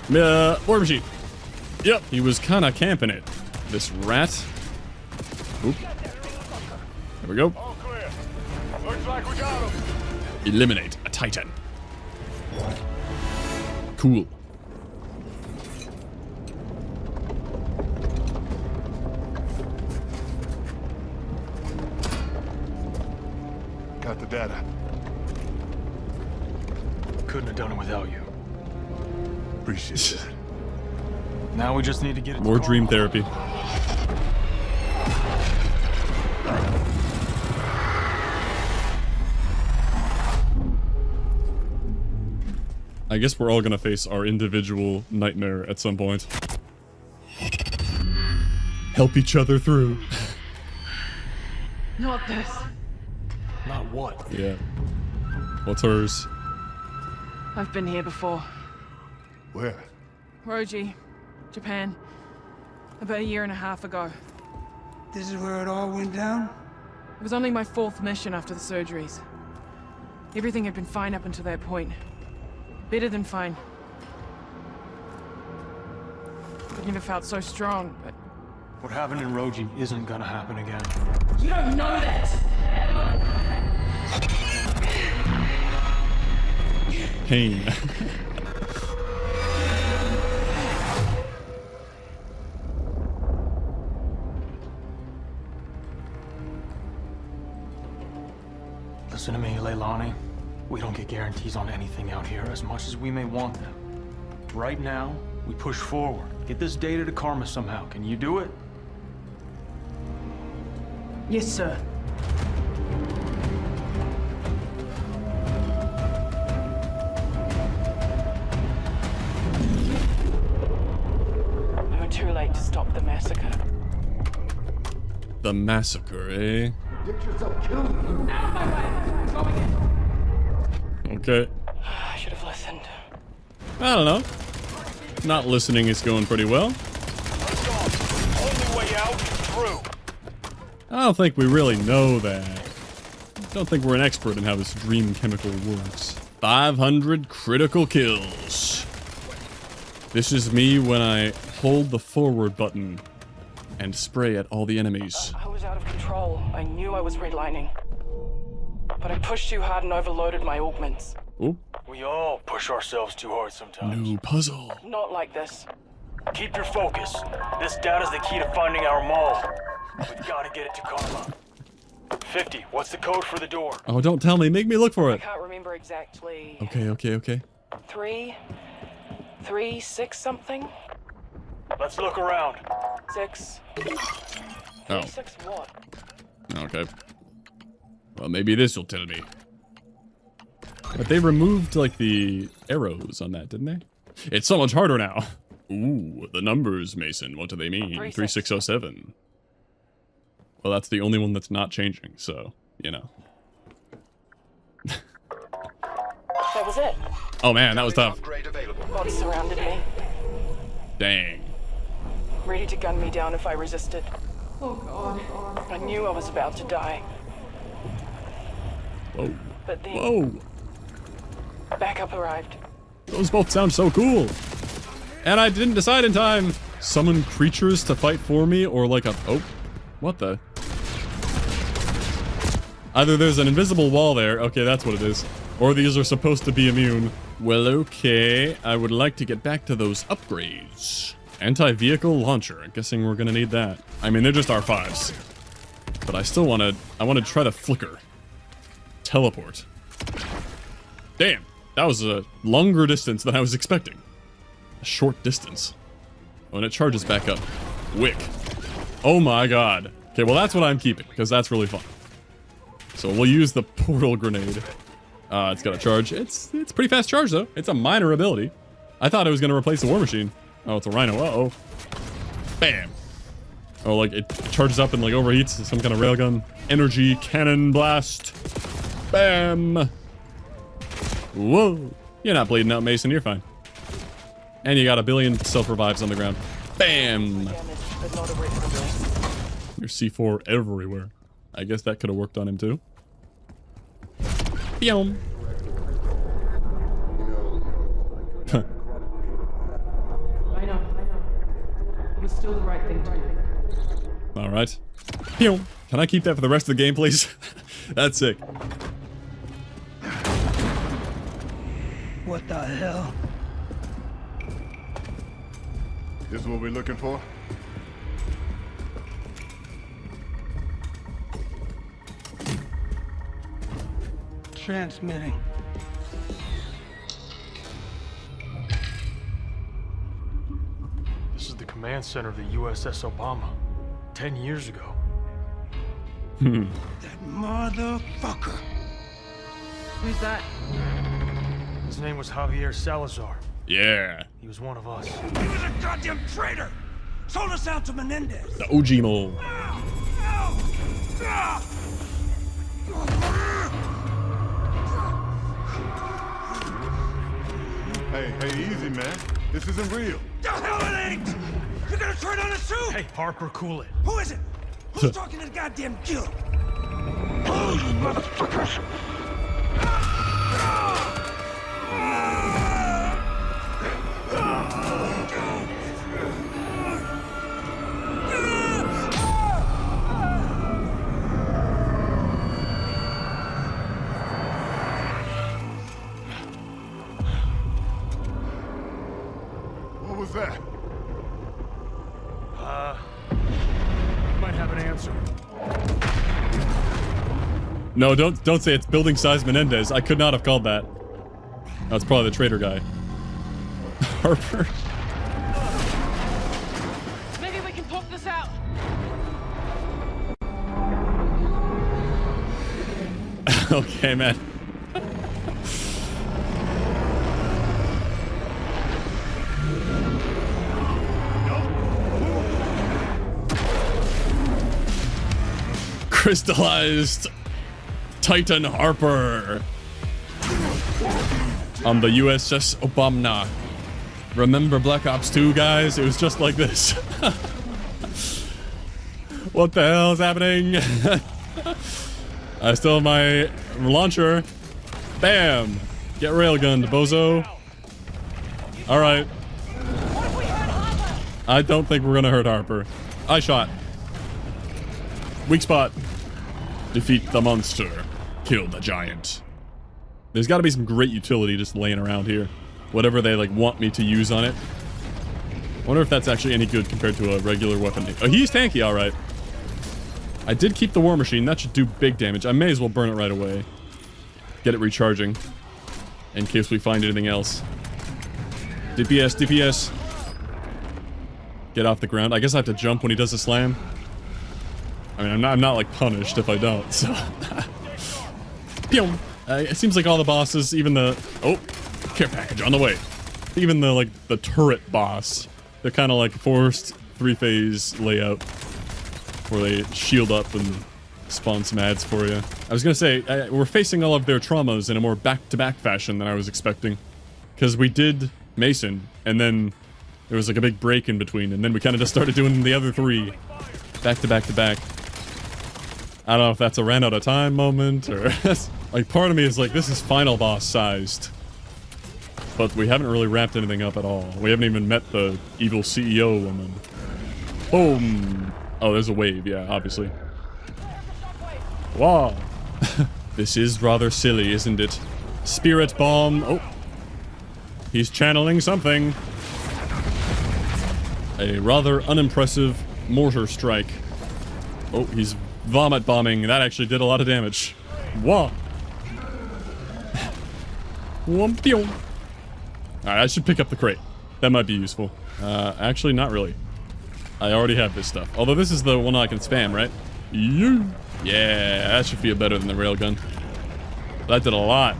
[SPEAKER 1] here. War machine. Yep, he was kind of camping it. This rat. Oop. There we go.
[SPEAKER 15] All clear. Looks like we got him.
[SPEAKER 1] Eliminate a Titan. Cool.
[SPEAKER 15] Got the data.
[SPEAKER 8] Couldn't have done it without you.
[SPEAKER 15] Appreciate that.
[SPEAKER 8] Now we just need to get it.
[SPEAKER 1] More dream therapy. I guess we're all gonna face our individual nightmare at some point. Help each other through.
[SPEAKER 6] Not this.
[SPEAKER 8] Not what?
[SPEAKER 1] Yeah. What's hers?
[SPEAKER 6] I've been here before.
[SPEAKER 15] Where?
[SPEAKER 6] Roji, Japan. About a year and a half ago.
[SPEAKER 7] This is where it all went down?
[SPEAKER 6] It was only my 4th mission after the surgeries. Everything had been fine up until that point. Better than fine. I've never felt so strong, but...
[SPEAKER 8] What happened in Roji isn't gonna happen again.
[SPEAKER 6] You don't know that!
[SPEAKER 1] Pain.
[SPEAKER 8] Listen to me, Leilani. We don't get guarantees on anything out here, as much as we may want them. Right now, we push forward. Get this data to Karma somehow. Can you do it?
[SPEAKER 6] Yes, sir. We were too late to stop the massacre.
[SPEAKER 1] The massacre, eh?
[SPEAKER 12] Get yourself killed.
[SPEAKER 6] Out of my way! Going in.
[SPEAKER 1] Okay.
[SPEAKER 6] I should have listened.
[SPEAKER 1] I don't know. Not listening is going pretty well.
[SPEAKER 15] Only way out is through.
[SPEAKER 1] I don't think we really know that. Don't think we're an expert in how this dream chemical works. 500 critical kills. This is me when I hold the forward button and spray at all the enemies.
[SPEAKER 6] I was out of control. I knew I was redlining. But I pushed too hard and overloaded my augments.
[SPEAKER 1] Oop.
[SPEAKER 8] We all push ourselves too hard sometimes.
[SPEAKER 1] New puzzle.
[SPEAKER 6] Not like this.
[SPEAKER 8] Keep your focus. This data's the key to finding our mall. We've got to get it to Karma. 50, what's the code for the door?
[SPEAKER 1] Oh, don't tell me. Make me look for
[SPEAKER 6] I
[SPEAKER 1] it.
[SPEAKER 6] can't remember exactly.
[SPEAKER 1] Okay.
[SPEAKER 6] 3, 6 something?
[SPEAKER 8] Let's look around.
[SPEAKER 6] 6.
[SPEAKER 1] Oh.
[SPEAKER 6] 6 what?
[SPEAKER 1] Okay. Well, maybe this will tell me. But they removed, like, the arrows on that, didn't they? It's so much harder now. Ooh, the numbers, Mason. What do they mean? 3607. Well, that's the only one that's not changing, so, you know.
[SPEAKER 6] That was it.
[SPEAKER 1] Oh, man, that was tough.
[SPEAKER 6] Bots surrounded me,
[SPEAKER 1] Dang.
[SPEAKER 6] ready to gun me down if I resisted. Oh, God. I knew I was about to die.
[SPEAKER 1] Whoa.
[SPEAKER 6] But then...
[SPEAKER 1] Whoa.
[SPEAKER 6] Backup arrived.
[SPEAKER 1] Those both sound so cool. And I didn't decide in time. Summon creatures to fight for me, or like a... Oh. What the? Either there's an invisible wall there. Okay, that's what it is. Or these are supposed to be immune. Well, okay. I would like to get back to those upgrades. Anti-vehicle launcher. I'm guessing we're gonna need that. I mean, they're just R5s. But I still want to... I want to try the flicker. Teleport. Damn. That was a longer distance than I was expecting. A short distance. Oh, and it charges back up. Wick. Oh my god. Okay, well that's what I'm keeping, because that's really fun. So we'll use the portal grenade. It's got a charge. It's pretty fast charge, though. It's a minor ability. I thought it was going to replace the war machine. Oh, it's a rhino. Uh-oh. Bam. Oh, like, it charges up and, like, overheats. Some kind of railgun. Energy cannon blast. Bam. Whoa. You're not bleeding out, Mason. You're fine. And you got a billion self-revives on the ground. Bam. There's C4 everywhere. I guess that could have worked on him, too. Boom.
[SPEAKER 6] I know. It was still the right thing to do.
[SPEAKER 1] Alright. Can I keep that for the rest of the game, please? That's sick.
[SPEAKER 7] What the hell?
[SPEAKER 4] This is what we're looking for?
[SPEAKER 7] Transmitting.
[SPEAKER 8] This is the command center of the USS Obama. 10 years ago.
[SPEAKER 7] That motherfucker.
[SPEAKER 6] Who's that?
[SPEAKER 8] His name was Javier Salazar.
[SPEAKER 1] Yeah.
[SPEAKER 8] He was one of us.
[SPEAKER 7] He was a goddamn traitor! Sold us out to Menendez!
[SPEAKER 1] The OG mole.
[SPEAKER 4] Hey, easy, man. This isn't real.
[SPEAKER 7] The hell it ain't! You're gonna turn on us too?
[SPEAKER 8] Hey, Harper, cool it.
[SPEAKER 7] Who is it? Who's talking to the goddamn guild? Oh, you motherfuckers!
[SPEAKER 4] What was that?
[SPEAKER 8] Might have an answer.
[SPEAKER 1] No, don't say it's building size Menendez. I could not have called that. That's probably the traitor guy. Harper.
[SPEAKER 6] Maybe we can poke this out.
[SPEAKER 1] Okay, man. Crystallized Titan Harper on the USS Obama. Remember Black Ops 2, guys? It was just like this. What the hell is happening? I still have my launcher. Bam! Get railgunned, bozo. Alright. I don't think we're gonna hurt Harper. I shot. Weak spot. Defeat the monster. Kill the giant. There's got to be some great utility just laying around here. Whatever they like want me to use on it. I wonder if that's actually any good compared to a regular weapon. Oh, he's tanky, all right. I did keep the war machine. That should do big damage. I may as well burn it right away. Get it recharging. In case we find anything else. DPS, DPS. Get off the ground. I guess I have to jump when he does a slam. I mean, I'm not like punished if I don't, so. It seems like all the bosses, even the care package on the way. Even the the turret boss, they're kind of like forced 3-phase layout where they shield up and spawn some ads for you. I was gonna say we're facing all of their traumas in a more back-to-back fashion than I was expecting, because we did Mason and then there was like a big break in between, and then we kind of just started doing the other 3 back to back to back. I don't know if that's a ran out of time moment or like part of me is like, this is final boss sized, but we haven't really wrapped anything up at all. We haven't even met the evil CEO woman. Boom. Oh, there's a wave. Yeah, obviously. Wow. This is rather silly, isn't it? Spirit bomb. Oh, he's channeling something. A rather unimpressive mortar strike. Oh, he's vomit bombing. That actually did a lot of damage. Whoa. Alright, I should pick up the crate. That might be useful. Actually, not really. I already have this stuff. Although this is the one I can spam, right? Yeah, that should feel better than the railgun. That did a lot.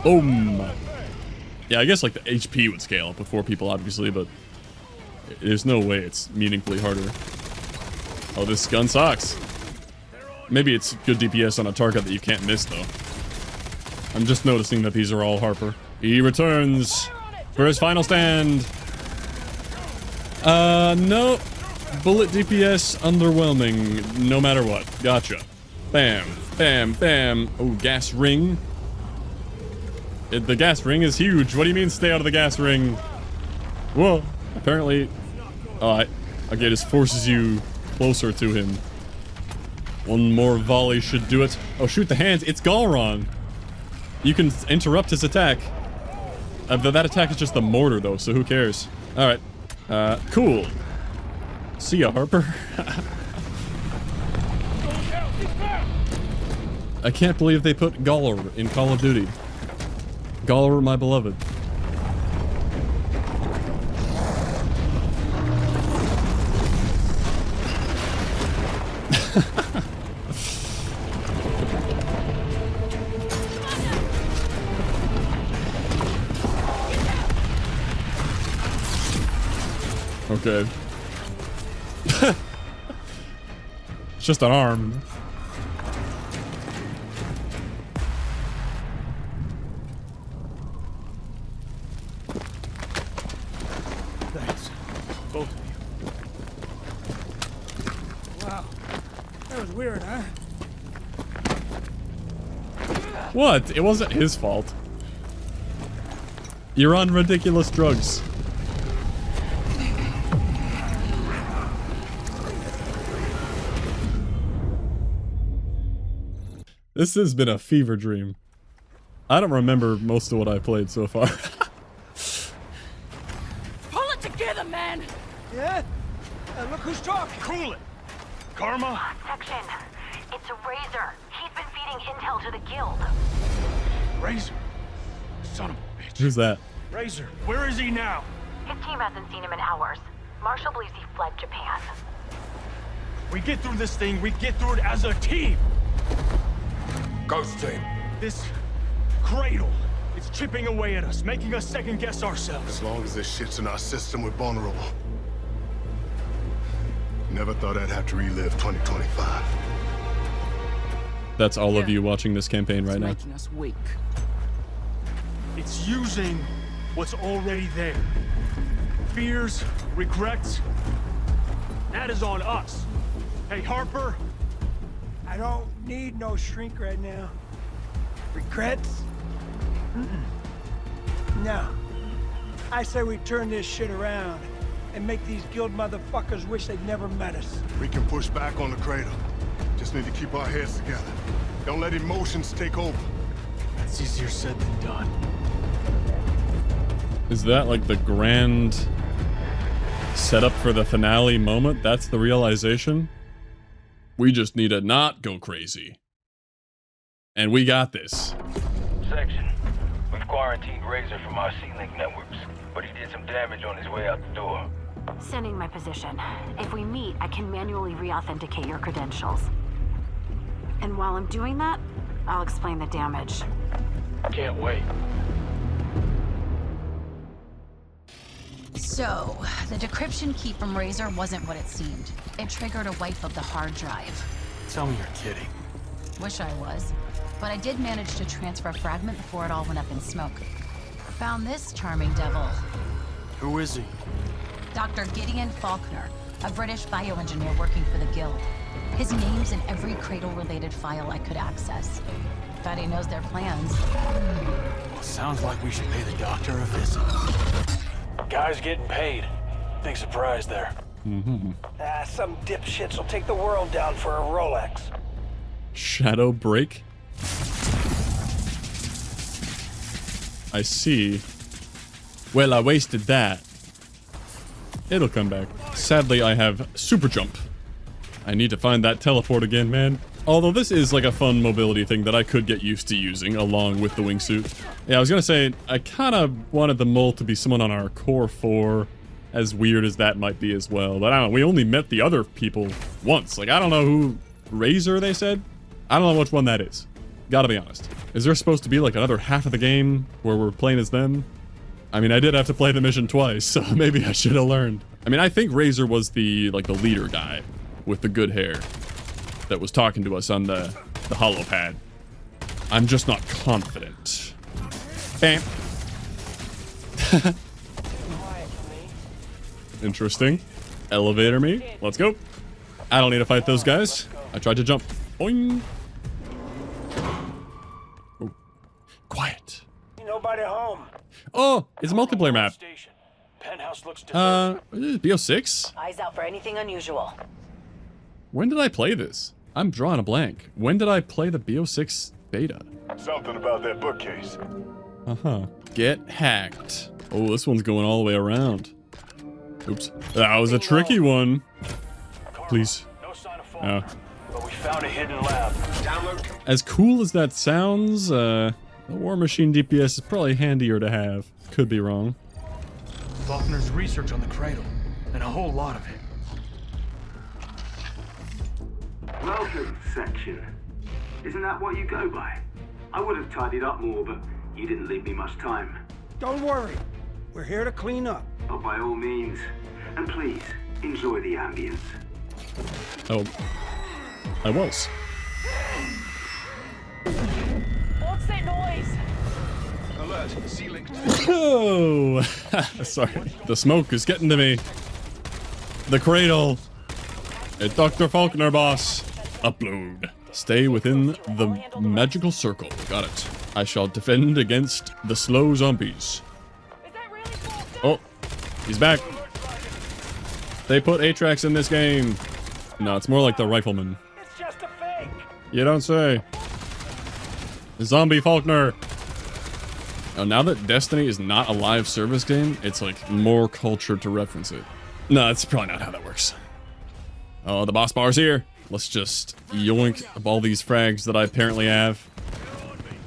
[SPEAKER 1] Boom. Yeah, I guess like the HP would scale up with 4 people, obviously, but there's no way it's meaningfully harder. Oh, this gun sucks. Maybe it's good DPS on a target that you can't miss, though. I'm just noticing that these are all Harper. He returns for his final stand. No. Bullet DPS underwhelming, no matter what. Gotcha. Bam, bam, bam. Oh, gas ring. The gas ring is huge. What do you mean stay out of the gas ring? Whoa. Apparently... Oh, okay, it just forces you closer to him. One more volley should do it. Oh, shoot the hands. It's Galron. You can interrupt his attack. That attack is just the mortar, though, so who cares? Alright. Cool. See ya, Harper. I can't believe they put Galler in Call of Duty. Galler, my beloved. Okay. It's just an arm.
[SPEAKER 5] Thanks. Both of you.
[SPEAKER 7] Wow. That was weird, huh?
[SPEAKER 1] What? It wasn't his fault. You're on ridiculous drugs. This has been a fever dream. I don't remember most of what I've played so far.
[SPEAKER 6] Pull it together, man!
[SPEAKER 7] Yeah? Look who's talking.
[SPEAKER 5] Cool it. Karma?
[SPEAKER 14] Section. It's a Razor. He's been feeding intel to the guild.
[SPEAKER 5] Razor? Son of a bitch.
[SPEAKER 1] Who's that?
[SPEAKER 5] Razor, where is he now?
[SPEAKER 14] His team hasn't seen him in hours. Marshall believes he fled Japan.
[SPEAKER 5] We get through this thing, we get through it as a team.
[SPEAKER 15] Ghost team.
[SPEAKER 5] This cradle, it's chipping away at us, making us second guess ourselves.
[SPEAKER 15] As long as this shit's in our system, we're vulnerable. Never thought I'd have to relive 2025.
[SPEAKER 1] That's all of you watching this campaign right now.
[SPEAKER 6] Making us weak.
[SPEAKER 5] It's using what's already there. Fears, regrets, that is on us. Hey, Harper.
[SPEAKER 7] I don't need no shrink right now. Regrets? No. I say we turn this shit around and make these guild motherfuckers wish they'd never met us.
[SPEAKER 15] We can push back on the cradle. Just need to keep our heads together. Don't let emotions take over.
[SPEAKER 5] That's easier said than done.
[SPEAKER 1] Is that like the grand setup for the finale moment? That's the realization? We just need to not go crazy. And we got this.
[SPEAKER 11] Section. We've quarantined Razor from our C-Link networks, but he did some damage on his way out the door.
[SPEAKER 14] Sending my position. If we meet, I can manually re-authenticate your credentials. And while I'm doing that, I'll explain the damage.
[SPEAKER 5] Can't wait.
[SPEAKER 2] So, the decryption key from Razor wasn't what it seemed. It triggered a wipe of the hard drive.
[SPEAKER 5] Tell me you're kidding.
[SPEAKER 2] Wish I was. But I did manage to transfer a fragment before it all went up in smoke. Found this charming devil.
[SPEAKER 5] Who is he?
[SPEAKER 2] Dr. Gideon Faulkner, a British bioengineer working for the Guild. His name's in every Cradle-related file I could access. Bet he knows their plans.
[SPEAKER 5] Well, sounds like we should pay the doctor a visit. Guy's getting paid. Big surprise there.
[SPEAKER 7] Some dipshits will take the world down for a Rolex.
[SPEAKER 1] Shadow break? I see. Well, I wasted that. It'll come back. Sadly, I have super jump. I need to find that teleport again, man. Although this is like a fun mobility thing that I could get used to using along with the wingsuit. Yeah, I was gonna say, I kind of wanted the mole to be someone on our core 4, as weird as that might be as well. But I don't know, we only met the other people once. Like, I don't know who... Razor, they said? I don't know which one that is. Gotta be honest. Is there supposed to be like another half of the game where we're playing as them? I mean, I did have to play the mission twice, so maybe I should have learned. I mean, I think Razor was the, like, the leader guy with the good hair that was talking to us on the holopad. I'm just not confident. Bam. Interesting. Elevator me. Let's go. I don't need to fight those guys. I tried to jump. Boing. Oh. Quiet.
[SPEAKER 7] Nobody home.
[SPEAKER 1] Oh, it's a multiplayer map.
[SPEAKER 5] Penthouse looks
[SPEAKER 1] BO6?
[SPEAKER 14] Eyes out for anything unusual.
[SPEAKER 1] When did I play this? I'm drawing a blank. When did I play the BO6 beta?
[SPEAKER 15] Something about that bookcase.
[SPEAKER 1] Uh-huh. Get hacked. Oh, this one's going all the way around. Oops. That was a tricky one. Please. Oh.
[SPEAKER 5] But we found a hidden lab.
[SPEAKER 1] As cool as that sounds, the War Machine DPS is probably handier to have. Could be wrong.
[SPEAKER 5] Faulkner's research on the cradle, and a whole lot of it.
[SPEAKER 10] Welcome, section. Isn't that what you go by? I would have tidied up more, but you didn't leave me much time.
[SPEAKER 7] Don't worry. We're here to clean up.
[SPEAKER 10] But by all means. And please, enjoy the ambience.
[SPEAKER 1] Oh. I was.
[SPEAKER 6] What's that noise?
[SPEAKER 5] Alert, ceiling.
[SPEAKER 1] Oh! Sorry. The smoke is getting to me. The cradle. It's Dr. Faulkner, boss. Upload. Stay within the magical circle. Got it. I shall defend against the slow zombies. Oh, he's back. They put Atrax in this game. No, it's more like the rifleman.
[SPEAKER 5] It's just a fake.
[SPEAKER 1] You don't say. Zombie Faulkner. Oh, now that Destiny is not a live service game, it's like more culture to reference it. No, that's probably not how that works. Oh, the boss bar's here. Let's just yoink up all these frags that I apparently have.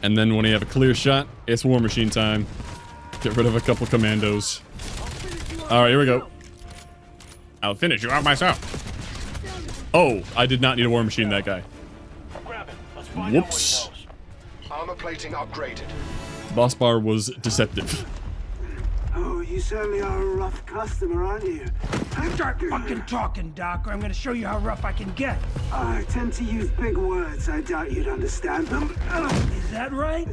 [SPEAKER 1] And then when you have a clear shot, it's War Machine time. Get rid of a couple commandos. Alright, here we go. I'll finish you out myself. Oh, I did not need a War Machine, that guy. Whoops.
[SPEAKER 15] Armor plating upgraded.
[SPEAKER 1] Boss bar was deceptive.
[SPEAKER 10] Oh, you certainly are a rough customer, aren't you?
[SPEAKER 7] Start fucking talking, Doc, or I'm gonna show you how rough I can get.
[SPEAKER 10] I tend to use big words. I doubt you'd understand them.
[SPEAKER 7] Is that right?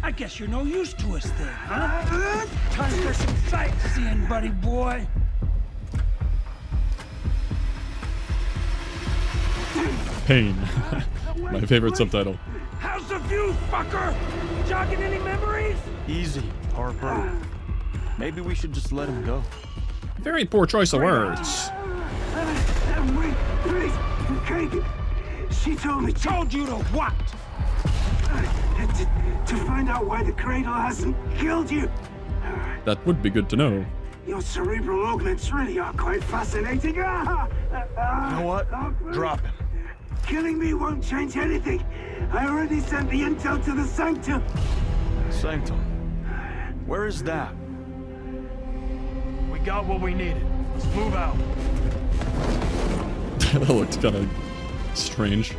[SPEAKER 7] I guess you're no use to us then, huh? Time for some sightseeing, buddy boy.
[SPEAKER 1] Pain. My favorite subtitle.
[SPEAKER 7] How's the view, fucker? Jogging any memories?
[SPEAKER 8] Easy, Harper. Maybe we should just let him go.
[SPEAKER 1] Very poor choice of words.
[SPEAKER 10] Wait, please. Kate, she told me.
[SPEAKER 7] Told you to what?
[SPEAKER 10] To find out why the cradle hasn't killed you.
[SPEAKER 1] That would be good to know.
[SPEAKER 10] Your cerebral augments really are quite fascinating.
[SPEAKER 8] You know what? Drop him.
[SPEAKER 10] Killing me won't change anything. I already sent the intel to the Sanctum.
[SPEAKER 8] Sanctum? Where is that?
[SPEAKER 5] We got what we needed. Let's move out.
[SPEAKER 1] That looked kind of strange.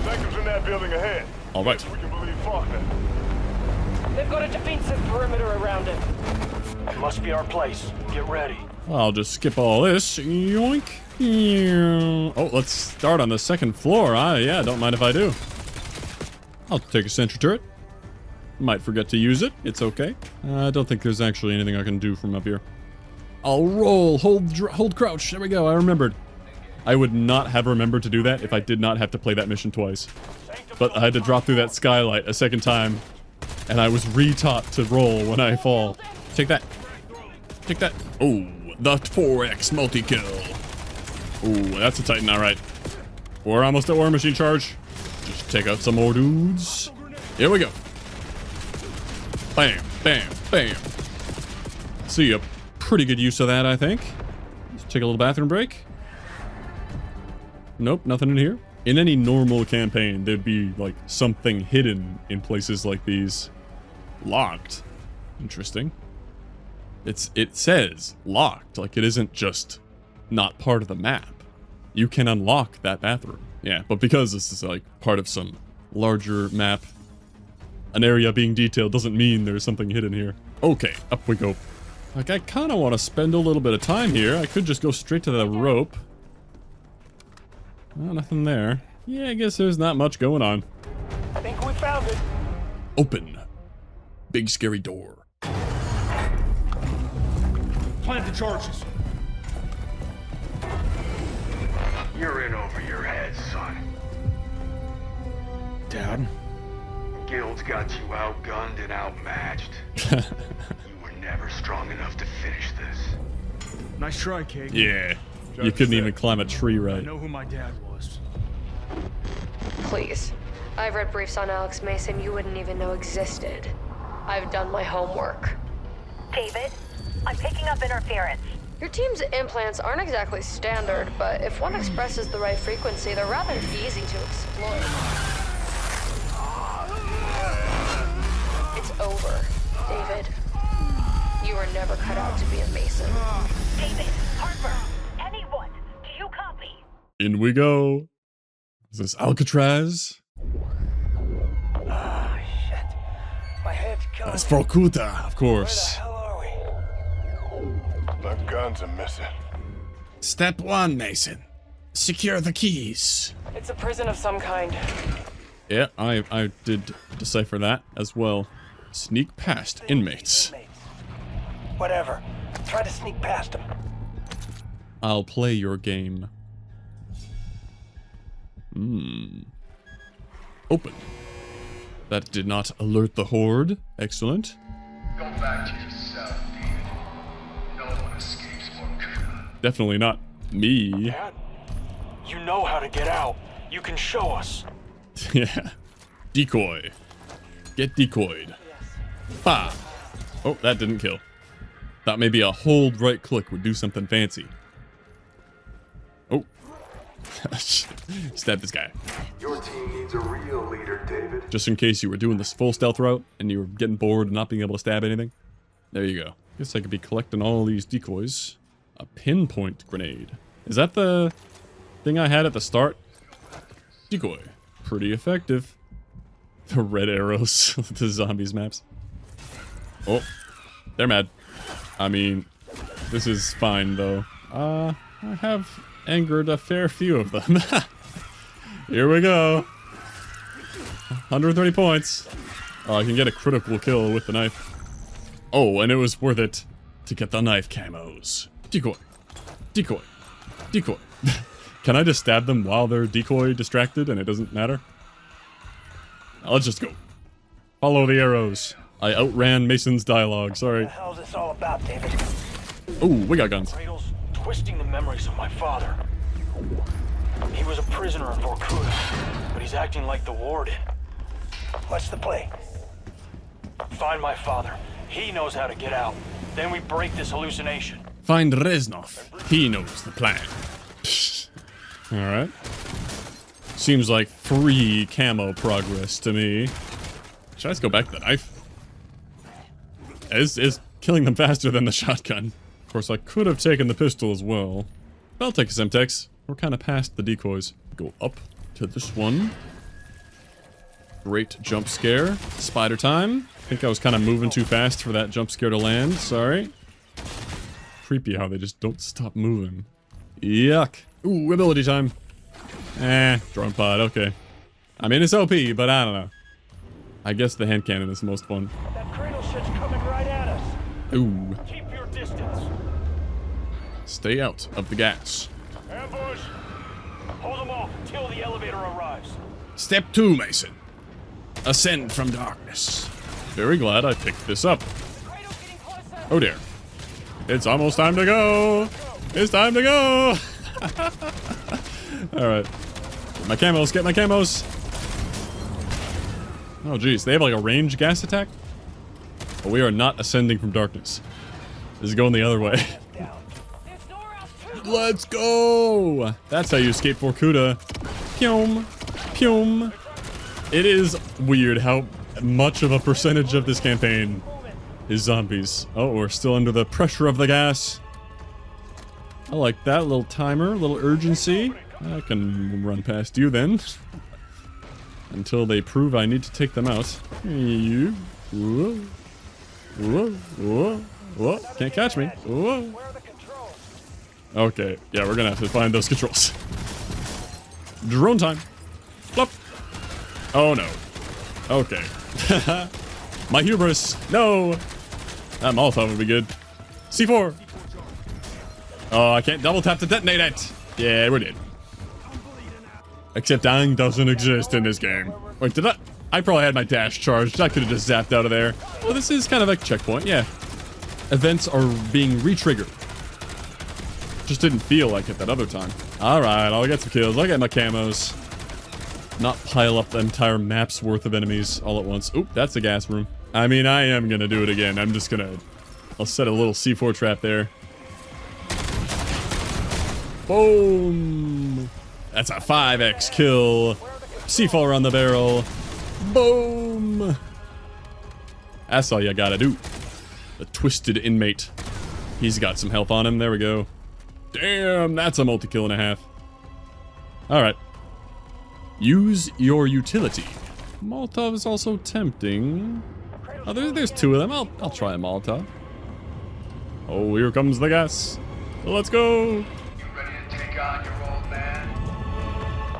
[SPEAKER 15] Sanctum's in that building ahead.
[SPEAKER 1] All right.
[SPEAKER 15] We can believe Faulkner.
[SPEAKER 5] They've got a defensive perimeter around it. It must be our place. Get ready.
[SPEAKER 1] I'll just skip all this. Yoink. Oh, let's start on the second floor. Yeah, don't mind if I do. I'll take a sentry turret. Might forget to use it. It's okay. I don't think there's actually anything I can do from up here. I'll roll. Hold crouch. There we go. I remembered. I would not have remembered to do that if I did not have to play that mission twice. But I had to drop through that skylight a second time. And I was re-taught to roll when I fall. Take that. Take that. Oh, the 4x multi-kill. Oh, that's a Titan, all right. We're almost at War Machine charge. Just take out some more dudes. Here we go. Bam, bam, bam. See a pretty good use of that, I think. Let's take a little bathroom break. Nope, nothing in here. In any normal campaign, there'd be like something hidden in places like these. Locked. Interesting. It says locked, like it isn't just not part of the map. You can unlock that bathroom. Yeah, but because this is like part of some larger map, an area being detailed doesn't mean there's something hidden here. Okay, up we go. Like, I kind of want to spend a little bit of time here. I could just go straight to the rope. Oh, nothing there. Yeah, I guess there's not much going on.
[SPEAKER 5] I think we found it.
[SPEAKER 1] Open. Big scary door.
[SPEAKER 5] Plant the charges.
[SPEAKER 12] You're in over your head, son.
[SPEAKER 8] Dad?
[SPEAKER 12] Guild's got you outgunned and outmatched. You were never strong enough to finish this.
[SPEAKER 8] Nice try, Kate.
[SPEAKER 1] Yeah. You couldn't even climb a tree right.
[SPEAKER 8] I know who my dad was.
[SPEAKER 21] Please. I've read briefs on Alex Mason you wouldn't even know existed. I've done my homework.
[SPEAKER 14] David, I'm picking up interference.
[SPEAKER 21] Your team's implants aren't exactly standard, but if one expresses the right frequency, they're rather easy to exploit. It's over, David. You were never cut out to be a Mason.
[SPEAKER 14] David, Harper, anyone, do you copy?
[SPEAKER 1] In we go. Is this Alcatraz?
[SPEAKER 10] Ah, shit. My head's killing
[SPEAKER 1] That's Vorkuta, of course.
[SPEAKER 15] The guns are missing.
[SPEAKER 1] Step 1, Mason. Secure the keys.
[SPEAKER 6] It's a prison of some kind.
[SPEAKER 1] Yeah, I did decipher that as well. Sneak past inmates.
[SPEAKER 10] Whatever. Try to sneak past them.
[SPEAKER 1] I'll play your game. Open. That did not alert the horde. Excellent.
[SPEAKER 12] Go back to your cell, David. No one escapes Vorkuta.
[SPEAKER 1] Definitely not me.
[SPEAKER 8] Dad, you know how to get out. You can show us.
[SPEAKER 1] Yeah. Decoy. Get decoyed. Pa! Oh, that didn't kill. Thought maybe a hold right click would do something fancy. Oh. Stab this guy.
[SPEAKER 12] Your team needs a real leader, David.
[SPEAKER 1] Just in case you were doing this full stealth route and you were getting bored and not being able to stab anything. There you go. Guess I could be collecting all these decoys. A pinpoint grenade. Is that the thing I had at the start? Decoy. Pretty effective. The red arrows with the zombies maps. Oh, they're mad. I mean, this is fine though. I have angered a fair few of them. Here we go. 130 points. Oh, I can get a critical kill with the knife. Oh, and it was worth it to get the knife camos. Decoy. Decoy. Decoy. Can I just stab them while they're decoy distracted and it doesn't matter? Now, let's just go. Follow the arrows. I outran Mason's dialogue, sorry.
[SPEAKER 10] What the hell's this all about, David?
[SPEAKER 1] Oh, we got guns.
[SPEAKER 8] Cradle's twisting the memories of my father. He was a prisoner in Vorkuta, but he's acting like the warden.
[SPEAKER 10] What's the play?
[SPEAKER 8] Find my father. He knows how to get out. Then we break this hallucination.
[SPEAKER 1] Find Reznov. He knows the plan. Alright. Seems like free camo progress to me. Should I just go back to the knife? Is killing them faster than the shotgun. Of course, I could have taken the pistol as well. But I'll take a Semtex. We're kind of past the decoys. Go up to this one. Great jump scare. Spider time. I think I was kind of moving too fast for that jump scare to land. Sorry. Creepy how they just don't stop moving. Yuck. Ooh, ability time. Drone pod. Okay. I mean, it's OP, but I don't know. I guess the hand cannon is the most fun.
[SPEAKER 10] That cradle shit's coming right at us.
[SPEAKER 1] Ooh.
[SPEAKER 8] Keep your distance.
[SPEAKER 1] Stay out of the gas.
[SPEAKER 8] Ambush. Hold them off until the elevator arrives.
[SPEAKER 1] Step 2, Mason. Ascend from darkness. Very glad I picked this up. Oh dear. It's almost time to go. It's time to go. Alright. Get my camos, get my camos. Oh geez, they have like a range gas attack? But we are not ascending from darkness. This is going the other way. Let's go! That's how you escape Vorkuta. Pyom. Pyom. It is weird how much of a percentage of this campaign is zombies. Oh, we're still under the pressure of the gas. I like that little timer, little urgency. I can run past you then. Until they prove I need to take them out. Whoa. Whoa. Whoa. Whoa. Can't catch me. Whoa. Okay. Yeah, we're gonna have to find those controls. Drone time. Flop. Oh no. Okay. My hubris. No. That Molotov would be good. C4. Oh, I can't double tap to detonate it. Yeah, we're dead. Except dying doesn't exist in this game. Wait, did I probably had my dash charged. I could have just zapped out of there. Well, this is kind of like a checkpoint, yeah. Events are being re-triggered. Just didn't feel like it that other time. Alright, I'll get some kills. I'll get my camos. Not pile up the entire map's worth of enemies all at once. Oop, that's a gas room. I mean, I am gonna do it again. I'm just gonna... I'll set a little C4 trap there. Boom! That's a 5x kill. C4 on the barrel. Boom! That's all you gotta do. The twisted inmate. He's got some health on him. There we go. Damn, that's a multi-kill and a half. Alright. Use your utility. Molotov is also tempting. Oh, there's two of them. I'll try a Molotov. Oh, here comes the gas. Let's go.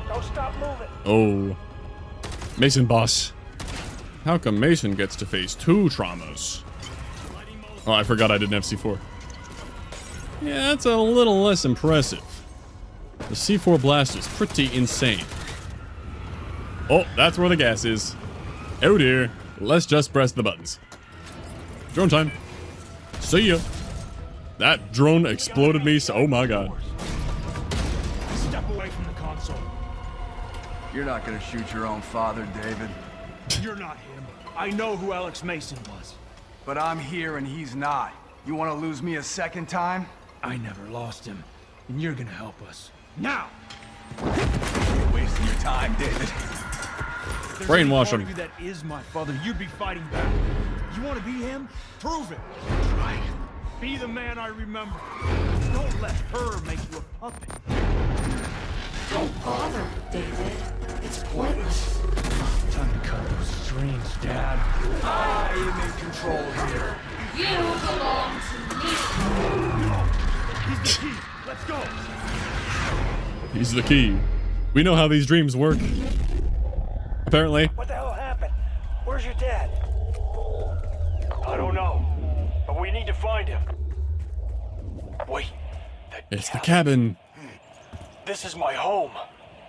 [SPEAKER 10] Don't stop moving.
[SPEAKER 1] Oh. Mason boss. How come Mason gets to face 2 traumas? Oh, I forgot I didn't have C4. Yeah, that's a little less impressive. The C4 blast is pretty insane. Oh, that's where the gas is. Oh dear. Let's just press the buttons. Drone time. See ya. That drone exploded me, so oh my god.
[SPEAKER 5] Step away from the console.
[SPEAKER 17] You're not gonna shoot your own father, David.
[SPEAKER 5] You're not him. I know who Alex Mason was.
[SPEAKER 17] But I'm here and he's not. You want to lose me a second time?
[SPEAKER 5] I never lost him, and you're gonna help us. Now!
[SPEAKER 17] You're wasting your time, David.
[SPEAKER 1] Brainwash him.
[SPEAKER 5] That is my father. You'd be fighting back. You want to be him? Prove it. Try it. Be the man I remember. Don't let her make you a puppet.
[SPEAKER 9] Don't bother, David. It's pointless.
[SPEAKER 5] Time to cut those strings, Dad.
[SPEAKER 17] I am in control here.
[SPEAKER 9] You belong to me.
[SPEAKER 5] No. He's the key. Let's go.
[SPEAKER 1] He's the key. We know how these dreams work. Apparently.
[SPEAKER 10] What the hell happened? Where's your dad?
[SPEAKER 5] I don't know, but we need to find him. Wait.
[SPEAKER 1] It's the cabin.
[SPEAKER 5] This is my home.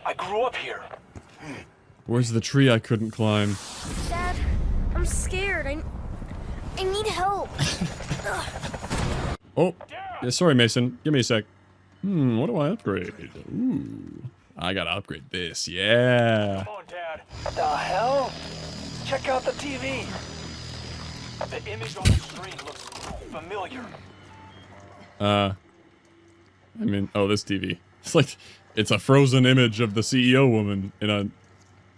[SPEAKER 5] I grew up here.
[SPEAKER 1] Where's the tree I couldn't climb?
[SPEAKER 22] Dad, I'm scared. I need help.
[SPEAKER 1] Oh, yeah, sorry, Mason. Give me a sec. What do I upgrade? Ooh, I gotta upgrade this. Yeah.
[SPEAKER 5] Come on, Dad.
[SPEAKER 10] The hell? Check out the TV.
[SPEAKER 5] The image on the screen looks familiar.
[SPEAKER 1] I mean, oh, this TV. It's like, it's a frozen image of the CEO woman in a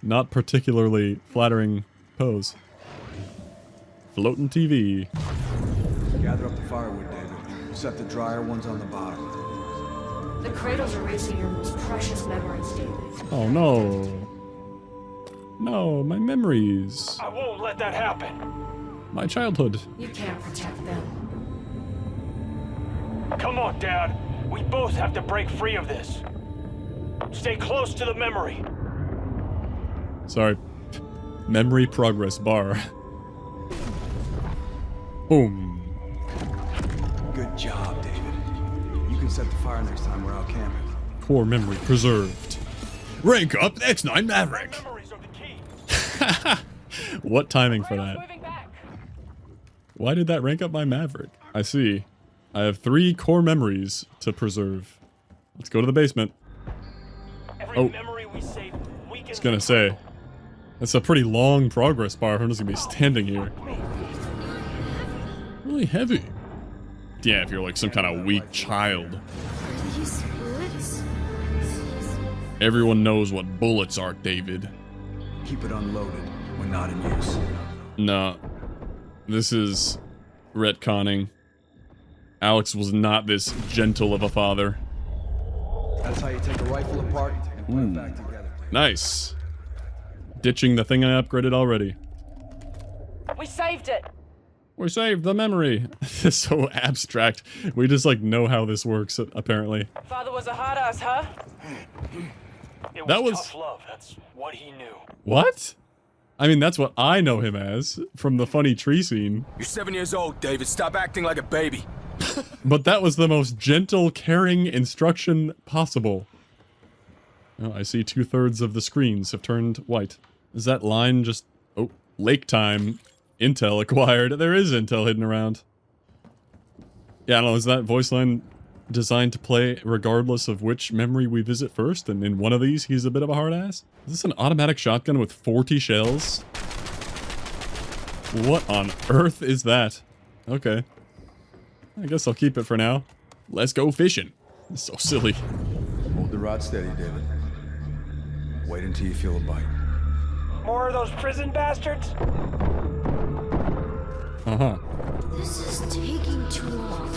[SPEAKER 1] not particularly flattering pose. Floating TV.
[SPEAKER 17] Gather up the firewood, David. Set the drier ones on the bottom.
[SPEAKER 9] The cradles are erasing your most precious memories, David.
[SPEAKER 1] Oh no. No, my memories.
[SPEAKER 5] I won't let that happen.
[SPEAKER 1] My childhood.
[SPEAKER 9] You can't protect them.
[SPEAKER 5] Come on, Dad. We both have to break free of this. Stay close to the memory.
[SPEAKER 1] Sorry. Memory progress bar. Boom.
[SPEAKER 17] Good job, David. You can set the fire next time we're out camping.
[SPEAKER 1] Core memory preserved. Rank up X9 Maverick. What timing for that? Why did that rank up my Maverick? I see. I have 3 core memories to preserve. Let's go to the basement. Oh. I was gonna say. That's a pretty long progress bar if I'm just gonna be standing here. Really heavy. Yeah, if you're like some kind of weak child.
[SPEAKER 22] Are these bullets?
[SPEAKER 1] Everyone knows what bullets are, David.
[SPEAKER 17] Keep it unloaded when not in use.
[SPEAKER 1] No. This is retconning. Alex was not this gentle of a father.
[SPEAKER 17] That's how you take a rifle apart and put it back together.
[SPEAKER 1] Nice. Ditching the thing I upgraded already.
[SPEAKER 6] We saved it.
[SPEAKER 1] We saved the memory. It's so abstract. We just like know how this works, apparently.
[SPEAKER 6] Father was a hard ass, huh?
[SPEAKER 5] It was
[SPEAKER 1] That was-
[SPEAKER 5] tough love. That's what he knew.
[SPEAKER 1] What? I mean, that's what I know him as from the funny tree scene.
[SPEAKER 23] You're 7 years old, David. Stop acting like a baby.
[SPEAKER 1] But that was the most gentle, caring instruction possible. Oh, I see 2/3 of the screens have turned white. Is that line just... Oh, lake time. Intel acquired. There is intel hidden around. Yeah, I don't know, is that voice line designed to play regardless of which memory we visit first, and in one of these, he's a bit of a hard ass? Is this an automatic shotgun with 40 shells? What on earth is that? Okay. I guess I'll keep it for now. Let's go fishing. It's so silly.
[SPEAKER 17] Hold the rod steady, David. Wait until you feel a bite.
[SPEAKER 13] More of those prison bastards?
[SPEAKER 1] Uh-huh.
[SPEAKER 9] This is taking too long.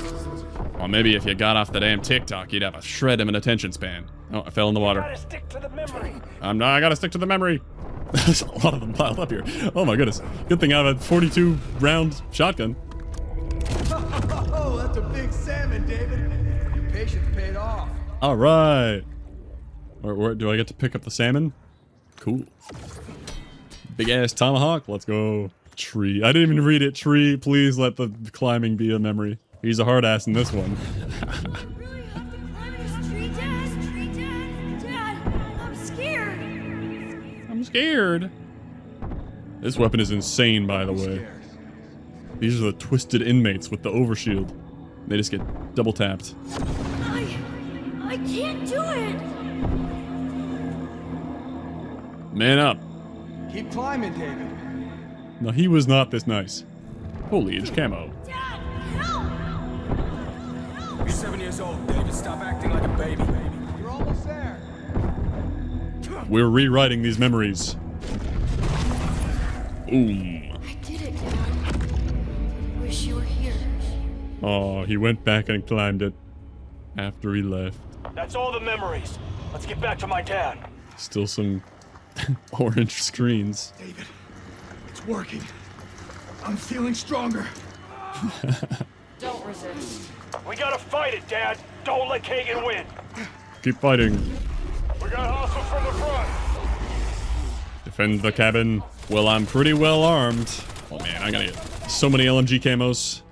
[SPEAKER 1] Well, maybe if you got off the damn TikTok, you'd have a shred of an attention span. Oh, I fell in the water.
[SPEAKER 13] Gotta stick to the memory.
[SPEAKER 1] I gotta stick to the memory. There's a lot of them piled up here. Oh my goodness. Good thing I have a 42 round shotgun.
[SPEAKER 17] Oh, that's a big salmon, David. Your patience paid off.
[SPEAKER 1] All right. Where do I get to pick up the salmon? Cool. Big ass tomahawk. Let's go. Tree. I didn't even read it. Tree. Please let the climbing be a memory. He's a hard ass in this one. I'm scared. This weapon is insane, by the way. These are the twisted inmates with the overshield. They just get double tapped.
[SPEAKER 9] I can't do it.
[SPEAKER 1] Man up.
[SPEAKER 17] Keep climbing, David.
[SPEAKER 1] No, he was not this nice. Foliage camo.
[SPEAKER 23] You're 7 years old, David. Stop acting like a baby.
[SPEAKER 17] You're almost there.
[SPEAKER 1] We're rewriting these memories. Ooh.
[SPEAKER 9] I did it, Dad. Wish you were here.
[SPEAKER 1] Oh, he went back and climbed it after he left.
[SPEAKER 13] That's all the memories. Let's get back to my dad.
[SPEAKER 1] Still some orange screens.
[SPEAKER 17] David, it's working. I'm feeling stronger.
[SPEAKER 9] Don't resist.
[SPEAKER 13] We gotta fight it, Dad. Don't let Kagan win.
[SPEAKER 1] Keep fighting.
[SPEAKER 13] We got hostiles from the front.
[SPEAKER 1] Defend the cabin. Well, I'm pretty well armed. Oh man, I'm gonna get so many LMG camos.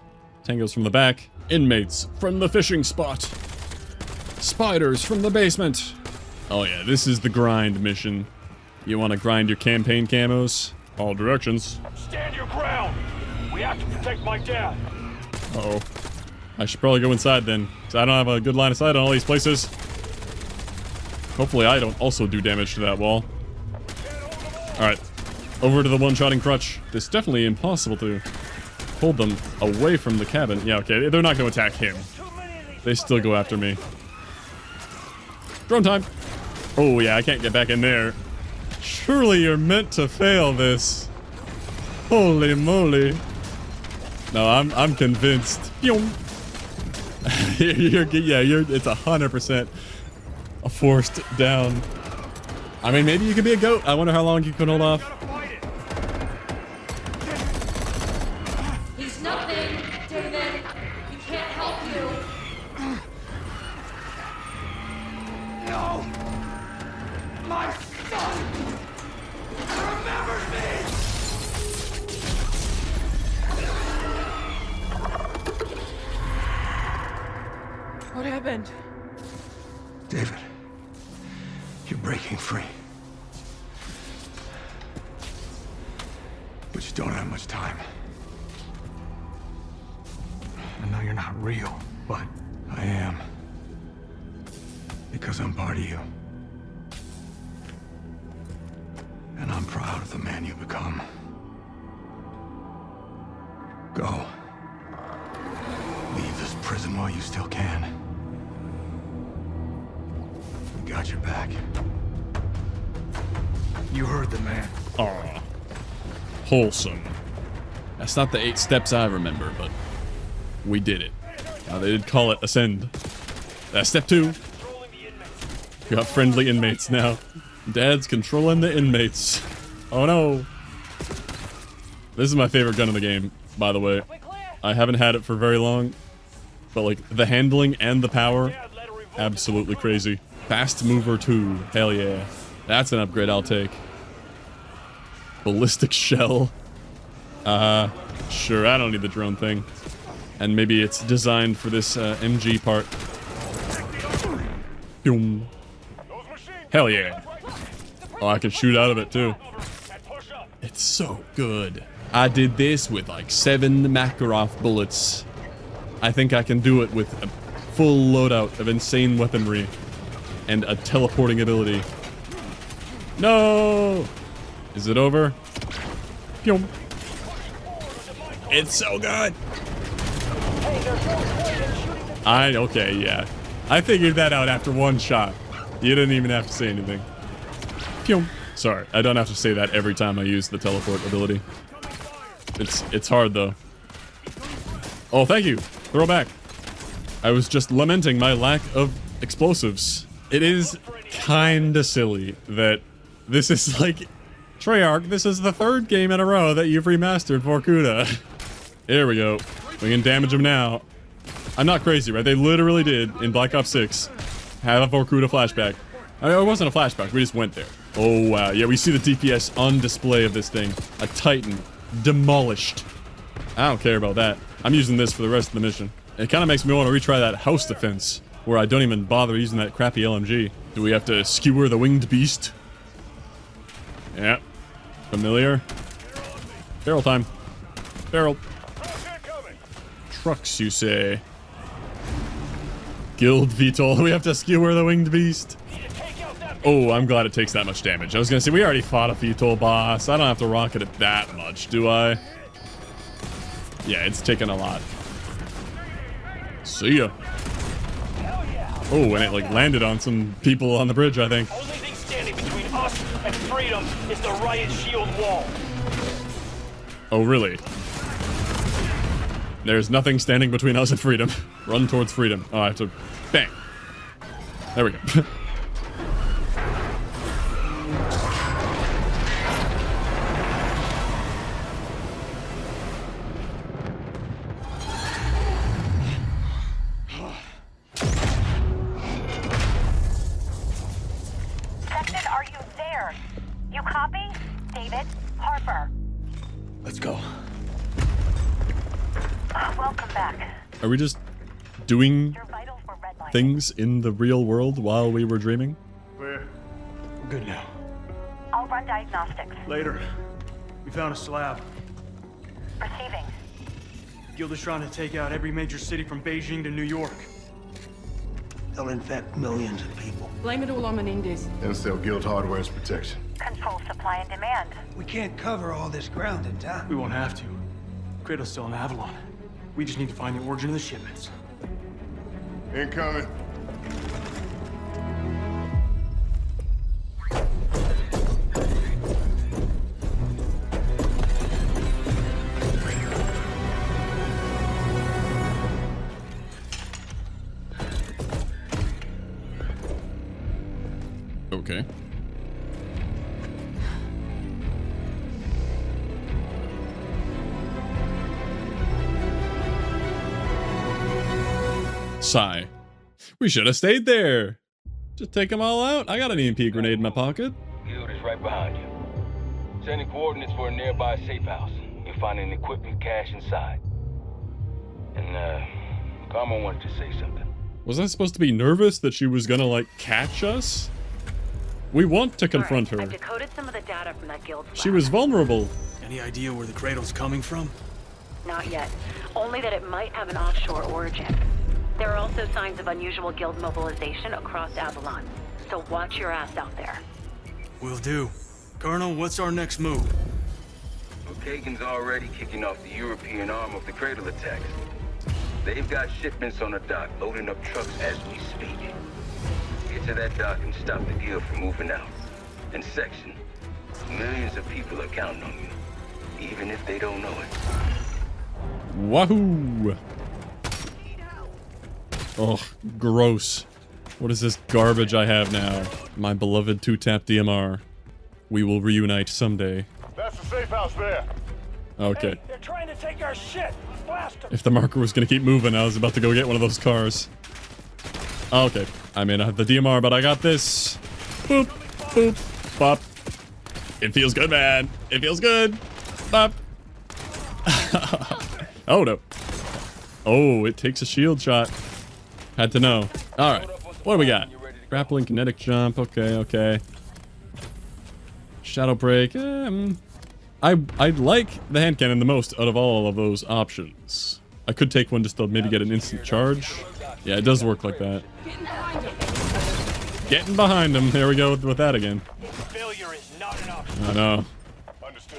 [SPEAKER 1] Tangos from the back. Inmates from the fishing spot. Spiders from the basement. Oh yeah, this is the grind mission. You want to grind your campaign camos? All directions.
[SPEAKER 13] Stand your ground. We have to protect my dad.
[SPEAKER 1] Uh-oh. I should probably go inside then, because I don't have a good line of sight on all these places. Hopefully I don't also do damage to that wall. Alright. Over to the one-shotting crutch. It's definitely impossible to hold them away from the cabin. Yeah, okay, they're not going to attack him. They still go after me. Drone time! Oh yeah, I can't get back in there. Surely you're meant to fail this. Holy moly. No, I'm convinced. It's 100% a forced down. I mean, maybe you could be a goat. I wonder how long you can hold off.
[SPEAKER 9] He's nothing, David. He can't help you.
[SPEAKER 13] No! My son! Remembers me!
[SPEAKER 6] What happened?
[SPEAKER 10] David, you're breaking free. But you don't have much time.
[SPEAKER 5] I know you're not real, but
[SPEAKER 10] I am. Because I'm part of you. And I'm proud of the man you become. Go. Leave this prison while you still can. We got your back.
[SPEAKER 5] you heard the man.
[SPEAKER 1] Aw. Wholesome. That's not the 8 steps I remember, but we did it. They did call it Ascend. That's step 2. We got friendly inmates now. Dad's controlling the inmates. Oh no. This is my favorite gun in the game, by the way. I haven't had it for very long, but like the handling and the power, absolutely crazy. Fast mover 2, hell yeah. That's an upgrade I'll take. Ballistic shell. Sure, I don't need the drone thing. And maybe it's designed for this MG part. Boom. Hell yeah. Oh, I can shoot out of it too. It's so good. I did this with like 7 Makarov bullets. I think I can do it with full loadout of insane weaponry and a teleporting ability. No! Is it over? Pyum. It's so good! Okay, yeah. I figured that out after one shot. You didn't even have to say anything. Pyum. Sorry, I don't have to say that every time I use the teleport ability. It's hard though. Oh, thank you. Throw back. I was just lamenting my lack of explosives. It is kinda silly that this is like... Treyarch, this is the third game in a row that you've remastered for CoD. Here we go. We can damage him now. I'm not crazy, right? They literally did, in Black Ops 6, have a Vorkuta flashback. I mean, it wasn't a flashback, we just went there. Oh, wow. Yeah, we see the DPS on display of this thing. A Titan. Demolished. I don't care about that. I'm using this for the rest of the mission. It kind of makes me want to retry that house defense, where I don't even bother using that crappy LMG. Do we have to skewer the winged beast? Yeah. Familiar. Barrel time. Barrel. Trucks, you say? Guild VTOL. We have to skewer the winged beast. Oh, I'm glad it takes that much damage. I was gonna say, we already fought a VTOL boss. I don't have to rocket it that much, do I? Yeah, it's taken a lot. See ya. Oh, and it like landed on some people on the bridge, I think.
[SPEAKER 13] Only thing standing between us and freedom is the riot shield wall.
[SPEAKER 1] Oh, really? There's nothing standing between us and freedom. Run towards freedom. Oh, I have to... Bang. There we go.
[SPEAKER 14] Captain, are you there? You copy? David? Harper?
[SPEAKER 5] Let's go.
[SPEAKER 14] Welcome back.
[SPEAKER 1] Are we just doing things in the real world while we were dreaming?
[SPEAKER 5] We're good now.
[SPEAKER 14] I'll run diagnostics.
[SPEAKER 5] Later. We found a slab.
[SPEAKER 14] Receiving.
[SPEAKER 5] Guild is trying to take out every major city from Beijing to New York.
[SPEAKER 10] They'll infect millions of people.
[SPEAKER 6] Blame it all on Menendez.
[SPEAKER 15] And sell Guild hardware's protection.
[SPEAKER 14] Control supply and demand.
[SPEAKER 7] We can't cover all this ground in time.
[SPEAKER 5] We won't have to. Kratos still in Avalon. We just need to find the origin of the shipments.
[SPEAKER 15] Incoming.
[SPEAKER 1] Okay. Sigh. We should have stayed there. Just take them all out. I got an EMP grenade in my pocket.
[SPEAKER 11] Guild is right behind you. Sending coordinates for a nearby safe house. You'll find an equipment cache inside. And, Carmen wanted to say something.
[SPEAKER 1] Was I supposed to be nervous that she was gonna, like, catch us? We want to confront her.
[SPEAKER 14] I decoded some of the data from that guild.
[SPEAKER 1] She was vulnerable.
[SPEAKER 5] Any idea where the cradle's coming from?
[SPEAKER 14] Not yet. Only that it might have an offshore origin. There are also signs of unusual guild mobilization across Avalon. So watch your ass out there.
[SPEAKER 5] Will do. Colonel, what's our next move?
[SPEAKER 11] Kagan's already kicking off the European arm of the Cradle attacks. They've got shipments on the dock, loading up trucks as we speak. Get to that dock and stop the Guild from moving out. And Section, millions of people are counting on you, even if they don't know it.
[SPEAKER 1] Wahoo! Oh, gross. What is this garbage I have now? My beloved 2-tap DMR. We will reunite someday.
[SPEAKER 13] That's the safe house there.
[SPEAKER 1] Okay.
[SPEAKER 13] Hey, they're trying to take our shit. Blast them.
[SPEAKER 1] If the marker was gonna keep moving, I was about to go get one of those cars. Okay. I may not have the DMR, but I got this. Boop, boop, bop. It feels good, man. It feels good. Bop. Oh, no. Oh, it takes a shield shot. Had to know. Alright. What do we got? Grappling, kinetic jump. Okay, okay. Shadow break. I'd like the hand cannon the most out of all of those options. I could take one just to maybe get an instant charge. Yeah, it does work like that. Getting behind him. There we go with that again.
[SPEAKER 13] Failure is not an option.
[SPEAKER 1] I know.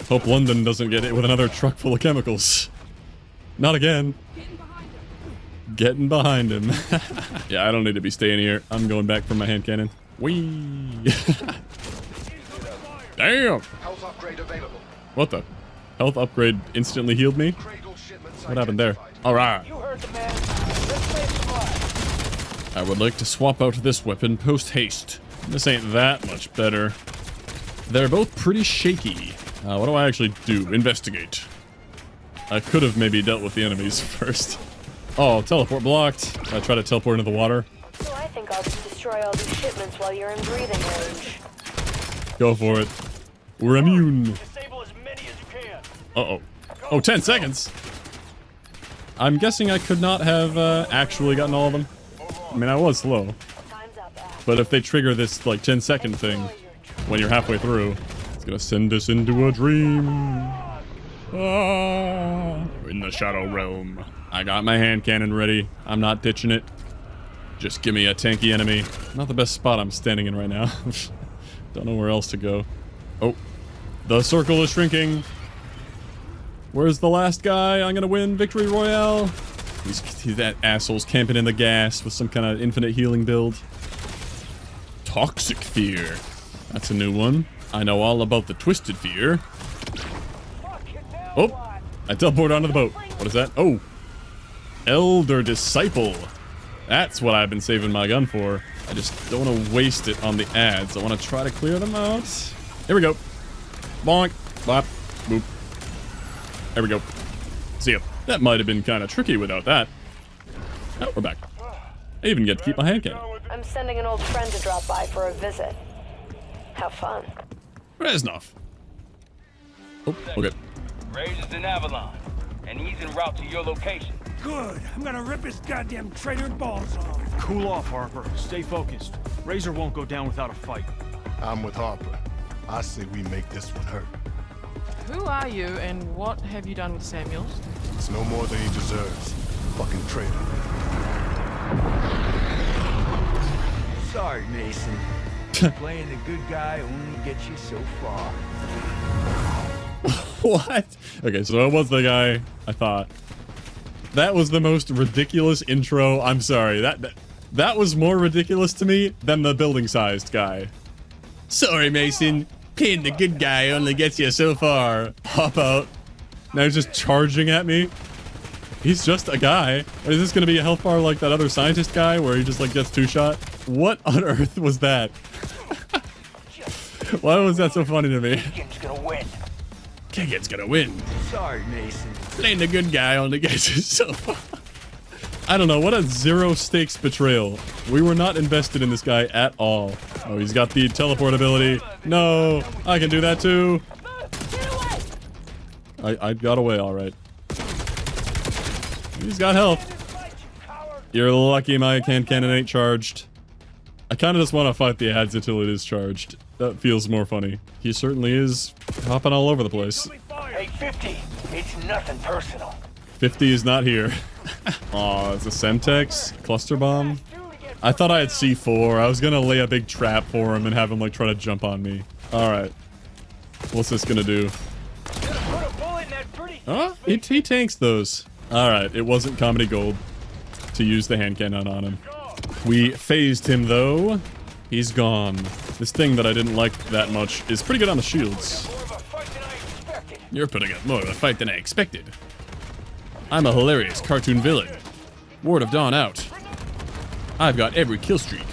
[SPEAKER 1] Hope London doesn't get hit with another truck full of chemicals. Not again. Getting behind him. Yeah, I don't need to be staying here. I'm going back for my hand cannon. Whee! Damn! What the? Health upgrade instantly healed me? What happened there? Alright. I would like to swap out this weapon post-haste. This ain't that much better. They're both pretty shaky. What do I actually do? Investigate. I could have maybe dealt with the enemies first. Oh, teleport blocked. I try to teleport into the water.
[SPEAKER 21] So I think I'll just destroy all these shipments while you're in breathing range.
[SPEAKER 1] Go for it. We're immune. Uh-oh. Oh, 10 seconds? I'm guessing I could not have actually gotten all of them. I mean, I was slow. But if they trigger this, like, 10-second thing when you're halfway through, it's gonna send us into a dream. Ah, in the Shadow Realm. I got my hand cannon ready. I'm not ditching it. Just give me a tanky enemy. Not the best spot I'm standing in right now. Don't know where else to go. Oh, the circle is shrinking. Where's the last guy? I'm gonna win Victory Royale. That asshole's camping in the gas with some kind of infinite healing build. Toxic Fear. That's a new one. I know all about the Twisted Fear. Oh, I teleported onto the boat. What is that? Oh, Elder Disciple. That's what I've been saving my gun for. I just don't want to waste it on the ads. I want to try to clear them out. Here we go. Bonk. Bop. Boop. There we go. See ya. That might have been kind of tricky without that. Oh, we're back. I even get to keep my hand cannon.
[SPEAKER 21] I'm sending an old friend to drop by for a visit. Have fun.
[SPEAKER 1] Reznov. Oh, okay.
[SPEAKER 11] Rage is in Avalon, and he's en route to your location.
[SPEAKER 10] Good. I'm gonna rip his goddamn traitor balls off.
[SPEAKER 8] Cool off, Harper. Stay focused. Razor won't go down without a fight.
[SPEAKER 15] I'm with Harper. I say we make this one hurt.
[SPEAKER 6] Who are you, and what have you done with Samuels?
[SPEAKER 15] It's no more than he deserves. Fucking traitor.
[SPEAKER 18] Sorry, Mason. Playing the good guy only gets you so far.
[SPEAKER 1] What? Okay, so I was the guy I thought. That was the most ridiculous intro. I'm sorry. That was more ridiculous to me than the building-sized guy. Sorry, Mason. Playing the good guy only gets you so far. Hop out. Now he's just charging at me. He's just a guy. Or is this going to be a health bar like that other scientist guy where he just like gets two-shot? What on earth was that? Why was that so funny to me?
[SPEAKER 10] Keegan's gonna win.
[SPEAKER 1] Keegan's gonna win.
[SPEAKER 18] Sorry, Mason.
[SPEAKER 1] Playing the good guy only gets you so far. I don't know, what a zero-stakes betrayal. We were not invested in this guy at all. Oh, he's got the teleport ability. No, I can do that too. I got away all right. He's got health. You're lucky my hand cannon ain't charged. I kind of just want to fight the ads until it is charged. That feels more funny. He certainly is hopping all over the place.
[SPEAKER 10] Hey, 50. It's nothing personal.
[SPEAKER 1] 50 is not here. Aw, it's a Semtex cluster bomb. I thought I had C4. I was gonna lay a big trap for him and have him like try to jump on me. All right, what's this gonna do? Huh? He tanks those. All right, it wasn't comedy gold to use the hand cannon on him. We phased him though. He's gone. This thing that I didn't like that much is pretty good on the shields. You're putting up more of a fight than I expected. I'm a hilarious cartoon villain. Ward of Dawn out. I've got every kill streak.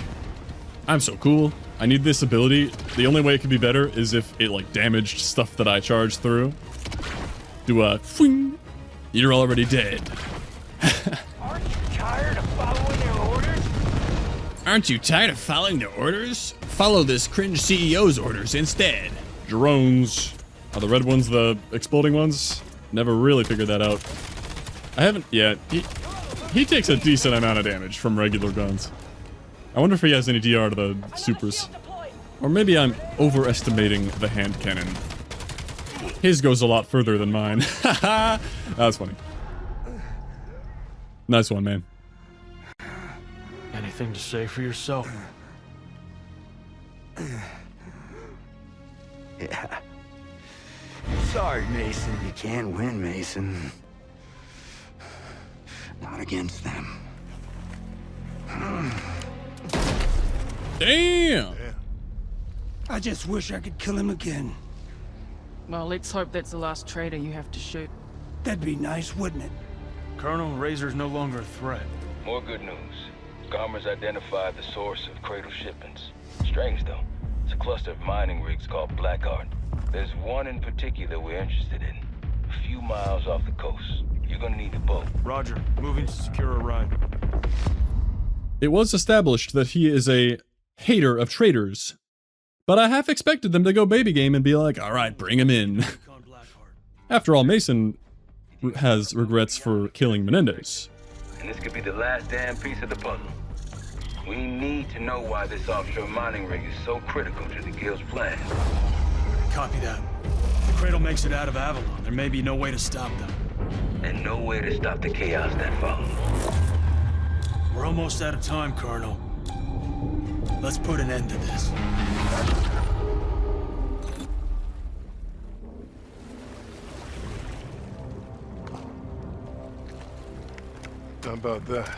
[SPEAKER 1] I'm so cool. I need this ability. The only way it could be better is if it like damaged stuff that I charged through. Do a fwing. You're already dead.
[SPEAKER 10] Aren't you tired of following their orders?
[SPEAKER 1] Aren't you tired of following their orders? Follow this cringe CEO's orders instead. Drones. Are the red ones the exploding ones? Never really figured that out. I haven't yet. He takes a decent amount of damage from regular guns. I wonder if he has any DR to the supers. Or maybe I'm overestimating the hand cannon. His goes a lot further than mine. That was funny. Nice one, man.
[SPEAKER 8] Anything to say for yourself?
[SPEAKER 18] Yeah. Sorry, Mason. You can't win, Mason. Not against them.
[SPEAKER 1] Damn!
[SPEAKER 7] I just wish I could kill him again.
[SPEAKER 6] Well, let's hope that's the last traitor you have to shoot.
[SPEAKER 7] That'd be nice, wouldn't it?
[SPEAKER 8] Colonel, Razor's no longer a threat.
[SPEAKER 11] More good news. Garmer's identified the source of Cradle shipments. Strange, though. It's a cluster of mining rigs called Black Ops. There's one in particular we're interested in. A few miles off the coast. You're gonna need a boat.
[SPEAKER 8] Roger. Moving to secure a ride.
[SPEAKER 1] It was established that he is a hater of traitors, but I half expected them to go baby game and be like, alright, bring him in. After all, Mason has regrets for killing Menendez.
[SPEAKER 11] And this could be the last damn piece of the puzzle. We need to know why this offshore mining rig is so critical to the Guild's plan.
[SPEAKER 8] Copy that. If the Cradle makes it out of Avalon, there may be no way to stop them.
[SPEAKER 11] And no way to stop the chaos that follows.
[SPEAKER 8] We're almost out of time, Colonel. Let's put an end to this.
[SPEAKER 15] How about that?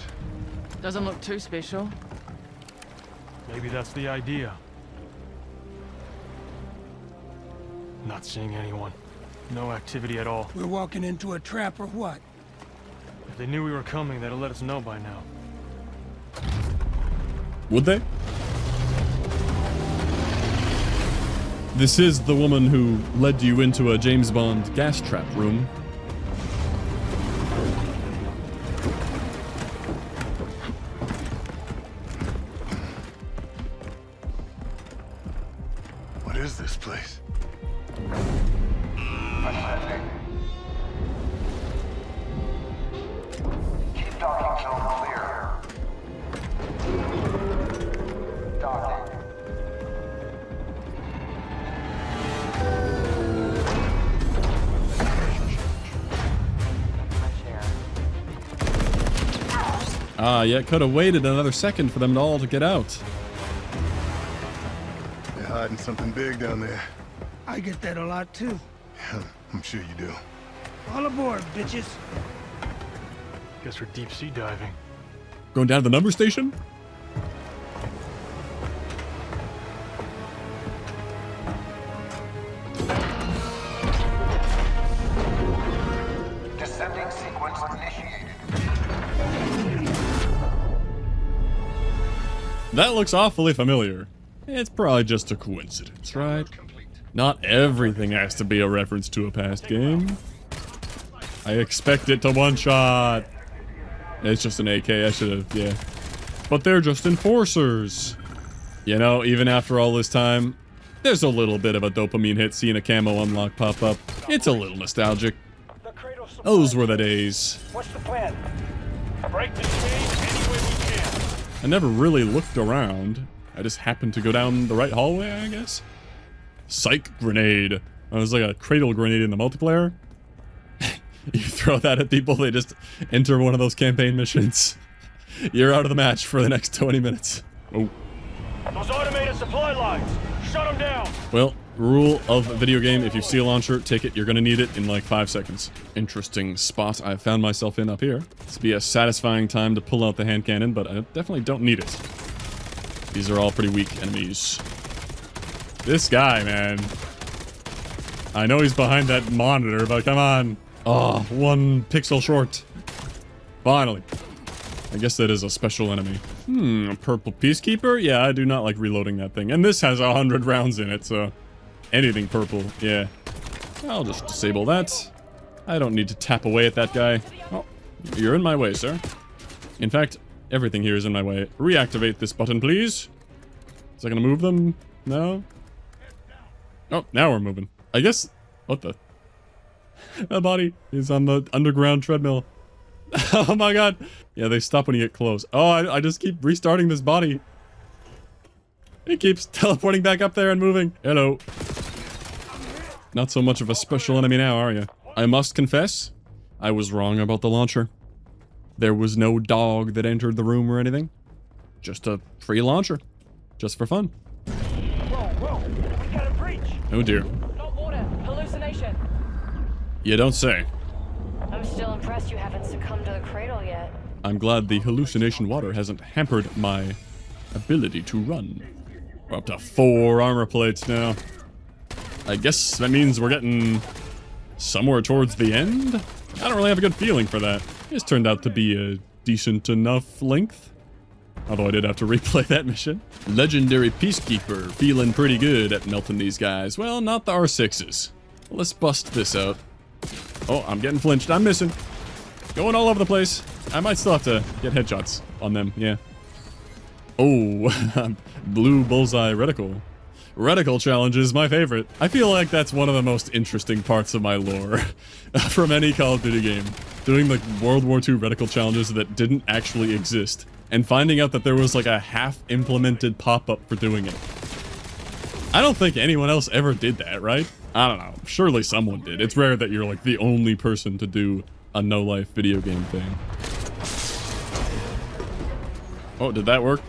[SPEAKER 6] Doesn't look too special.
[SPEAKER 8] Maybe that's the idea. Not seeing anyone. No activity at all.
[SPEAKER 7] We're walking into a trap or what?
[SPEAKER 8] If they knew we were coming, they'd have let us know by now.
[SPEAKER 1] Would they? This is the woman who led you into a James Bond gas trap room.
[SPEAKER 15] What is this place?
[SPEAKER 10] Keep docking zone clear. Docking.
[SPEAKER 1] Ah, yeah, could have waited another second for them all to get out.
[SPEAKER 15] They're hiding something big down there.
[SPEAKER 7] I get that a lot too.
[SPEAKER 15] Yeah, I'm sure you do.
[SPEAKER 7] All aboard, bitches.
[SPEAKER 8] Guess we're deep sea diving.
[SPEAKER 1] Going down to the number station?
[SPEAKER 10] Descending sequence initiated.
[SPEAKER 1] That looks awfully familiar. It's probably just a coincidence, right? Not everything has to be a reference to a past game. I expect it to one-shot. It's just an AK, I should've, yeah. But they're just enforcers. You know, even after all this time, there's a little bit of a dopamine hit seeing a camo unlock pop up. It's a little nostalgic. Those were the days.
[SPEAKER 13] What's the plan? Break the chain any way we can.
[SPEAKER 1] I never really looked around. I just happened to go down the right hallway, I guess. Psych grenade. I was like a cradle grenade in the multiplayer. You throw that at people, they just enter one of those campaign missions. You're out of the match for the next 20 minutes. Oh.
[SPEAKER 13] Those automated supply lines. Shut them down.
[SPEAKER 1] Well, rule of a video game, if you see a launcher, take it. You're gonna need it in like 5 seconds. Interesting spot I found myself in up here. This would be a satisfying time to pull out the hand cannon, but I definitely don't need it. These are all pretty weak enemies. This guy, man. I know he's behind that monitor, but come on. Oh, 1 pixel short. Finally. I guess that is a special enemy. A purple peacekeeper? Yeah, I do not like reloading that thing. And this has 100 rounds in it, so anything purple, yeah. I'll just disable that. I don't need to tap away at that guy. Oh, you're in my way, sir. In fact, everything here is in my way. Reactivate this button, please. Is that gonna move them? No? Oh, now we're moving. I guess... What the... That body is on the underground treadmill. Oh my god. Yeah, they stop when you get close. Oh, I just keep restarting this body. It keeps teleporting back up there and moving. Hello. Not so much of a special enemy now, are you? I must confess, I was wrong about the launcher. There was no dog that entered the room or anything. just a free launcher. Just for fun.
[SPEAKER 13] Whoa, we got a breach.
[SPEAKER 1] Oh dear.
[SPEAKER 21] Not water. Hallucination.
[SPEAKER 1] You don't say.
[SPEAKER 21] I'm still impressed you haven't succumbed to the cradle yet.
[SPEAKER 1] I'm glad the hallucination water hasn't hampered my ability to run. We're up to 4 armor plates now. I guess that means we're getting somewhere towards the end? I don't really have a good feeling for that. It's turned out to be a decent enough length. Although I did have to replay that mission. Legendary Peacekeeper, feeling pretty good at melting these guys. Well, not the R6s. Let's bust this out. Oh, I'm getting flinched. I'm missing. Going all over the place. I might still have to get headshots on them, yeah. Oh, blue bullseye reticle. Reticle challenge is my favorite. I feel like that's one of the most interesting parts of my lore from any Call of Duty game. Doing like World War II reticle challenges that didn't actually exist and finding out that there was like a half-implemented pop-up for doing it. I don't think anyone else ever did that, right? I don't know. Surely someone did. It's rare that you're like the only person to do a no-life video game thing. Oh, did that work?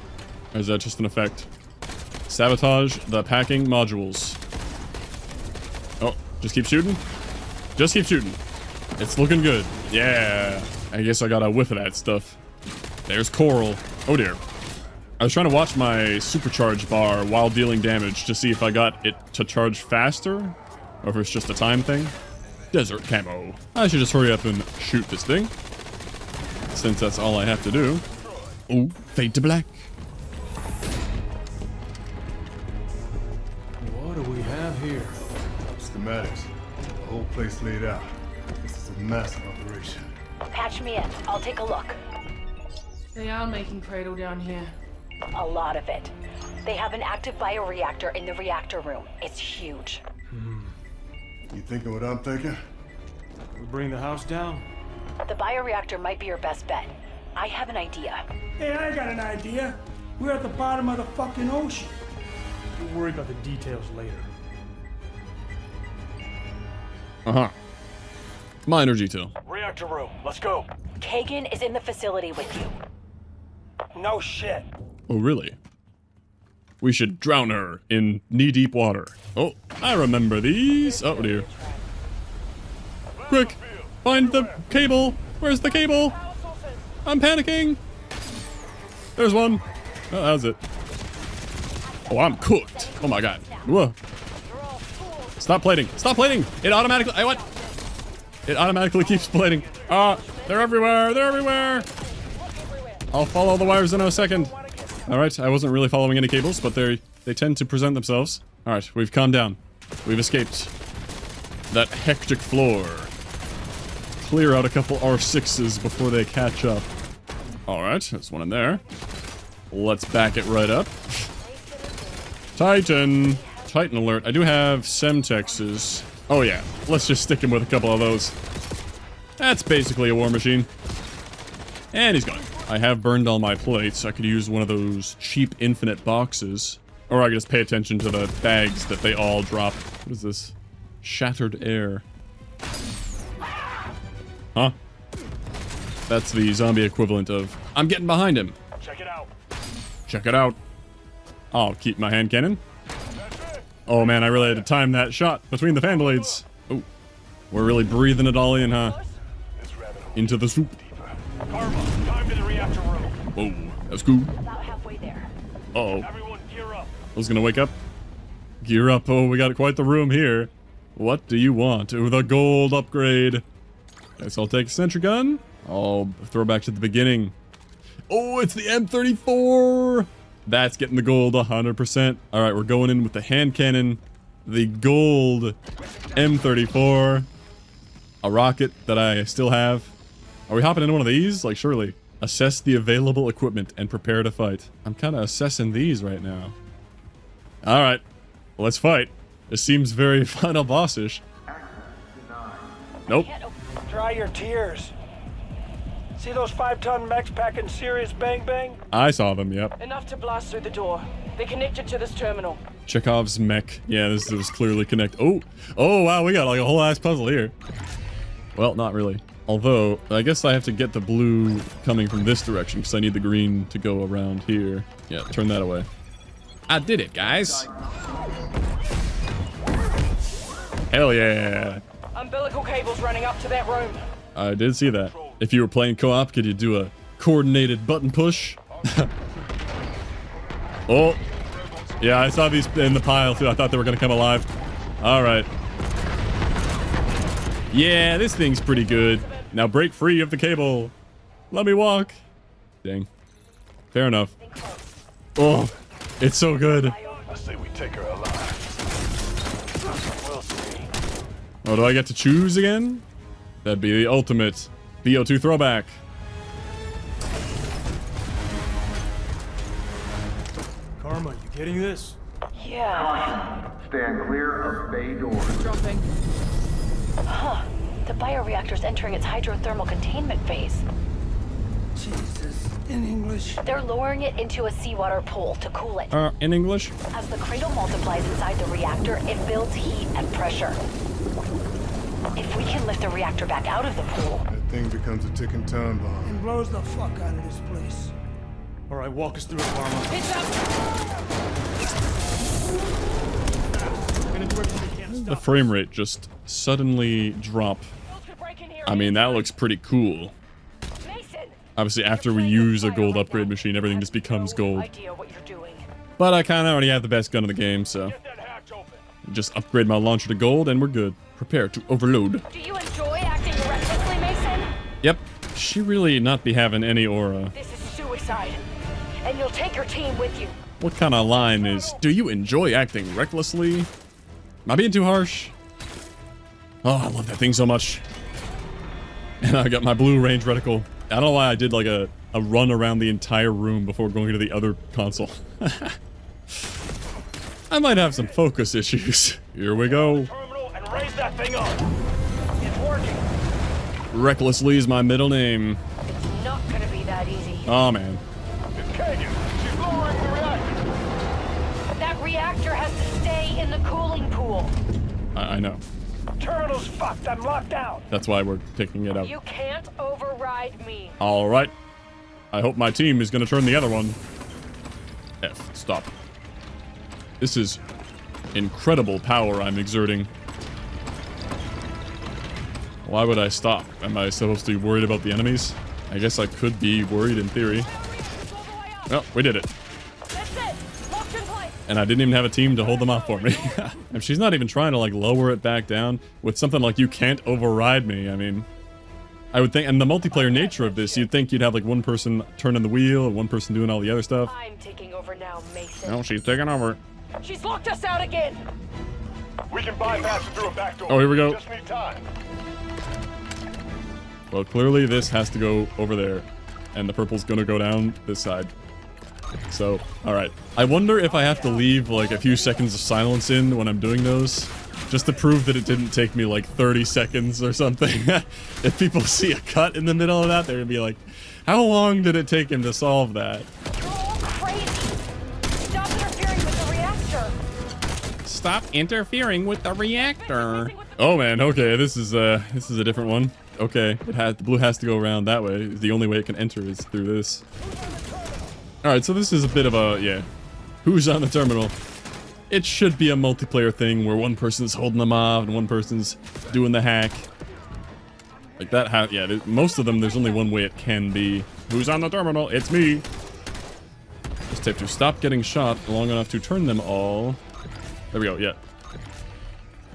[SPEAKER 1] Or is that just an effect? Sabotage the packing modules. Oh, just keep shooting? Just keep shooting. It's looking good. Yeah. I guess I got a whiff of that stuff. There's coral. Oh dear. I was trying to watch my supercharge bar while dealing damage to see if I got it to charge faster, or if it's just a time thing. Desert camo. I should just hurry up and shoot this thing, since that's all I have to do. Ooh, fade to black.
[SPEAKER 8] What do we have here?
[SPEAKER 15] Schematics. The whole place laid out. This is a massive operation.
[SPEAKER 14] Patch me in. I'll take a look.
[SPEAKER 6] They are making Cradle down here.
[SPEAKER 14] A lot of it. They have an active bioreactor in the reactor room. It's huge.
[SPEAKER 15] You thinking what I'm thinking?
[SPEAKER 8] We bring the house down?
[SPEAKER 14] The bioreactor might be your best bet. I have an idea.
[SPEAKER 7] Hey, I got an idea. We're at the bottom of the fucking ocean.
[SPEAKER 8] We'll worry about the details later.
[SPEAKER 1] Uh-huh. Minor detail.
[SPEAKER 13] Reactor room, let's go.
[SPEAKER 14] Kagan is in the facility with you.
[SPEAKER 13] No shit.
[SPEAKER 1] Oh, really? We should drown her in knee-deep water. Oh, I remember these. Oh, dear. Quick! Find the cable! Where's the cable? I'm panicking! There's one. Oh, that was it. Oh, I'm cooked. Oh my god. Whoa. Stop plating. Stop plating! It automatically... what? It automatically keeps plating. They're everywhere! They're everywhere! I'll follow the wires in a second. Alright, I wasn't really following any cables, but they tend to present themselves. Alright, we've calmed down. We've escaped that hectic floor. Clear out a couple R6s before they catch up. Alright, there's one in there. Let's back it right up. Titan. Titan alert. I do have Semtexes. Oh yeah, let's just stick him with a couple of those. That's basically a war machine. And he's gone. I have burned all my plates. I could use one of those cheap infinite boxes. Or I could just pay attention to the bags that they all drop. What is this? Shattered air. Huh? That's the zombie equivalent of, I'm getting behind him.
[SPEAKER 13] Check it out.
[SPEAKER 1] Check it out. I'll keep my hand cannon. Oh man, I really had to time that shot between the fan blades. Oh, we're really breathing it all in, huh? Into the soup.
[SPEAKER 13] Karma, time to the reactor room.
[SPEAKER 1] Whoa, that's cool.
[SPEAKER 14] About halfway there.
[SPEAKER 1] Uh-oh.
[SPEAKER 13] Everyone gear up.
[SPEAKER 1] I was gonna wake up. Gear up. Oh, we got quite the room here. What do you want? Oh, the gold upgrade. Guess I'll take a sentry gun. I'll throw back to the beginning. Oh, it's the M34. That's getting the gold 100%. All right, we're going in with the hand cannon, the gold M34, a rocket that I still have. Are we hopping into one of these? Like, surely. Assess the available equipment and prepare to fight. I'm kind of assessing these right now. All right, let's fight. This seems very final boss-ish. Nope.
[SPEAKER 13] Dry your tears. See those 5-ton mechs packing serious bang-bang?
[SPEAKER 1] I saw them, yep.
[SPEAKER 6] Enough to blast through the door. They connected to this terminal.
[SPEAKER 1] Chekhov's mech. Yeah, this was clearly connected. Oh, wow, we got like a whole ass puzzle here. Well, not really. Although, I guess I have to get the blue coming from this direction because I need the green to go around here. Yeah, turn that away. I did it, guys. Hell yeah.
[SPEAKER 16] Umbilical cables running up to that room.
[SPEAKER 1] I did see that. If you were playing co-op, could you do a coordinated button push? Oh. Yeah, I saw these in the pile too. I thought they were going to come alive. All right. Yeah, this thing's pretty good. Now break free of the cable. Let me walk. Dang. Fair enough. Oh, it's so good.
[SPEAKER 4] I say we take her alive. We'll see.
[SPEAKER 1] Oh, do I get to choose again? That'd be the ultimate BO2 throwback.
[SPEAKER 8] Karma, you getting this?
[SPEAKER 16] Yeah.
[SPEAKER 10] Stand clear of bay doors.
[SPEAKER 6] Dropping.
[SPEAKER 14] Huh. The bioreactor's entering its hydrothermal containment phase.
[SPEAKER 7] Jesus. In English?
[SPEAKER 14] They're lowering it into a seawater pool to cool it.
[SPEAKER 1] In English?
[SPEAKER 14] As the cradle multiplies inside the reactor, it builds heat and pressure. If we can lift the reactor back out of the pool...
[SPEAKER 15] That thing becomes a ticking time bomb.
[SPEAKER 7] And blows the fuck out of this place.
[SPEAKER 8] All right, walk us through it, Karma.
[SPEAKER 6] It's up!
[SPEAKER 8] We're gonna do everything we can to stop
[SPEAKER 1] The frame rate just suddenly drop. I mean, that looks pretty cool. Obviously, after we use a gold upgrade machine, everything just becomes gold. But I kind of already have the best gun in the game, so... just upgrade my launcher to gold and we're good. Prepare to overload.
[SPEAKER 14] Do you enjoy acting recklessly, Mason?
[SPEAKER 1] Yep. She really not be having any aura.
[SPEAKER 14] This is suicide. And you'll take your team with you.
[SPEAKER 1] What kind of line is, do you enjoy acting recklessly? Am I being too harsh? Oh, I love that thing so much. And I got my blue range reticle. I don't know why I did like a run around the entire room before going to the other console. I might have some focus issues. Here we go.
[SPEAKER 13] And raise that thing up. It's working.
[SPEAKER 1] Recklessly is my middle name.
[SPEAKER 14] It's not gonna be that easy.
[SPEAKER 1] Oh, man.
[SPEAKER 13] It's Kagan. She's lowering the reactor.
[SPEAKER 14] That reactor has to stay in the cooling pool.
[SPEAKER 1] I know.
[SPEAKER 13] Terminal's fucked. I'm locked out.
[SPEAKER 1] That's why we're taking it out.
[SPEAKER 14] You can't override me.
[SPEAKER 1] All right. I hope my team is going to turn the other one. F. Stop. This is incredible power I'm exerting. Why would I stop? Am I supposed to be worried about the enemies? I guess I could be worried in theory. Well, we did it. And I didn't even have a team to hold them off for me. And she's not even trying to like lower it back down with something like you can't override me. I mean, I would think, and the multiplayer nature of this, you'd think you'd have like one person turning the wheel and one person doing all the other stuff.
[SPEAKER 14] I'm taking over now, Mason.
[SPEAKER 1] No, she's taking over.
[SPEAKER 14] She's locked us out again.
[SPEAKER 13] We can bypass it through a back door.
[SPEAKER 1] Oh, here we go.
[SPEAKER 13] Just need time.
[SPEAKER 1] Well, clearly this has to go over there, and the purple's gonna go down this side. So, alright. I wonder if I have to leave like a few seconds of silence in when I'm doing those, just to prove that it didn't take me like 30 seconds or something. If people see a cut in the middle of that, they're gonna be like, how long did it take him to solve that?
[SPEAKER 14] You're all crazy. Stop interfering with the reactor.
[SPEAKER 1] Stop interfering with the reactor. Oh man, okay, this is a different one. Okay, the blue has to go around that way. The only way it can enter is through this. Alright, so this is a bit of a, yeah. Who's on the terminal? It should be a multiplayer thing where one person's holding them off and one person's doing the hack. Like that, yeah, most of them, there's only one way it can be. Who's on the terminal? It's me. Just have to stop getting shot long enough to turn them all. There we go, yeah.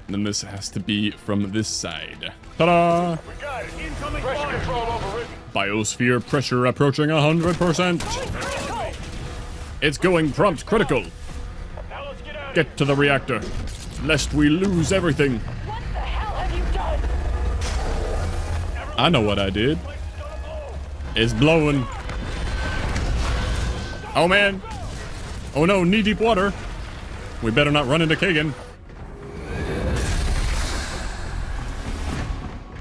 [SPEAKER 1] And then this has to be from this side. Ta-da!
[SPEAKER 13] We got it. Incoming pressure control overridden.
[SPEAKER 1] Biosphere pressure approaching 100%. It's going prompt critical. Get to the reactor, lest we lose everything.
[SPEAKER 14] What the hell have you done?
[SPEAKER 1] I know what I did. It's blowing. Oh man. Oh no, knee-deep water. We better not run into Kagan.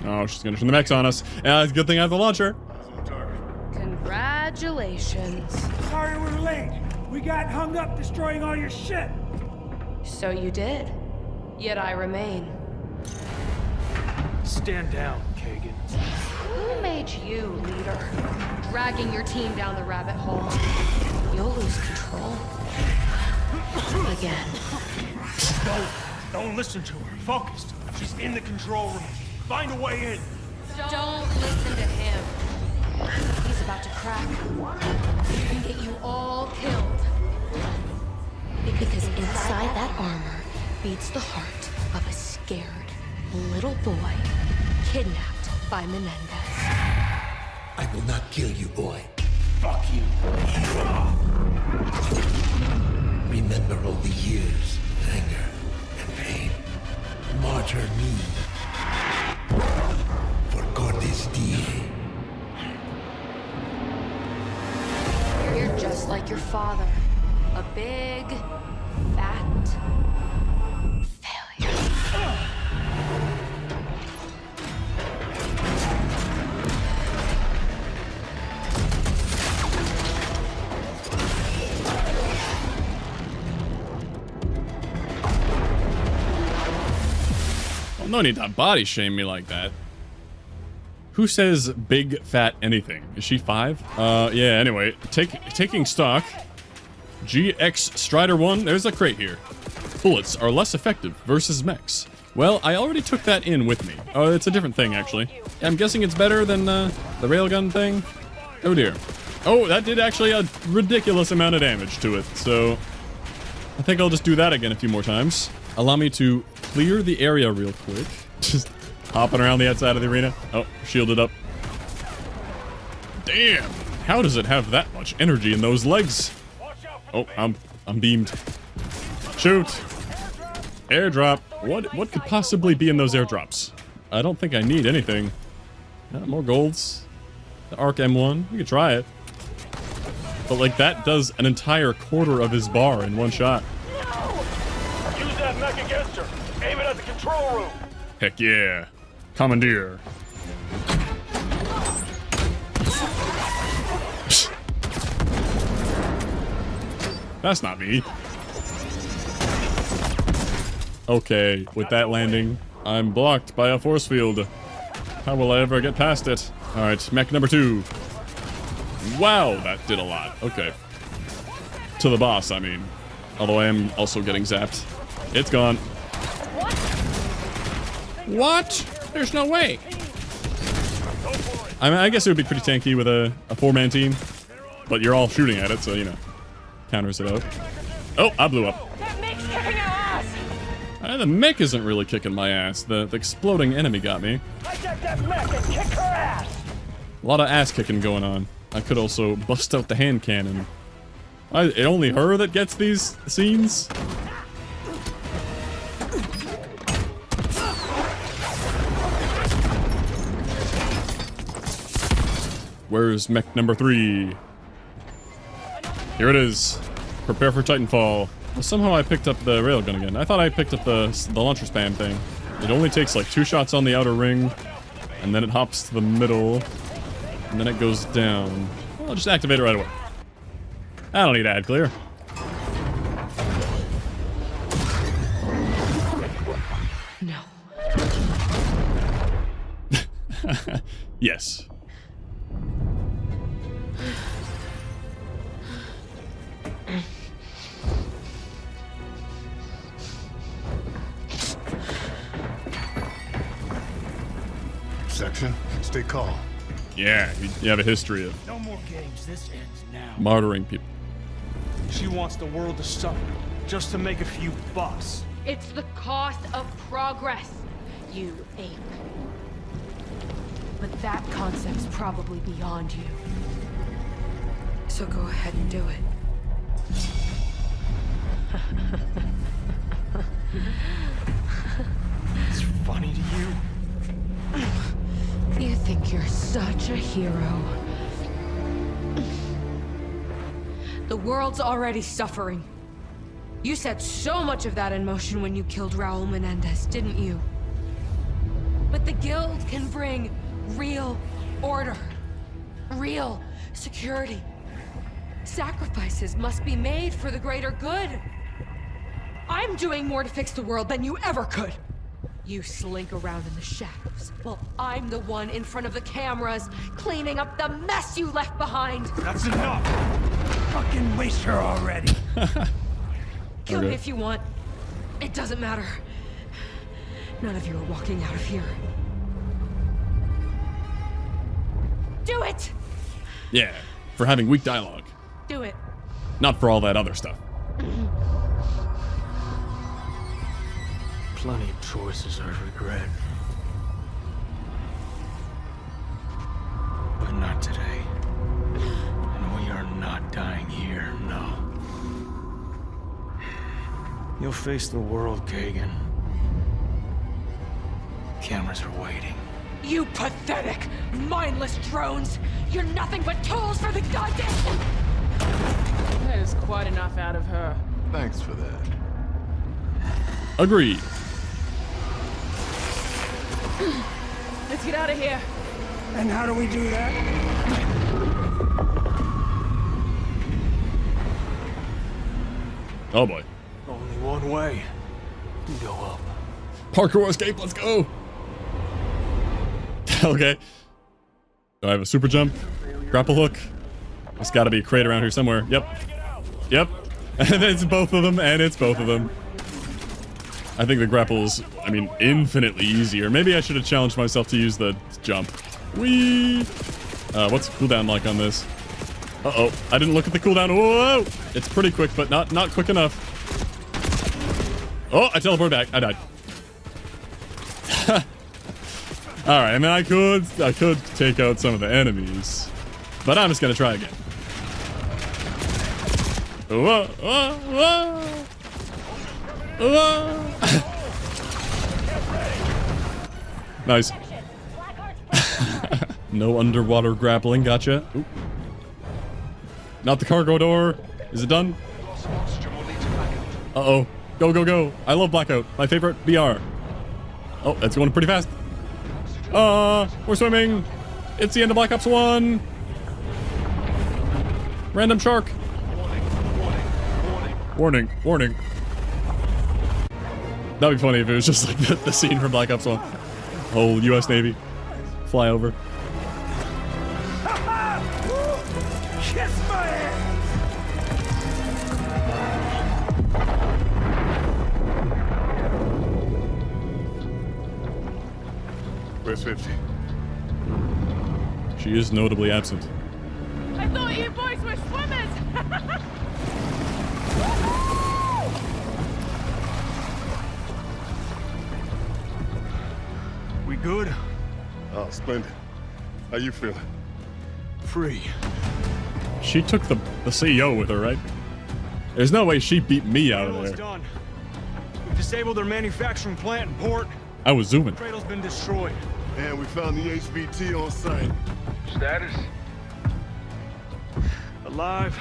[SPEAKER 1] Oh, she's gonna turn the mechs on us. It's a good thing I have the launcher.
[SPEAKER 6] Congratulations.
[SPEAKER 13] Sorry we're late. We got hung up destroying all your shit.
[SPEAKER 9] So you did. Yet I remain.
[SPEAKER 8] Stand down, Kagan.
[SPEAKER 21] Who made you leader? Dragging your team down the rabbit hole. You'll lose control. Again.
[SPEAKER 5] Don't listen to her. Focus. She's in the control room. Find a way in.
[SPEAKER 21] Don't listen to him. He's about to crack. He can get you all killed. Because inside that armor beats the heart of a scared little boy kidnapped by Menendez.
[SPEAKER 12] I will not kill you, boy.
[SPEAKER 5] Fuck you.
[SPEAKER 12] Remember all the years of anger and pain. Martyr me. For Cordes Die.
[SPEAKER 21] You're just like your father. A big, fat failure.
[SPEAKER 1] Well, no need to body shame me like that. Who says big fat anything? Is she 5? Yeah, anyway, taking stock. GX Strider 1, there's a crate here. Bullets are less effective versus mechs. Well, I already took that in with me. Oh, it's a different thing, actually. I'm guessing it's better than the railgun thing. Oh dear. Oh, that did actually a ridiculous amount of damage to it, so I think I'll just do that again a few more times. Allow me to clear the area real quick. Just hopping around the outside of the arena. Oh, shielded up. Damn! How does it have that much energy in those legs? Oh, I'm beamed. Shoot! Airdrop. What could possibly be in those airdrops? I don't think I need anything. More golds. The Arc M1. We could try it. But like that does an entire quarter of his bar in one shot.
[SPEAKER 5] Use that mech against her. Aim it at the control room.
[SPEAKER 1] Heck yeah. Commandeer. That's not me. Okay, with that landing, I'm blocked by a force field. How will I ever get past it? Alright, mech number 2. Wow, that did a lot. Okay. To the boss, I mean. Although I am also getting zapped. It's gone. What? There's no way. I mean, I guess it would be pretty tanky with a 4-man team. But you're all shooting at it, so, you know. Counters it out. Oh, I blew up.
[SPEAKER 16] That mech's kicking our ass!
[SPEAKER 1] The mech isn't really kicking my ass. The exploding enemy got me.
[SPEAKER 16] Hijack that mech and kick her ass!
[SPEAKER 1] A lot of ass kicking going on. I could also bust out the hand cannon. It only her that gets these scenes? Where's mech number 3? Here it is. Prepare for Titanfall. Well, somehow I picked up the railgun again. I thought I picked up the launcher spam thing. It only takes like 2 shots on the outer ring, and then it hops to the middle, and then it goes down. I'll just activate it right away. I don't need ad clear.
[SPEAKER 21] No.
[SPEAKER 1] Yes.
[SPEAKER 15] Section, stay calm.
[SPEAKER 1] Yeah, you have a history of
[SPEAKER 5] No more games. This ends now.
[SPEAKER 1] martyring people.
[SPEAKER 5] She wants the world to suffer just to make a few bucks.
[SPEAKER 21] It's the cost of progress, you ape. But that concept's probably beyond you. So go ahead and do it.
[SPEAKER 5] It's funny to you.
[SPEAKER 21] You think you're such a hero. The world's already suffering. You set so much of that in motion when you killed Raul Menendez, didn't you? But the Guild can bring real order, real security. Sacrifices must be made for the greater good. I'm doing more to fix the world than you ever could. You slink around in the shadows, while I'm the one in front of the cameras, cleaning up the mess you left behind.
[SPEAKER 5] That's enough!
[SPEAKER 13] Fucking waste her already.
[SPEAKER 21] Kill me if you want. It doesn't matter. None of you are walking out of here. Do it!
[SPEAKER 1] Yeah, for having weak dialogue.
[SPEAKER 21] Do it.
[SPEAKER 1] Not for all that other stuff.
[SPEAKER 5] Plenty of choices I regret. But not today. And we are not dying here, no. You'll face the world, Kagan. Cameras are waiting.
[SPEAKER 21] You pathetic, mindless drones! You're nothing but tools for the goddamn...
[SPEAKER 6] That is quite enough out of her.
[SPEAKER 15] Thanks for that.
[SPEAKER 1] Agreed.
[SPEAKER 6] Let's get out of here.
[SPEAKER 7] And how do we do that?
[SPEAKER 1] Oh boy.
[SPEAKER 5] Only one way. Go up.
[SPEAKER 1] Parkour escape, let's go! Okay. Do I have a super jump? Grapple hook? There's gotta be a crate around here somewhere. Yep. Yep. And it's both of them, and it's both of them. I think the grapple's, I mean, infinitely easier. Maybe I should have challenged myself to use the jump. Whee! What's the cooldown like on this? Uh-oh. I didn't look at the cooldown. Whoa! It's pretty quick, but not quick enough. Oh, I teleported back. I died. Alright, I mean, I could take out some of the enemies. But I'm just gonna try again. Whoa, whoa, whoa. Whoa. Nice. No underwater grappling, gotcha. Oop. Not the cargo door. Is it done? Uh-oh. Go, go, go. I love Blackout. My favorite BR. Oh, that's going pretty fast. We're swimming. It's the end of Black Ops 1. Random shark. Warning, warning. That'd be funny if it was just like the scene from Black Ops 1. Whole US Navy. Fly over.
[SPEAKER 13] Kiss my ass!
[SPEAKER 15] Where's 50?
[SPEAKER 1] She is notably absent.
[SPEAKER 6] I thought you boys were swimmers!
[SPEAKER 5] We good?
[SPEAKER 15] Oh, splendid. How you feeling?
[SPEAKER 5] Free.
[SPEAKER 1] She took the CEO with her, right? There's no way she beat me out of there.
[SPEAKER 5] Done. We've disabled their manufacturing plant and port.
[SPEAKER 1] I was zooming.
[SPEAKER 5] Cradle's been destroyed.
[SPEAKER 15] And we found the HVT on site.
[SPEAKER 11] Status?
[SPEAKER 5] Alive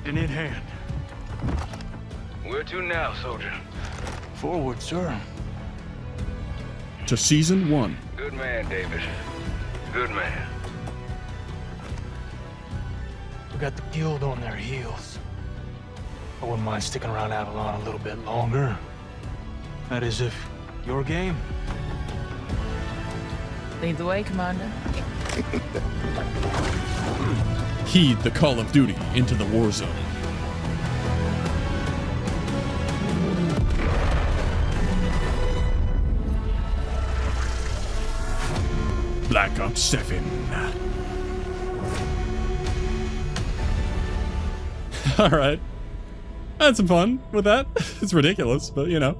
[SPEAKER 5] and in hand.
[SPEAKER 11] Where to now, soldier?
[SPEAKER 5] Forward, sir.
[SPEAKER 1] To season 1.
[SPEAKER 11] Good man, David. Good man.
[SPEAKER 5] We got the guild on their heels. I wouldn't mind sticking around Avalon a little bit longer. That is if your game.
[SPEAKER 6] Lead the way, Commander.
[SPEAKER 1] Heed the call of duty into the war zone. Black Ops 7. Alright. I had some fun with that. It's ridiculous, but you know.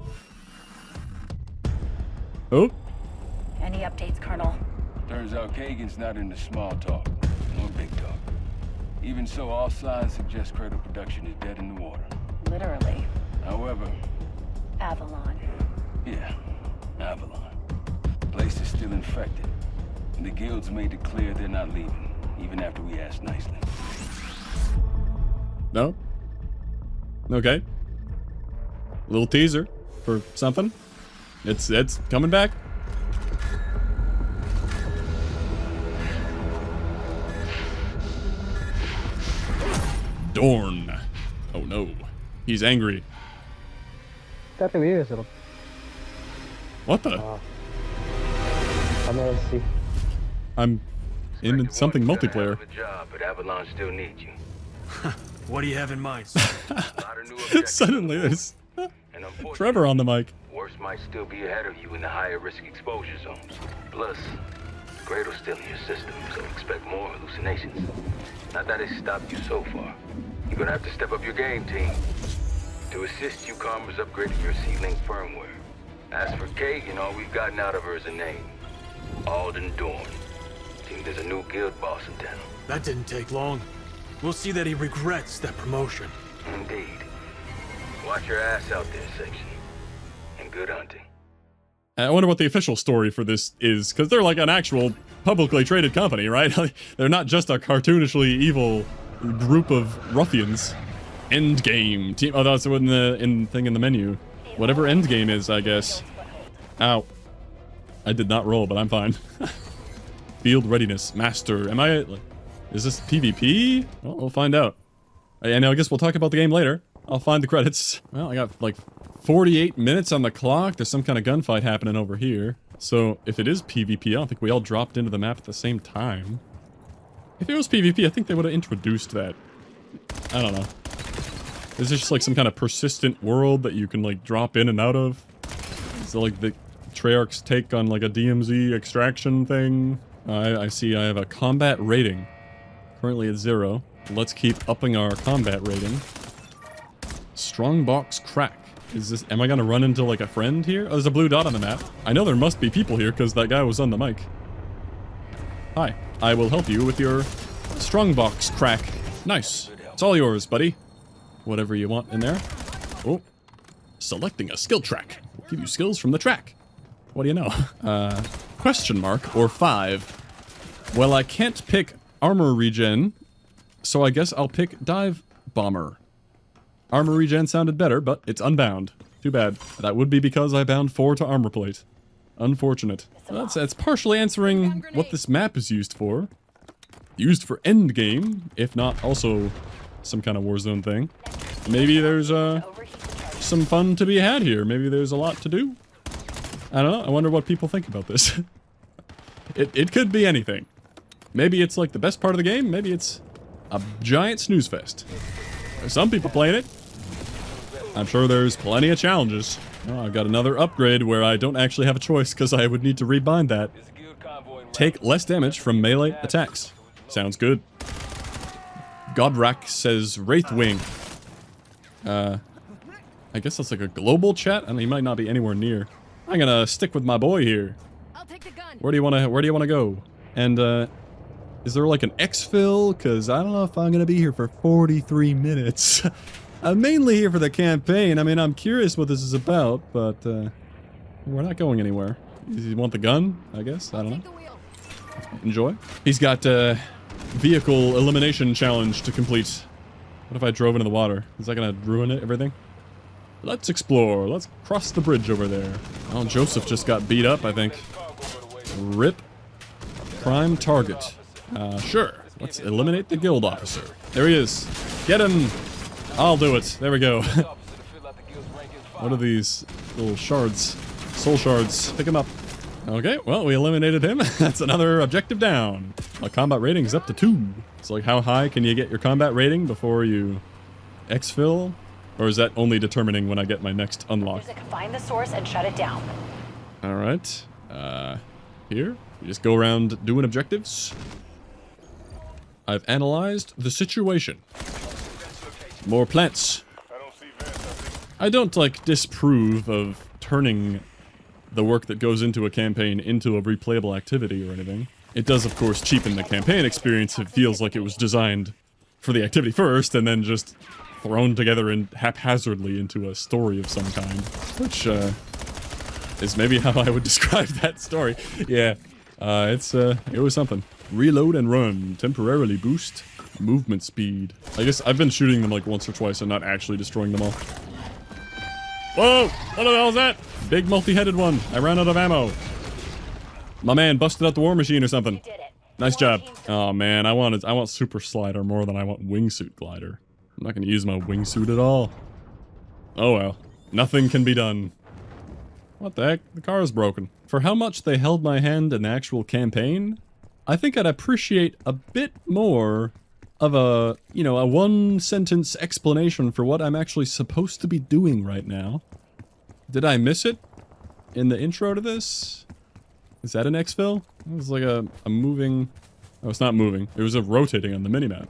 [SPEAKER 1] Oh.
[SPEAKER 14] Any updates, Colonel?
[SPEAKER 3] Turns out Kagan's not into small talk, nor big talk. Even so, all signs suggest Cradle production is dead in the water.
[SPEAKER 14] Literally.
[SPEAKER 3] However...
[SPEAKER 14] Avalon.
[SPEAKER 3] Yeah, Avalon. The place is still infected. And the guild's made it clear they're not leaving, even after we asked nicely.
[SPEAKER 1] No? Okay. Little teaser for something. It's coming back. Dorn. Oh no. He's angry. What the? I'm in something multiplayer.
[SPEAKER 11] Job, but Avalon still needs you.
[SPEAKER 8] What do you have in mind?
[SPEAKER 1] Suddenly there's Trevor on the mic.
[SPEAKER 11] Worst might still be ahead of you in the higher risk exposure zones. Plus, the Cradle's still in your system, so expect more hallucinations. Not that it's stopped you so far. You're gonna have to step up your game, team. To assist you, Karma's upgraded your C-Link firmware. As for Kagan, all we've gotten out of her is a name. Alden Dorn. Think there's a new guild boss in town.
[SPEAKER 8] That didn't take long. We'll see that he regrets that promotion.
[SPEAKER 11] Indeed. Watch your ass out there, section. And good hunting.
[SPEAKER 1] I wonder what the official story for this is, because they're like an actual publicly traded company, right? They're not just a cartoonishly evil group of ruffians. Endgame team. Oh, that's in the thing in the menu. Whatever Endgame is, I guess. Ow. I did not roll, but I'm fine. Field readiness master. Am I? Is this PvP? Well, we'll find out. And I guess we'll talk about the game later. I'll find the credits. Well, I got like 48 minutes on the clock. There's some kind of gunfight happening over here. So if it is PvP, I don't think we all dropped into the map at the same time. If it was PvP, I think they would have introduced that. I don't know. Is this just like some kind of persistent world that you can like drop in and out of? Is it like the Treyarch's take on like a DMZ extraction thing? I see I have a combat rating. Currently at 0. Let's keep upping our combat rating. Strongbox crack. Is this, am I gonna run into like a friend here? Oh, there's a blue dot on the map. I know there must be people here because that guy was on the mic. Hi, I will help you with your strongbox crack. Nice. It's all yours, buddy. Whatever you want in there. Oh, selecting a skill track. We'll give you skills from the track. What do you know? Question mark or 5. Well, I can't pick armor regen, so I guess I'll pick dive bomber. Armor regen sounded better, but it's unbound. Too bad. That would be because I bound 4 to armor plate. Unfortunate. Well, that's partially answering what this map is used for. Used for endgame, if not also some kind of Warzone thing. Maybe there's some fun to be had here. Maybe there's a lot to do. I don't know. I wonder what people think about this. It could be anything. Maybe it's like the best part of the game. Maybe it's a giant snooze fest. There's some people playing it. I'm sure there's plenty of challenges. Oh, I've got another upgrade where I don't actually have a choice because I would need to rebind that. Take less damage from melee attacks. Sounds good. Godrak says Wraithwing. I guess that's like a global chat. I mean, he might not be anywhere near. I'm gonna stick with my boy here.
[SPEAKER 21] I'll take the gun.
[SPEAKER 1] Where do you wanna go? And is there like an exfil? Cause I don't know if I'm gonna be here for 43 minutes. I'm mainly here for the campaign. I mean, I'm curious what this is about, but we're not going anywhere. You want the gun? I guess. I don't know. Enjoy. He's got vehicle elimination challenge to complete. What if I drove into the water? Is that gonna ruin it, everything? Let's explore. Let's cross the bridge over there. Oh, Joseph just got beat up, I think. Rip. Prime target. Sure. Let's eliminate the guild officer. There he is. Get him! I'll do it. There we go. What are these little shards? Soul shards. Pick him up. Okay, well, we eliminated him. That's another objective down. My combat rating is up to 2. It's like, how high can you get your combat rating before you exfil? Or is that only determining when I get my next unlock?
[SPEAKER 14] Find the source and shut it down.
[SPEAKER 1] Alright. Here. We just go around doing objectives. I've analyzed the situation. More plants. I don't, like, disapprove of turning the work that goes into a campaign into a replayable activity or anything. It does, of course, cheapen the campaign experience. It feels like it was designed for the activity first and then just thrown together and haphazardly into a story of some kind. Which, is maybe how I would describe that story. Yeah. It was something. Reload and run. Temporarily boost movement speed. I guess I've been shooting them like once or twice and not actually destroying them all. Whoa! What the hell is that? Big multi-headed one. I ran out of ammo. My man busted out the war machine or something. Nice job. Oh man, I want super slider more than I want wingsuit glider. I'm not gonna use my wingsuit at all. Oh well. Nothing can be done. What the heck? The car is broken. For how much they held my hand in the actual campaign, I think I'd appreciate a bit more of a, you know, a one-sentence explanation for what I'm actually supposed to be doing right now. Did I miss it in the intro to this? Is that an exfil? It was like a moving... Oh, it's not moving. It was a rotating on the minimap.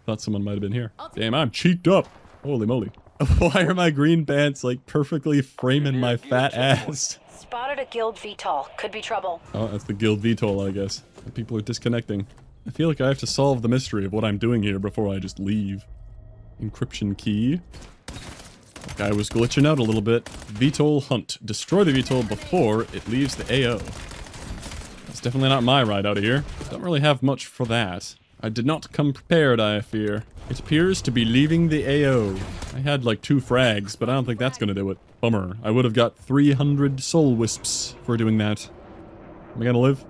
[SPEAKER 1] Thought someone might have been here. Damn, I'm cheeked up. Holy moly. Why are my green pants, like, perfectly framing my fat ass?
[SPEAKER 14] Spotted a guild VTOL. Could be trouble.
[SPEAKER 1] Oh, that's the guild VTOL, I guess. People are disconnecting. I feel like I have to solve the mystery of what I'm doing here before I just leave. Encryption key. That guy was glitching out a little bit. VTOL hunt. Destroy the VTOL before it leaves the AO. That's definitely not my ride out of here. Don't really have much for that. I did not come prepared, I fear. It appears to be leaving the AO. I had like 2 frags, but I don't think that's gonna do it. Bummer. I would have got 300 soul wisps for doing that. Am I gonna live?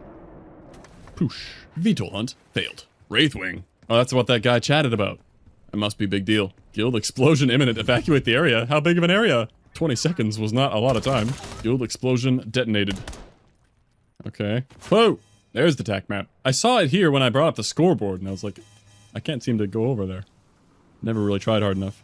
[SPEAKER 1] Poosh. VTOL hunt failed. Wraithwing. Oh, that's what that guy chatted about. It must be a big deal. Guild explosion imminent. Evacuate the area. How big of an area? 20 seconds was not a lot of time. Guild explosion detonated. Okay. Whoa! There's the TAC map. I saw it here when I brought up the scoreboard, and I was like, I can't seem to go over there. Never really tried hard enough.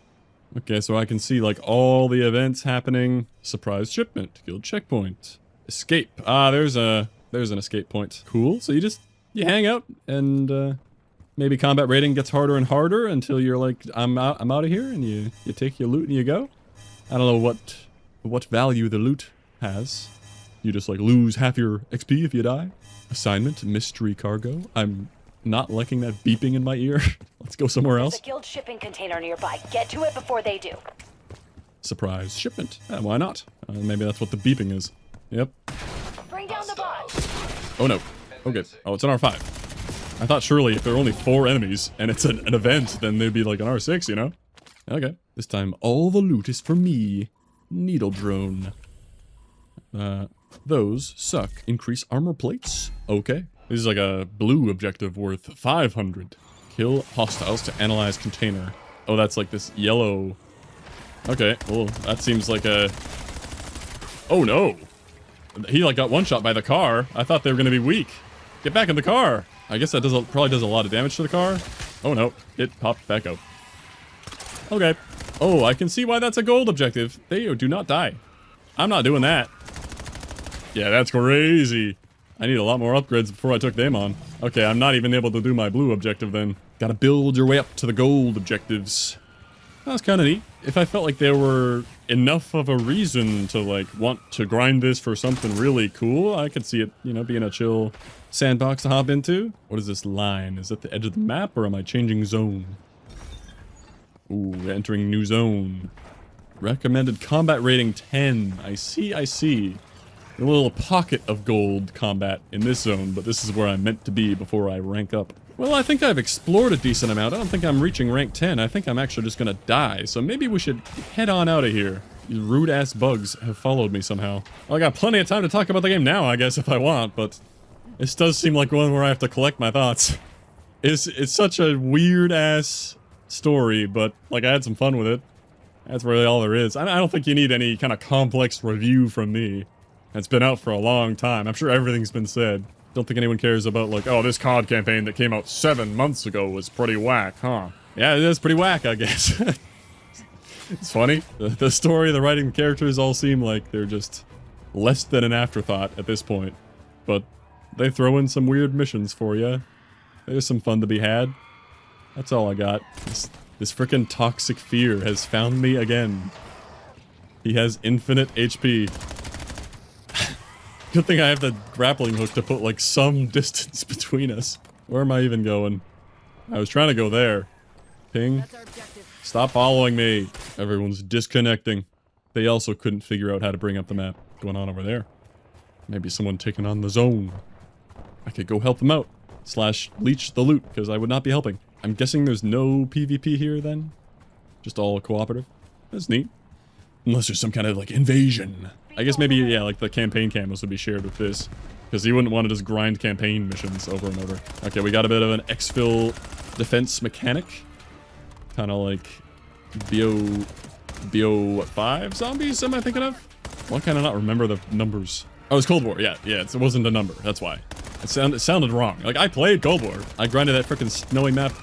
[SPEAKER 1] Okay, so I can see, like, all the events happening. Surprise shipment. Guild checkpoint. Escape. Ah, there's an escape point. Cool. So you hang out, and, maybe combat rating gets harder and harder until you're like, I'm out of here, and you take your loot and you go. I don't know what value the loot has. You just, like, lose half your XP if you die. Assignment, mystery cargo. I'm not liking that beeping in my ear. Let's go somewhere else.
[SPEAKER 14] There's a guild shipping container nearby. Get to it before they do.
[SPEAKER 1] Surprise shipment. Why not? Maybe that's what the beeping is. Yep.
[SPEAKER 14] Bring down the bots.
[SPEAKER 1] Oh no. Okay. Oh, it's an R5. I thought surely if there are only 4 enemies and it's an event, then there'd be like an R6, you know? Okay. This time all the loot is for me. Needle drone. Those suck. Increase armor plates. Okay. This is like a blue objective worth 500. Kill hostiles to analyze container. Oh, that's like this yellow. Okay. Well, that seems like a... Oh no! He like got one-shot by the car. I thought they were gonna be weak. Get back in the car! I guess that probably does a lot of damage to the car. Oh no, it popped back out. Okay. Oh, I can see why that's a gold objective. They do not die. I'm not doing that. Yeah, that's crazy. I need a lot more upgrades before I took them on. Okay, I'm not even able to do my blue objective then. Gotta build your way up to the gold objectives. That's kind of neat. If I felt like there were enough of a reason to, like, want to grind this for something really cool, I could see it, you know, being a chill sandbox to hop into. What is this line? Is that the edge of the map, or am I changing zone? Ooh, entering new zone. Recommended combat rating 10. I see. A little pocket of gold combat in this zone, but this is where I'm meant to be before I rank up. Well, I think I've explored a decent amount. I don't think I'm reaching rank 10. I think I'm actually just gonna die, so maybe we should head on out of here. These rude-ass bugs have followed me somehow. Well, I got plenty of time to talk about the game now, I guess, if I want, but this does seem like one where I have to collect my thoughts. It's such a weird-ass story, but, like, I had some fun with it. That's really all there is. I don't think you need any kind of complex review from me. It's been out for a long time. I'm sure everything's been said. Don't think anyone cares about, like, oh, this COD campaign that came out 7 months ago was pretty whack, huh? Yeah, it is pretty whack, I guess. It's funny. The story, the writing, the characters all seem like they're just less than an afterthought at this point. But they throw in some weird missions for you. There's some fun to be had. That's all I got. This frickin' toxic fear has found me again. He has infinite HP. Good thing I have the grappling hook to put, like, some distance between us. Where am I even going? I was trying to go there. Ping. Stop following me. Everyone's disconnecting. They also couldn't figure out how to bring up the map. What's going on over there? Maybe someone taking on the zone. I could go help them out. / leech the loot, because I would not be helping. I'm guessing there's no PvP here, then? Just all cooperative? That's neat. Unless there's some kind of, like, invasion. I guess maybe, yeah, like, the campaign camos would be shared with this. Because you wouldn't want to just grind campaign missions over and over. Okay, we got a bit of an exfil defense mechanic. Kind of like BO5 zombies, am I thinking of? Why can I not remember the numbers? Oh, it's Cold War. Yeah, it wasn't a number. That's why. It sounded wrong. Like, I played Cold War. I grinded that freaking snowy map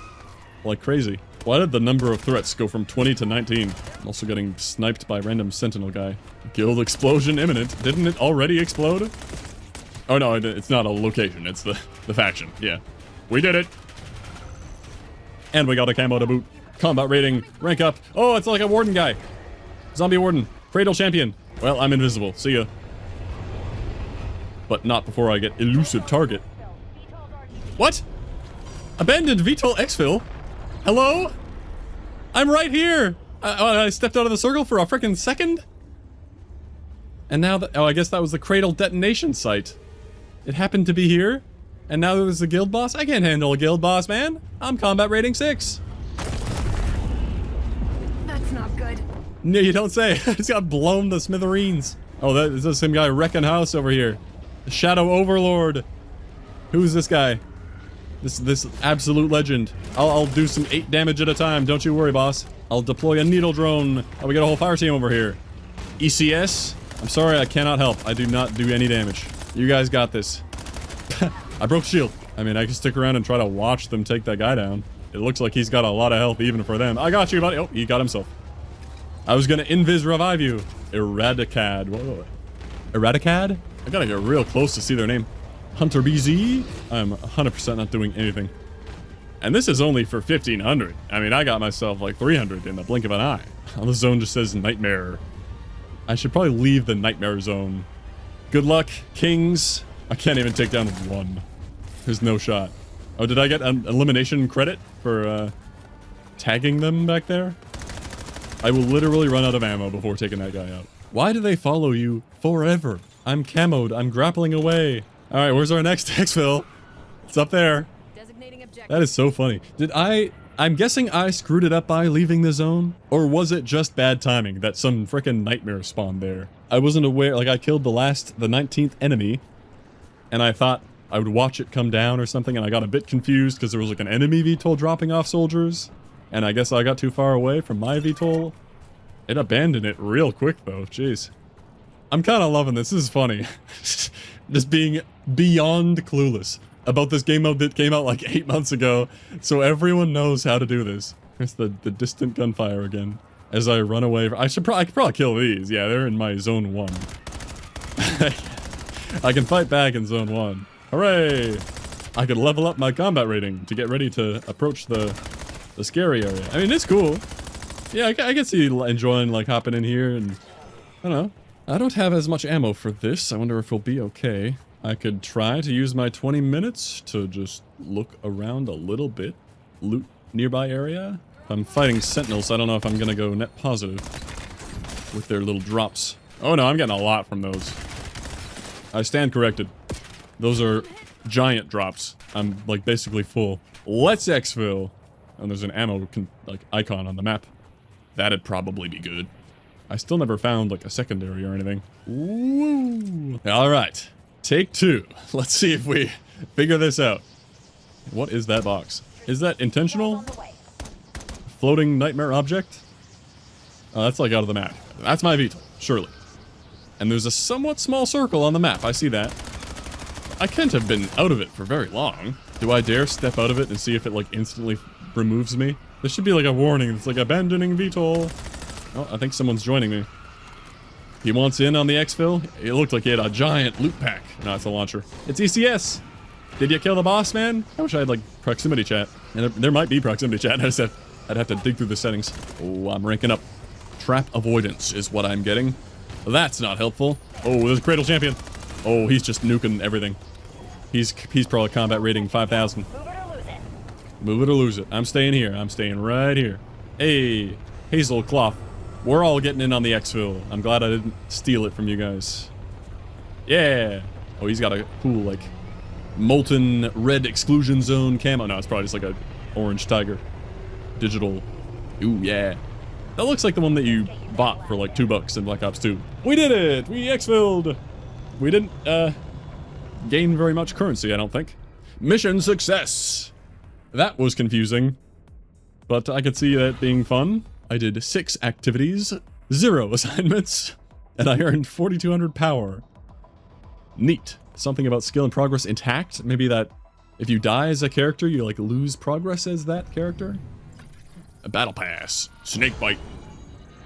[SPEAKER 1] like crazy. Why did the number of threats go from 20 to 19? I'm also getting sniped by a random sentinel guy. Guild explosion imminent. Didn't it already explode? Oh no, it's not a location. It's the faction. Yeah. We did it. And we got a camo to boot. Combat rating, rank up. Oh, it's like a warden guy. Zombie warden. Cradle champion. Well, I'm invisible. See ya. But not before I get elusive target. What? Abandoned VTOL exfil? Hello? I'm right here. I stepped out of the circle for a freaking second? And now that, oh, I guess that was the cradle detonation site. It happened to be here? And now there's a guild boss? I can't handle a guild boss, man. I'm combat rating 6.
[SPEAKER 22] That's not good.
[SPEAKER 1] No, you don't say. I just got blown to smithereens. Oh, that is the same guy wrecking house over here. The Shadow Overlord. Who's this guy? This absolute legend. I'll do some 8 damage at a time. Don't you worry, boss. I'll deploy a needle drone. Oh, we got a whole fire team over here. ECS? I'm sorry, I cannot help. I do not do any damage. You guys got this. I broke shield. I mean, I can stick around and try to watch them take that guy down. It looks like he's got a lot of health even for them. I got you, buddy. Oh, he got himself. I was gonna invis revive you. Eradicad. Whoa. Eradicad? I gotta get real close to see their name. Hunter BZ? I'm 100% not doing anything. And this is only for 1500. I mean, I got myself like 300 in the blink of an eye. The zone just says Nightmare. I should probably leave the Nightmare zone. Good luck, Kings. I can't even take down one. There's no shot. Oh, did I get an elimination credit for tagging them back there? I will literally run out of ammo before taking that guy out. Why do they follow you forever? I'm camoed. I'm grappling away. All right, where's our next exfil? It's up there. That is so funny. I'm guessing I screwed it up by leaving the zone? Or was it just bad timing that some frickin' nightmare spawned there? I wasn't aware, like I killed the 19th enemy, and I thought I would watch it come down or something, and I got a bit confused because there was like an enemy VTOL dropping off soldiers, and I guess I got too far away from my VTOL. It abandoned it real quick though, jeez. I'm kind of loving this. This is funny. Just being beyond clueless about this game mode that came out like 8 months ago, so everyone knows how to do this. There's the distant gunfire again. As I run away, I could probably kill these. Yeah, they're in my zone 1. I can fight back in zone 1. Hooray! I could level up my combat rating to get ready to approach the scary area. I mean, it's cool. Yeah, I can see enjoying like hopping in here and I don't know. I don't have as much ammo for this. I wonder if it'll be okay. I could try to use my 20 minutes to just look around a little bit. Loot nearby area. If I'm fighting sentinels, I don't know if I'm gonna go net positive with their little drops. Oh no, I'm getting a lot from those. I stand corrected. Those are giant drops. I'm like basically full. Let's exfil. And there's an ammo like icon on the map. That'd probably be good. I still never found like a secondary or anything. Ooh. All right. Take 2. Let's see if we figure this out. What is that box? Is that intentional? Floating nightmare object? Oh, that's like out of the map. That's my VTOL, surely. And there's a somewhat small circle on the map. I see that. I can't have been out of it for very long. Do I dare step out of it and see if it like instantly removes me? There should be like a warning. It's like abandoning VTOL. Oh, I think someone's joining me. He wants in on the exfil. It looked like he had a giant loot pack. No, it's a launcher. It's ECS. Did you kill the boss, man? I wish I had like proximity chat. And there might be proximity chat. I'd have to dig through the settings. Oh, I'm ranking up. Trap avoidance is what I'm getting. That's not helpful. Oh, there's a cradle champion. Oh, he's just nuking everything. He's probably combat rating 5,000. Move it or lose it. I'm staying here. I'm staying right here. Hey, Hazel Cloth. We're all getting in on the exfil. I'm glad I didn't steal it from you guys. Yeah. Oh, he's got a cool, like, molten red exclusion zone camo. No, it's probably just like a orange tiger. Digital. Ooh, yeah. That looks like the one that you bought for like $2 in Black Ops 2. We did it! We exfilled! We didn't, gain very much currency, I don't think. Mission success! That was confusing. But I could see that being fun. I did 6 activities, 0 assignments. And I earned 4,200 power. Neat. Something about skill and progress intact? Maybe that if you die as a character, you like lose progress as that character? A battle pass. Snake bite.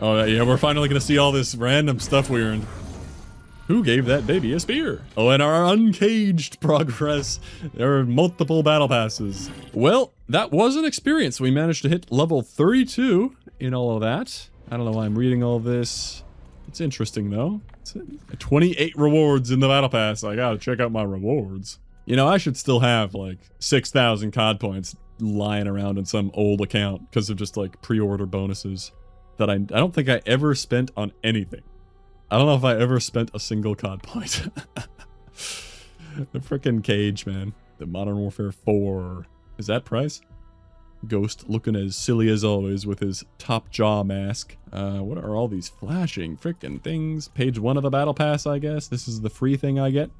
[SPEAKER 1] Oh yeah, we're finally gonna see all this random stuff we earned. Who gave that baby a spear? Oh, and our uncaged progress. There are multiple battle passes. Well, that was an experience. We managed to hit level 32 in all of that. I don't know why I'm reading all this. It's interesting though. It's 28 rewards in the battle pass. I gotta check out my rewards. You know, I should still have like 6,000 COD points lying around in some old account because of just like pre-order bonuses that I don't think I ever spent on anything. I don't know if I ever spent a single COD point. The frickin' cage, man. The Modern Warfare 4. Is that price? Ghost looking as silly as always with his top jaw mask. What are all these flashing frickin' things? Page 1 of the battle pass, I guess. This is the free thing I get.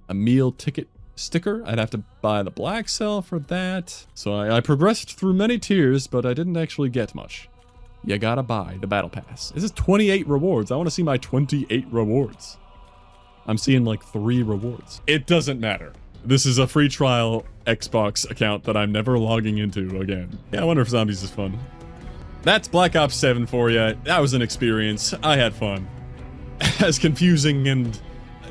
[SPEAKER 1] A meal ticket sticker. I'd have to buy the black cell for that. So I progressed through many tiers, but I didn't actually get much. You gotta buy the battle pass. This is 28 rewards. I want to see my 28 rewards. I'm seeing like 3 rewards. It doesn't matter. This is a free trial Xbox account that I'm never logging into again. Yeah, I wonder if zombies is fun. That's Black Ops 7 for you. That was an experience. I had fun. As confusing and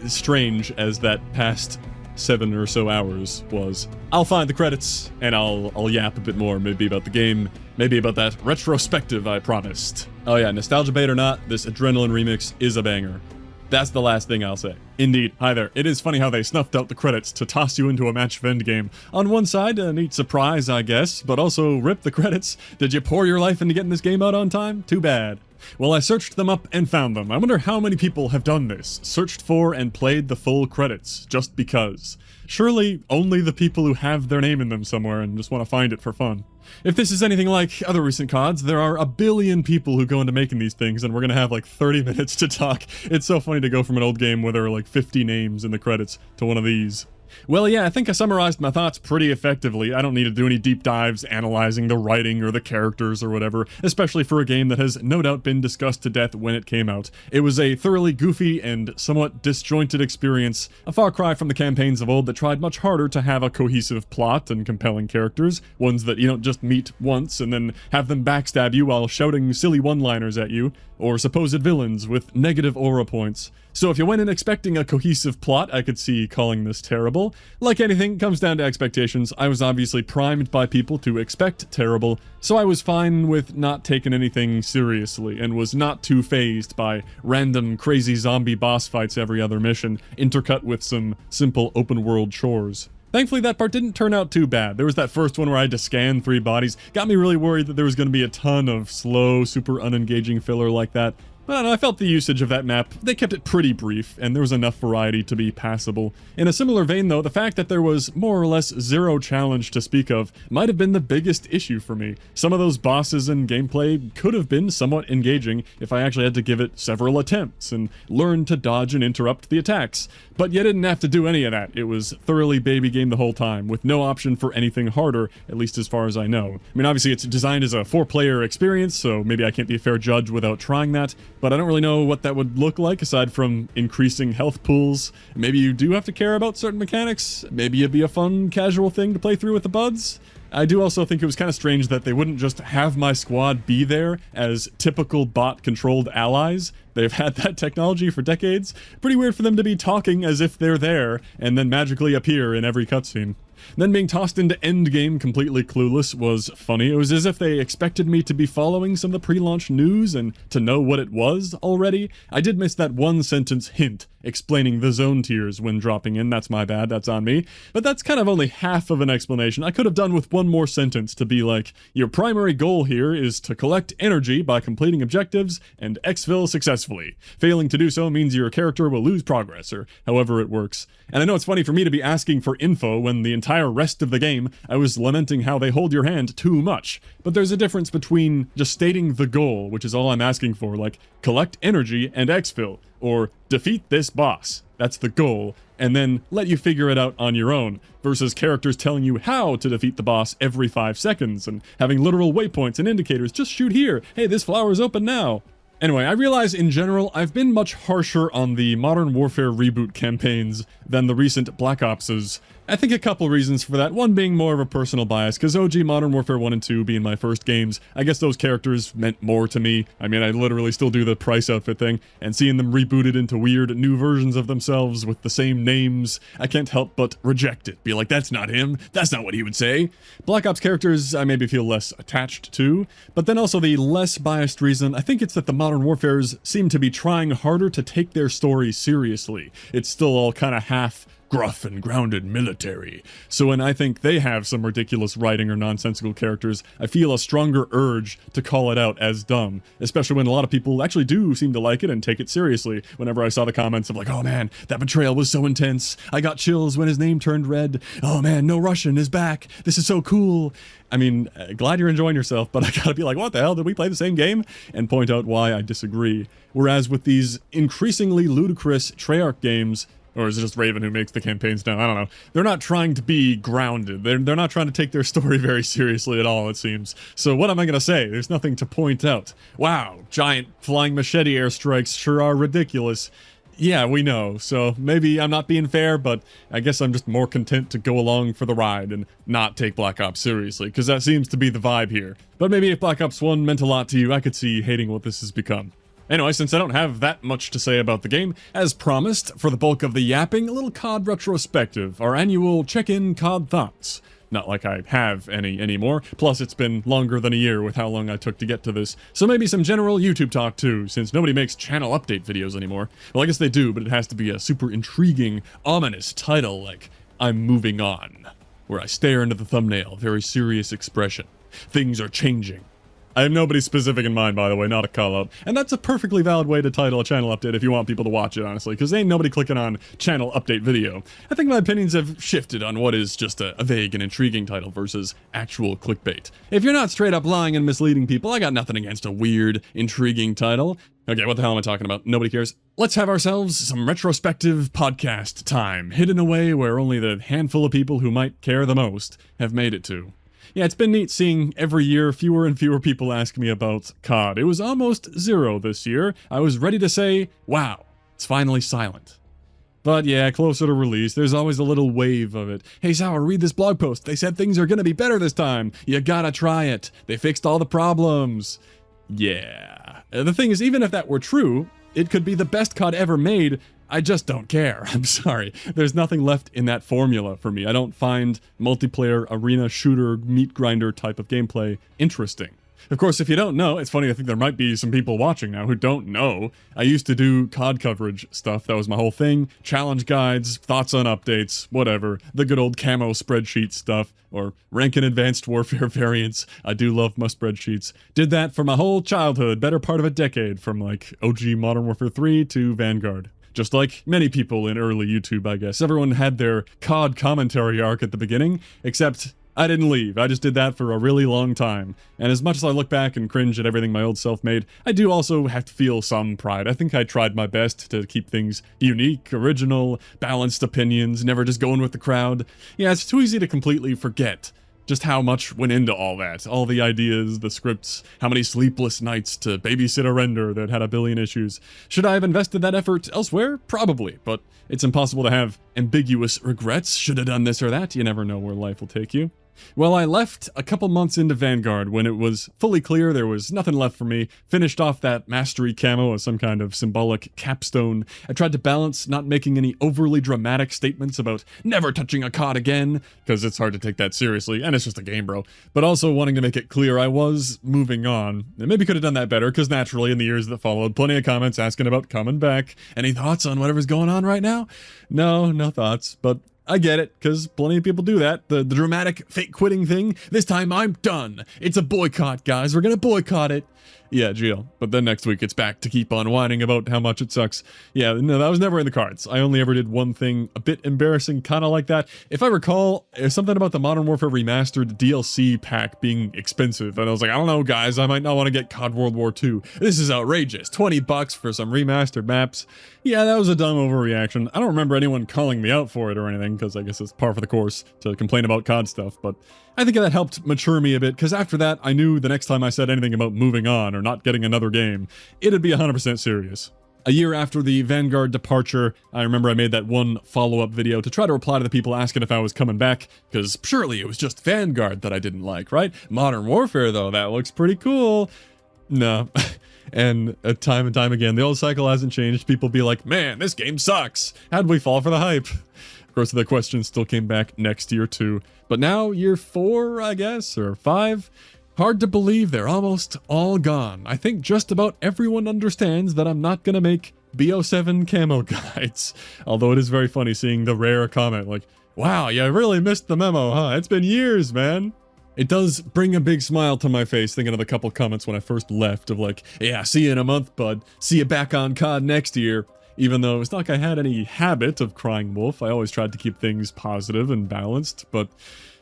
[SPEAKER 1] strange as that past 7 or so hours was. I'll find the credits and I'll yap a bit more, maybe about the game, maybe about that retrospective I promised. Oh yeah, nostalgia bait or not, this Adrenaline remix is a banger. That's the last thing I'll say. Indeed. Hi there. It is funny how they snuffed out the credits to toss you into a match of Endgame. On one side, a neat surprise, I guess, but also rip the credits. Did you pour your life into getting this game out on time? Too bad. Well, I searched them up and found them. I wonder how many people have done this, searched for and played the full credits, just because. Surely only the people who have their name in them somewhere and just want to find it for fun. If this is anything like other recent CODs, there are a billion people who go into making these things, and we're gonna have like 30 minutes to talk. It's so funny to go from an old game where there are like 50 names in the credits to one of these. Well, yeah, I think I summarized my thoughts pretty effectively. I don't need to do any deep dives analyzing the writing or the characters or whatever, especially for a game that has no doubt been discussed to death when it came out. It was a thoroughly goofy and somewhat disjointed experience, a far cry from the campaigns of old that tried much harder to have a cohesive plot and compelling characters, ones that you don't just meet once and then have them backstab you while shouting silly one-liners at you, or supposed villains with negative aura points. So if you went in expecting a cohesive plot, I could see calling this terrible. Like anything, it comes down to expectations. I was obviously primed by people to expect terrible, so I was fine with not taking anything seriously, and was not too fazed by random crazy zombie boss fights every other mission, intercut with some simple open-world chores. Thankfully, that part didn't turn out too bad. There was that first one where I had to scan 3 bodies. Got me really worried that there was going to be a ton of slow, super unengaging filler like that. But I don't know, I felt the usage of that map, they kept it pretty brief, and there was enough variety to be passable. In a similar vein though, the fact that there was more or less zero challenge to speak of might have been the biggest issue for me. Some of those bosses and gameplay could have been somewhat engaging if I actually had to give it several attempts and learn to dodge and interrupt the attacks. But you didn't have to do any of that. It was thoroughly baby game the whole time, with no option for anything harder, at least as far as I know. I mean, obviously it's designed as a 4-player experience, so maybe I can't be a fair judge without trying that, but I don't really know what that would look like aside from increasing health pools. Maybe you do have to care about certain mechanics. Maybe it'd be a fun, casual thing to play through with the buds. I do also think it was kind of strange that they wouldn't just have my squad be there as typical bot-controlled allies. They've had that technology for decades. Pretty weird for them to be talking as if they're there, and then magically appear in every cutscene. Then being tossed into Endgame completely clueless was funny. It was as if they expected me to be following some of the pre-launch news and to know what it was already. I did miss that one sentence hint explaining the zone tiers when dropping in. That's my bad, that's on me. But that's kind of only half of an explanation. I could have done with one more sentence to be like, your primary goal here is to collect energy by completing objectives and exfil successfully. Failing to do so means your character will lose progress, or however it works. And I know it's funny for me to be asking for info when the entire rest of the game I was lamenting how they hold your hand too much. But there's a difference between just stating the goal, which is all I'm asking for, like collect energy and exfil, or defeat this boss. That's the goal, and then let you figure it out on your own, versus characters telling you how to defeat the boss every 5 seconds, and having literal waypoints and indicators. Just shoot here. Hey, this flower is open now. Anyway, I realize in general I've been much harsher on the Modern Warfare reboot campaigns than the recent Black Opses. I think a couple reasons for that, one being more of a personal bias, because OG Modern Warfare 1 and 2 being my first games, I guess those characters meant more to me. I mean, I literally still do the price outfit thing, and seeing them rebooted into weird new versions of themselves with the same names, I can't help but reject it. Be like, that's not him, that's not what he would say. Black Ops characters I maybe feel less attached to, but then also the less biased reason, I think it's that the Modern Warfares seem to be trying harder to take their story seriously. It's still all kind of half gruff and grounded military. So when I think they have some ridiculous writing or nonsensical characters, I feel a stronger urge to call it out as dumb, especially when a lot of people actually do seem to like it and take it seriously. Whenever I saw the comments of like, oh man, that betrayal was so intense, I got chills when his name turned red, oh man, no Russian is back, this is so cool. I mean, glad you're enjoying yourself, but I gotta be like, what the hell, did we play the same game? And point out why I disagree. Whereas with these increasingly ludicrous Treyarch games, or is it just Raven who makes the campaigns now? I don't know. They're not trying to be grounded. They're not trying to take their story very seriously at all, it seems. So what am I going to say? There's nothing to point out. Wow, giant flying machete airstrikes sure are ridiculous. Yeah, we know. So maybe I'm not being fair, but I guess I'm just more content to go along for the ride and not take Black Ops seriously, because that seems to be the vibe here. But maybe if Black Ops 1 meant a lot to you, I could see hating what this has become. Anyway, since I don't have that much to say about the game, as promised, for the bulk of the yapping, a little CoD retrospective, our annual check-in CoD thoughts. Not like I have any anymore, plus it's been longer than a year with how long I took to get to this, so maybe some general YouTube talk too, since nobody makes channel update videos anymore. Well, I guess they do, but it has to be a super intriguing, ominous title like, I'm moving on, where I stare into the thumbnail, very serious expression. Things are changing. I have nobody specific in mind, by the way, not a call-out. And that's a perfectly valid way to title a channel update if you want people to watch it, honestly, because ain't nobody clicking on channel update video. I think my opinions have shifted on what is just a vague and intriguing title versus actual clickbait. If you're not straight up lying and misleading people, I got nothing against a weird, intriguing title. Okay, what the hell am I talking about? Nobody cares. Let's have ourselves some retrospective podcast time, hidden away where only the handful of people who might care the most have made it to. Yeah, it's been neat seeing every year fewer and fewer people ask me about CoD. It was almost zero this year. I was ready to say, wow, it's finally silent. But yeah, closer to release, there's always a little wave of it. Hey Sour, read this blog post. They said things are gonna be better this time. You gotta try it. They fixed all the problems. Yeah. The thing is, even if that were true, it could be the best CoD ever made. I just don't care. I'm sorry. There's nothing left in that formula for me. I don't find multiplayer, arena, shooter, meat grinder type of gameplay interesting. Of course, if you don't know, it's funny, I think there might be some people watching now who don't know. I used to do COD coverage stuff, that was my whole thing. Challenge guides, thoughts on updates, whatever. The good old camo spreadsheet stuff, or rank in Advanced Warfare variants. I do love my spreadsheets. Did that for my whole childhood, better part of a decade, from like OG Modern Warfare 3 to Vanguard. Just like many people in early YouTube, I guess. Everyone had their COD commentary arc at the beginning, except I didn't leave. I just did that for a really long time. And as much as I look back and cringe at everything my old self made, I do also have to feel some pride. I think I tried my best to keep things unique, original, balanced opinions, never just going with the crowd. Yeah, it's too easy to completely forget just how much went into all that. All the ideas, the scripts, how many sleepless nights to babysit a render that had a billion issues. Should I have invested that effort elsewhere? Probably, but it's impossible to have ambiguous regrets. Should have done this or that. You never know where life will take you. Well, I left a couple months into Vanguard when it was fully clear there was nothing left for me, finished off that mastery camo as some kind of symbolic capstone. I tried to balance not making any overly dramatic statements about never touching a COD again, because it's hard to take that seriously, and it's just a game, bro, but also wanting to make it clear I was moving on. And maybe could have done that better, because naturally in the years that followed, plenty of comments asking about coming back. Any thoughts on whatever's going on right now? No thoughts, but I get it, because plenty of people do that. The dramatic fake quitting thing. This time I'm done. It's a boycott, guys. We're gonna boycott it. Yeah, Gio. But then next week it's back to keep on whining about how much it sucks. Yeah, no, that was never in the cards. I only ever did one thing a bit embarrassing, kind of like that. If I recall, there's something about the Modern Warfare Remastered DLC pack being expensive. And I was like, I don't know, guys. I might not want to get COD World War II. This is outrageous. $20 for some remastered maps. Yeah, that was a dumb overreaction. I don't remember anyone calling me out for it or anything, because I guess it's par for the course to complain about COD stuff. But I think that helped mature me a bit, because after that, I knew the next time I said anything about moving on, or not getting another game, it'd be 100% serious. A year after the Vanguard departure, I remember I made that one follow-up video to try to reply to the people asking if I was coming back, because surely it was just Vanguard that I didn't like, right? Modern Warfare, though, that looks pretty cool. No. And time again, the old cycle hasn't changed. People be like, man, this game sucks. How'd we fall for the hype? Of course, the question still came back next year, too. But now, year 4, I guess, or 5? Hard to believe they're almost all gone. I think just about everyone understands that I'm not gonna make BO7 camo guides. Although it is very funny seeing the rare comment like, wow, you really missed the memo, huh? It's been years, man. It does bring a big smile to my face thinking of a couple comments when I first left of like, yeah, see you in a month, bud. See you back on COD next year. Even though it's not like I had any habit of crying wolf, I always tried to keep things positive and balanced, but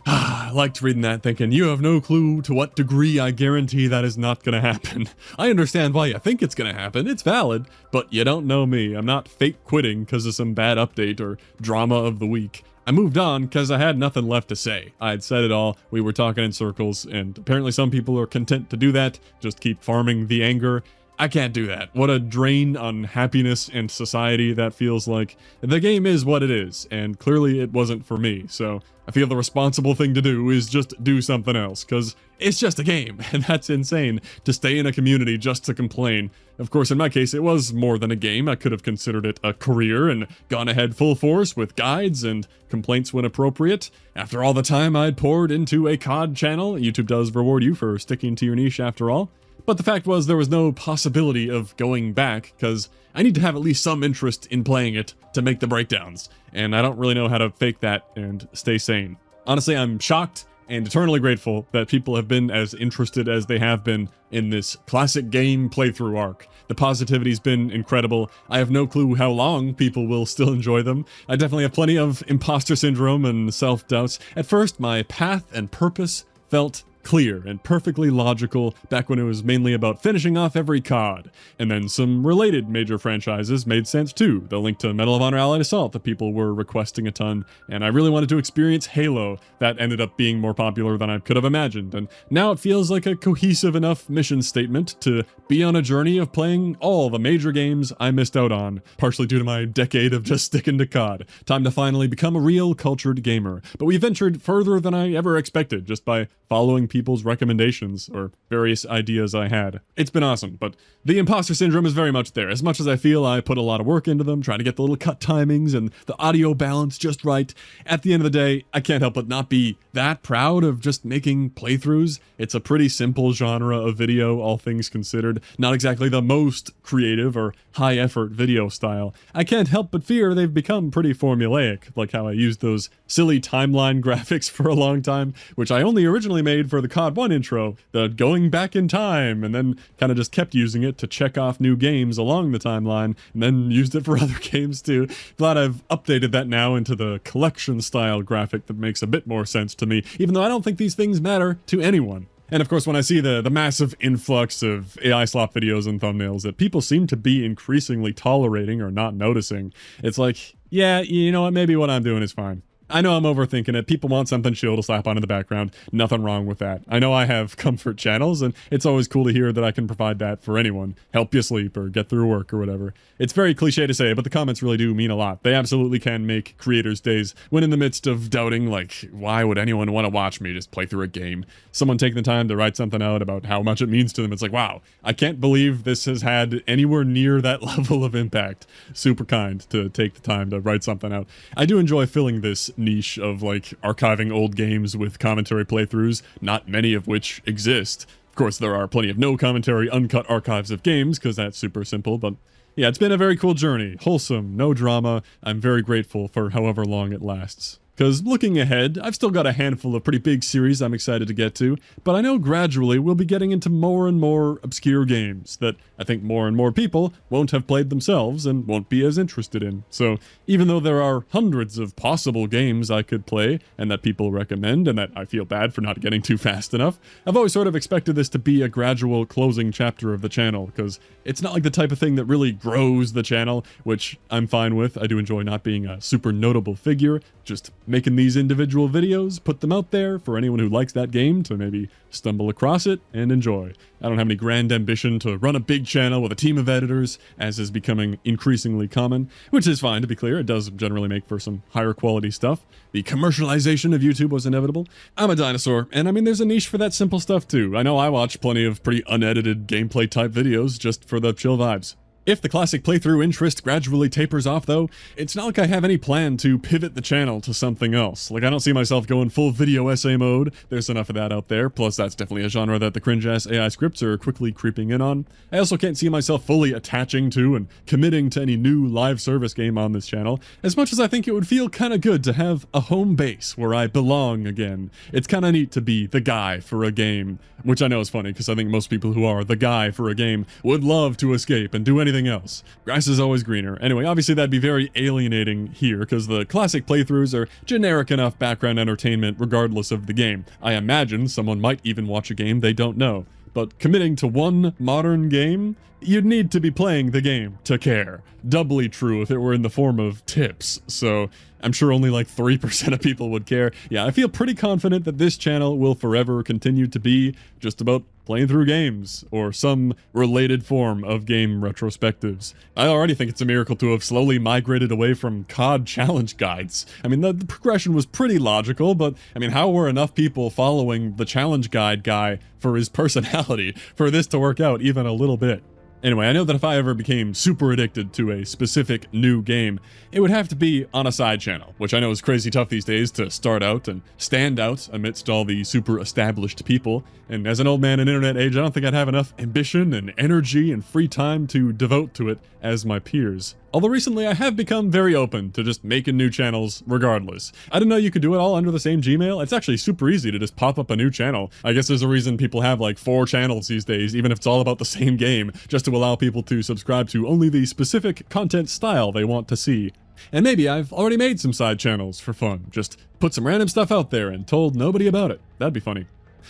[SPEAKER 1] I liked reading that thinking, you have no clue to what degree I guarantee that is not gonna happen. I understand why you think it's gonna happen, it's valid, but you don't know me. I'm not fake quitting because of some bad update or drama of the week. I moved on because I had nothing left to say. I had said it all, we were talking in circles, and apparently some people are content to do that, just keep farming the anger. I can't do that. What a drain on happiness and society that feels like. The game is what it is, and clearly it wasn't for me, so I feel the responsible thing to do is just do something else, because it's just a game, and that's insane, to stay in a community just to complain. Of course, in my case, it was more than a game. I could have considered it a career and gone ahead full force with guides and complaints when appropriate. After all the time I'd poured into a COD channel, YouTube does reward you for sticking to your niche after all. But the fact was there was no possibility of going back, because I need to have at least some interest in playing it to make the breakdowns, and I don't really know how to fake that and stay sane. Honestly, I'm shocked and eternally grateful that people have been as interested as they have been in this classic game playthrough arc. The positivity's been incredible. I have no clue how long people will still enjoy them. I definitely have plenty of imposter syndrome and self-doubts. At first, my path and purpose felt clear and perfectly logical back when it was mainly about finishing off every COD. And then some related major franchises made sense too. The link to Medal of Honor Allied Assault that people were requesting a ton, and I really wanted to experience Halo. That ended up being more popular than I could have imagined, and now it feels like a cohesive enough mission statement to be on a journey of playing all the major games I missed out on, partially due to my decade of just sticking to COD. Time to finally become a real cultured gamer. But we ventured further than I ever expected just by following people's recommendations or various ideas I had. It's been awesome, but the imposter syndrome is very much there. As much as I feel I put a lot of work into them, trying to get the little cut timings and the audio balance just right, at the end of the day, I can't help but not be that proud of just making playthroughs. It's a pretty simple genre of video, all things considered. Not exactly the most creative or high-effort video style. I can't help but fear they've become pretty formulaic, like how I used those silly timeline graphics for a long time, which I only originally made for the COD 1 intro, the going back in time, and then kind of just kept using it to check off new games along the timeline, and then used it for other games too. Glad I've updated that now into the collection style graphic that makes a bit more sense to me, even though I don't think these things matter to anyone. And of course, when I see the massive influx of AI slop videos and thumbnails that people seem to be increasingly tolerating or not noticing, it's like, yeah, you know what, maybe what I'm doing is fine. I know I'm overthinking it. People want something chill to slap on in the background. Nothing wrong with that. I know I have comfort channels, and it's always cool to hear that I can provide that for anyone. Help you sleep or get through work or whatever. It's very cliche to say, but the comments really do mean a lot. They absolutely can make creators' days. When in the midst of doubting, like, why would anyone want to watch me just play through a game? Someone taking the time to write something out about how much it means to them. It's like, wow, I can't believe this has had anywhere near that level of impact. Super kind to take the time to write something out. I do enjoy filling this niche of like archiving old games with commentary playthroughs, not many of which exist. Of course, there are plenty of no commentary uncut archives of games because that's super simple, but yeah, it's been a very cool journey. Wholesome, no drama. I'm very grateful for however long it lasts. Because looking ahead, I've still got a handful of pretty big series I'm excited to get to, but I know gradually we'll be getting into more and more obscure games that I think more and more people won't have played themselves and won't be as interested in. So even though there are hundreds of possible games I could play and that people recommend and that I feel bad for not getting too fast enough, I've always sort of expected this to be a gradual closing chapter of the channel, because it's not like the type of thing that really grows the channel, which I'm fine with. I do enjoy not being a super notable figure, just making these individual videos, put them out there for anyone who likes that game to maybe stumble across it and enjoy. I don't have any grand ambition to run a big channel with a team of editors, as is becoming increasingly common, which is fine, to be clear. It does generally make for some higher quality stuff. The commercialization of YouTube was inevitable. I'm a dinosaur, and I mean, there's a niche for that simple stuff too. I know I watch plenty of pretty unedited gameplay type videos just for the chill vibes. If the classic playthrough interest gradually tapers off though, it's not like I have any plan to pivot the channel to something else. Like, I don't see myself going full video essay mode. There's enough of that out there, plus that's definitely a genre that the cringe-ass AI scripts are quickly creeping in on. I also can't see myself fully attaching to and committing to any new live service game on this channel, as much as I think it would feel kinda good to have a home base where I belong again. It's kinda neat to be the guy for a game, which I know is funny, because I think most people who are the guy for a game would love to escape and do anything else. Grass is always greener. Anyway, obviously that'd be very alienating here, because the classic playthroughs are generic enough background entertainment regardless of the game. I imagine someone might even watch a game they don't know. But committing to one modern game, you'd need to be playing the game to care. Doubly true if it were in the form of tips, so I'm sure only like 3% of people would care. Yeah, I feel pretty confident that this channel will forever continue to be just about playing through games, or some related form of game retrospectives. I already think it's a miracle to have slowly migrated away from CoD challenge guides. I mean, the progression was pretty logical, but I mean, how were enough people following the challenge guide guy for his personality for this to work out even a little bit? Anyway, I know that if I ever became super addicted to a specific new game, it would have to be on a side channel, which I know is crazy tough these days to start out and stand out amidst all the super established people. And as an old man in internet age, I don't think I'd have enough ambition and energy and free time to devote to it as my peers. Although recently I have become very open to just making new channels regardless. I didn't know you could do it all under the same Gmail. It's actually super easy to just pop up a new channel. I guess there's a reason people have like 4 channels these days, even if it's all about the same game, just to allow people to subscribe to only the specific content style they want to see. And maybe I've already made some side channels for fun. Just put some random stuff out there and told nobody about it. That'd be funny.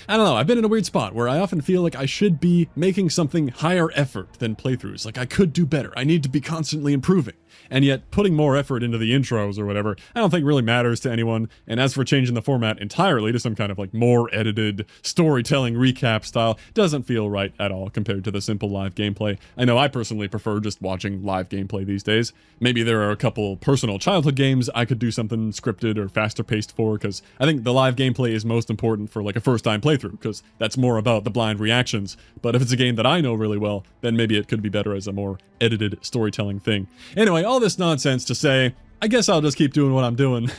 [SPEAKER 1] I don't know, I've been in a weird spot where I often feel like I should be making something higher effort than playthroughs. Like, I could do better. I need to be constantly improving. And yet, putting more effort into the intros or whatever, I don't think really matters to anyone. And as for changing the format entirely to some kind of like more edited storytelling recap style, doesn't feel right at all compared to the simple live gameplay. I know I personally prefer just watching live gameplay these days. Maybe there are a couple personal childhood games I could do something scripted or faster paced for, because I think the live gameplay is most important for like a first time playthrough, because that's more about the blind reactions. But if it's a game that I know really well, then maybe it could be better as a more edited storytelling thing. Anyway, all this nonsense to say, I guess I'll just keep doing what I'm doing.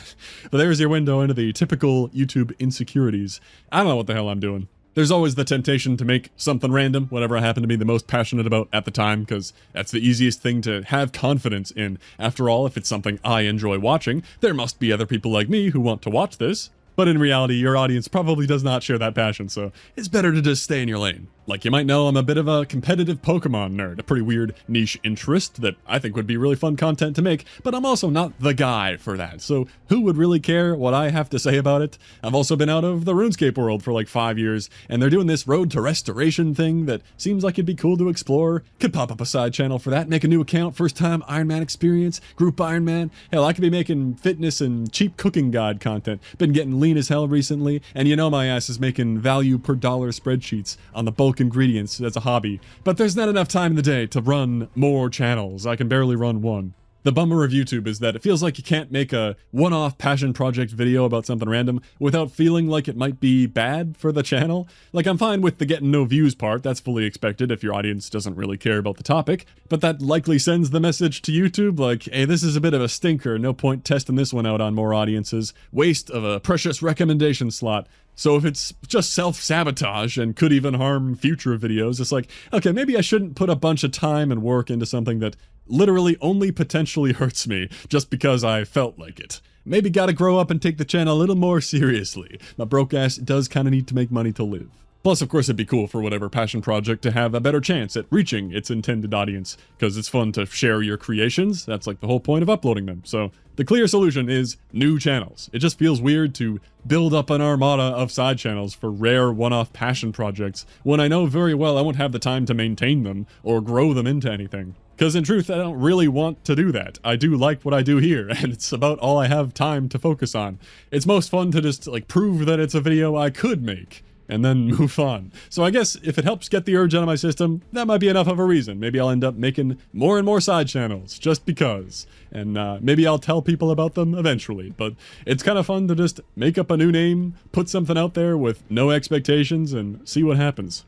[SPEAKER 1] But there's your window into the typical YouTube insecurities. I don't know what the hell I'm doing. There's always the temptation to make something random, whatever I happen to be the most passionate about at the time, because that's the easiest thing to have confidence in. After all, if it's something I enjoy watching, there must be other people like me who want to watch this. But in reality, your audience probably does not share that passion, so it's better to just stay in your lane. Like you might know, I'm a bit of a competitive Pokemon nerd, a pretty weird niche interest that I think would be really fun content to make, but I'm also not the guy for that, so who would really care what I have to say about it? I've also been out of the RuneScape world for like 5 years, and they're doing this road to restoration thing that seems like it'd be cool to explore. Could pop up a side channel for that, make a new account, first time Iron Man experience, group Iron Man. Hell, I could be making fitness and cheap cooking guide content. Been getting lean as hell recently, and you know my ass is making value per dollar spreadsheets on the bulk ingredients as a hobby, but there's not enough time in the day to run more channels. I can barely run one. The bummer of YouTube is that it feels like you can't make a one-off passion project video about something random without feeling like it might be bad for the channel. Like, I'm fine with the getting no views part, that's fully expected if your audience doesn't really care about the topic, but that likely sends the message to YouTube like, hey, this is a bit of a stinker, no point testing this one out on more audiences, waste of a precious recommendation slot. So if it's just self-sabotage and could even harm future videos, it's like, okay, maybe I shouldn't put a bunch of time and work into something that literally only potentially hurts me just because I felt like it. Maybe gotta grow up and take the channel a little more seriously. My broke ass does kinda need to make money to live. Plus, of course, it'd be cool for whatever passion project to have a better chance at reaching its intended audience, because it's fun to share your creations. That's like the whole point of uploading them. So the clear solution is new channels. It just feels weird to build up an armada of side channels for rare one-off passion projects when I know very well I won't have the time to maintain them or grow them into anything. Because in truth, I don't really want to do that. I do like what I do here, and it's about all I have time to focus on. It's most fun to just like prove that it's a video I could make, and then move on. So I guess if it helps get the urge out of my system, that might be enough of a reason. Maybe I'll end up making more and more side channels, just because. And maybe I'll tell people about them eventually, but it's kind of fun to just make up a new name, put something out there with no expectations, and see what happens.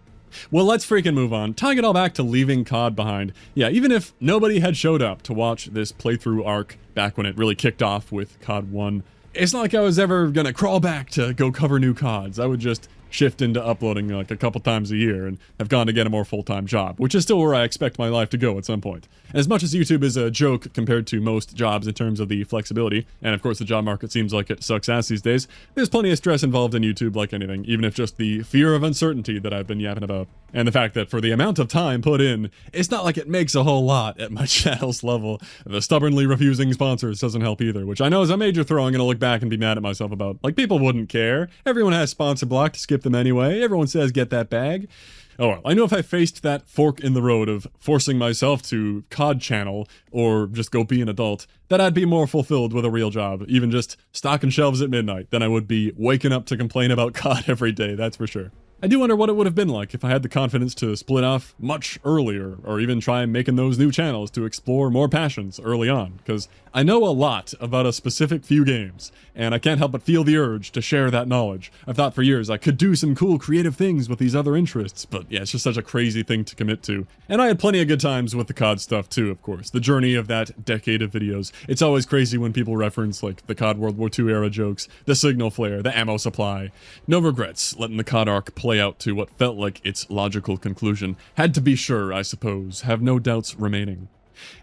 [SPEAKER 1] Well, let's freaking move on. Tying it all back to leaving COD behind. Yeah, even if nobody had showed up to watch this playthrough arc back when it really kicked off with COD 1, it's not like I was ever gonna crawl back to go cover new CODs. I would just shift into uploading like a couple times a year and have gone to get a more full-time job, which is still where I expect my life to go at some point. And as much as YouTube is a joke compared to most jobs in terms of the flexibility, and of course the job market seems like it sucks ass these days, there's plenty of stress involved in YouTube like anything, even if just the fear of uncertainty that I've been yapping about. And the fact that for the amount of time put in, it's not like it makes a whole lot at my channel's level. The stubbornly refusing sponsors doesn't help either, which I know is a major throw I'm gonna look back and be mad at myself about. Like, people wouldn't care. Everyone has sponsor block to skip them anyway. Everyone says get that bag. Oh well, I know if I faced that fork in the road of forcing myself to COD channel or just go be an adult, that I'd be more fulfilled with a real job, even just stocking shelves at midnight, than I would be waking up to complain about COD every day, that's for sure. I do wonder what it would have been like if I had the confidence to split off much earlier, or even try making those new channels to explore more passions early on, because I know a lot about a specific few games, and I can't help but feel the urge to share that knowledge. I've thought for years I could do some cool creative things with these other interests, but yeah, it's just such a crazy thing to commit to. And I had plenty of good times with the COD stuff too, of course, the journey of that decade of videos. It's always crazy when people reference like the COD World War II era jokes, the signal flare, the ammo supply. No regrets letting the COD arc play out to what felt like its logical conclusion. Had to be sure, I suppose, have no doubts remaining.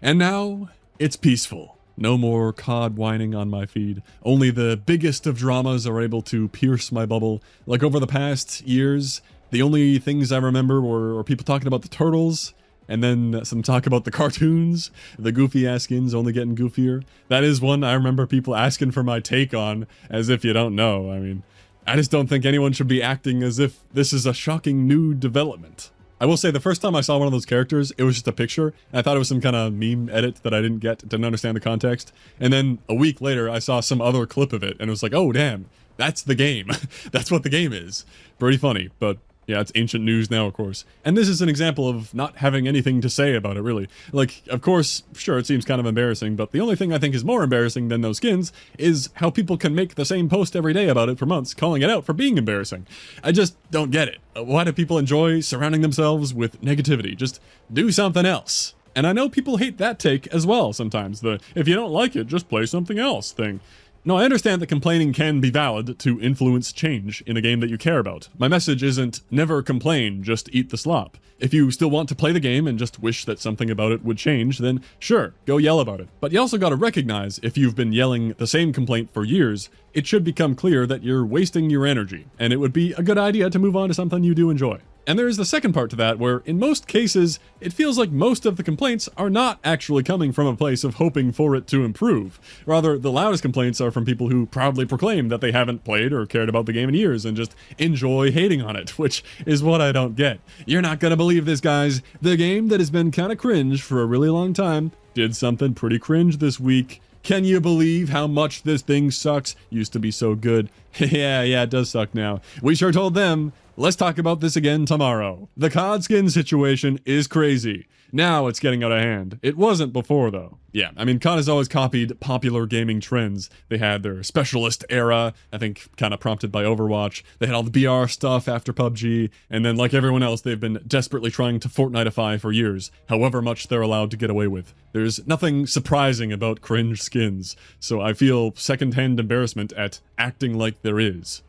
[SPEAKER 1] And now, it's peaceful. No more COD whining on my feed. Only the biggest of dramas are able to pierce my bubble. Like over the past years, the only things I remember were people talking about the turtles, and then some talk about the cartoons, the goofy-ass skins only getting goofier. That is one I remember people asking for my take on, as if you don't know. I mean, I just don't think anyone should be acting as if this is a shocking new development. I will say the first time I saw one of those characters, it was just a picture, and I thought it was some kind of meme edit that I didn't understand the context. And then a week later, I saw some other clip of it, and it was like, oh damn, that's the game. That's what the game is. Pretty funny, but yeah, it's ancient news now, of course. And this is an example of not having anything to say about it, really. Like, of course, sure, it seems kind of embarrassing, but the only thing I think is more embarrassing than those skins is how people can make the same post every day about it for months, calling it out for being embarrassing. I just don't get it. Why do people enjoy surrounding themselves with negativity? Just do something else. And I know people hate that take as well sometimes, the if you don't like it, just play something else thing. No, I understand that complaining can be valid to influence change in a game that you care about. My message isn't never complain, just eat the slop. If you still want to play the game and just wish that something about it would change, then sure, go yell about it. But you also gotta recognize if you've been yelling the same complaint for years, it should become clear that you're wasting your energy, and it would be a good idea to move on to something you do enjoy. And there is the second part to that, where in most cases, it feels like most of the complaints are not actually coming from a place of hoping for it to improve. Rather, the loudest complaints are from people who proudly proclaim that they haven't played or cared about the game in years and just enjoy hating on it, which is what I don't get. You're not gonna believe this, guys. The game that has been kinda cringe for a really long time did something pretty cringe this week. Can you believe how much this thing sucks? Used to be so good. Yeah, it does suck now. We sure told them. Let's talk about this again tomorrow. The COD skin situation is crazy. Now it's getting out of hand. It wasn't before, though. Yeah, I mean, COD has always copied popular gaming trends. They had their specialist era, I think kind of prompted by Overwatch. They had all the BR stuff after PUBG, and then like everyone else, they've been desperately trying to Fortniteify for years, however much they're allowed to get away with. There's nothing surprising about cringe skins, so I feel secondhand embarrassment at acting like there is.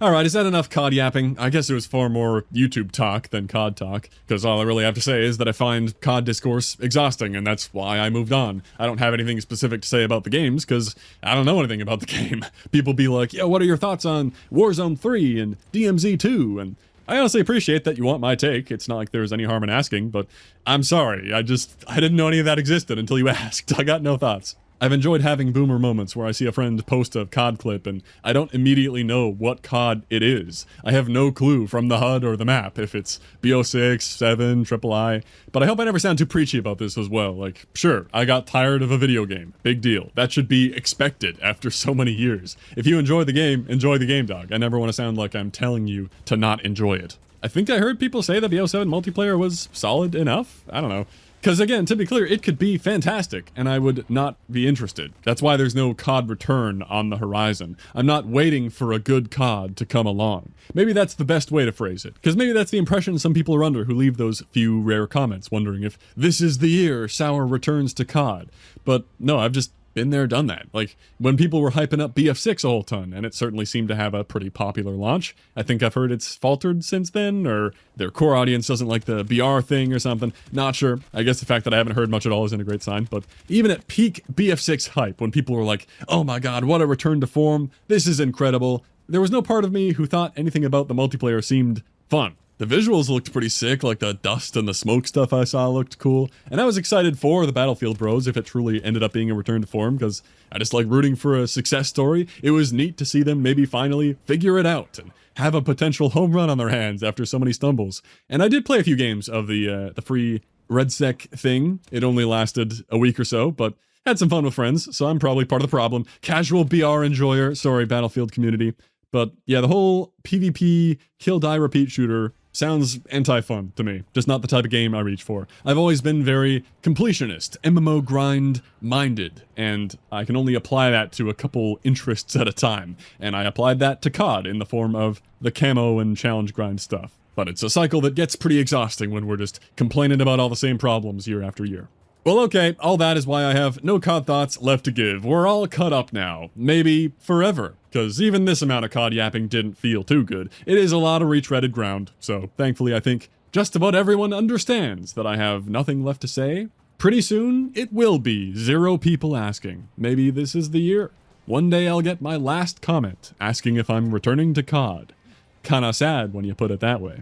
[SPEAKER 1] Alright, is that enough COD yapping? I guess it was far more YouTube talk than COD talk, because all I really have to say is that I find COD discourse exhausting, and that's why I moved on. I don't have anything specific to say about the games, because I don't know anything about the game. People be like, yo, what are your thoughts on Warzone 3 and DMZ 2? And I honestly appreciate that you want my take. It's not like there's any harm in asking, but I'm sorry. I didn't know any of that existed until you asked. I got no thoughts. I've enjoyed having boomer moments where I see a friend post a COD clip and I don't immediately know what COD it is. I have no clue from the HUD or the map if it's BO6, 7, III, but I hope I never sound too preachy about this as well. Like, sure, I got tired of a video game. Big deal. That should be expected after so many years. If you enjoy the game, dog. I never want to sound like I'm telling you to not enjoy it. I think I heard people say that BO7 multiplayer was solid enough. I don't know. Because again, to be clear, it could be fantastic, and I would not be interested. That's why there's no COD return on the horizon. I'm not waiting for a good COD to come along. Maybe that's the best way to phrase it, because maybe that's the impression some people are under who leave those few rare comments, wondering if this is the year Sour returns to COD. But no, I've just been there, done that. Like, when people were hyping up BF6 a whole ton, and it certainly seemed to have a pretty popular launch. I think I've heard it's faltered since then, or their core audience doesn't like the BR thing or something. Not sure. I guess the fact that I haven't heard much at all isn't a great sign, but even at peak BF6 hype, when people were like, oh my god, what a return to form, this is incredible, there was no part of me who thought anything about the multiplayer seemed fun. The visuals looked pretty sick, like the dust and the smoke stuff I saw looked cool, and I was excited for the Battlefield bros if it truly ended up being a return to form, because I just like rooting for a success story. It was neat to see them maybe finally figure it out and have a potential home run on their hands after so many stumbles. And I did play a few games of the free RedSec thing. It only lasted a week or so, but had some fun with friends, so I'm probably part of the problem. Casual BR enjoyer, sorry Battlefield community. But yeah, the whole PvP, kill, die, repeat shooter sounds anti-fun to me. Just not the type of game I reach for. I've always been very completionist, MMO grind-minded, and I can only apply that to a couple interests at a time. And I applied that to COD in the form of the camo and challenge grind stuff. But it's a cycle that gets pretty exhausting when we're just complaining about all the same problems year after year. Well, okay, all that is why I have no COD thoughts left to give. We're all cut up now. Maybe forever. Because even this amount of COD yapping didn't feel too good. It is a lot of retreaded ground, so thankfully I think just about everyone understands that I have nothing left to say. Pretty soon, it will be 0 people asking. Maybe this is the year. One day I'll get my last comment asking if I'm returning to COD. Kinda sad when you put it that way.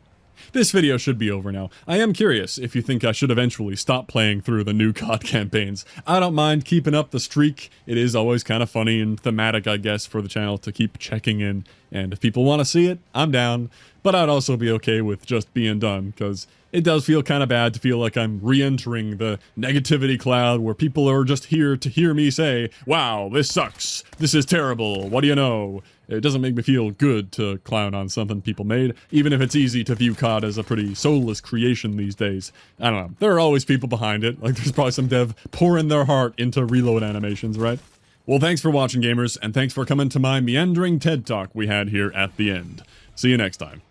[SPEAKER 1] This video should be over now. I am curious if you think I should eventually stop playing through the new COD campaigns. I don't mind keeping up the streak. It is always kind of funny and thematic, I guess, for the channel to keep checking in. And if people want to see it, I'm down. But I'd also be okay with just being done, because it does feel kind of bad to feel like I'm re-entering the negativity cloud where people are just here to hear me say, wow, this sucks. This is terrible. What do you know? It doesn't make me feel good to clown on something people made, even if it's easy to view COD as a pretty soulless creation these days. I don't know. There are always people behind it. Like, there's probably some dev pouring their heart into reload animations, right? Well, thanks for watching, gamers, and thanks for coming to my meandering TED Talk we had here at the end. See you next time.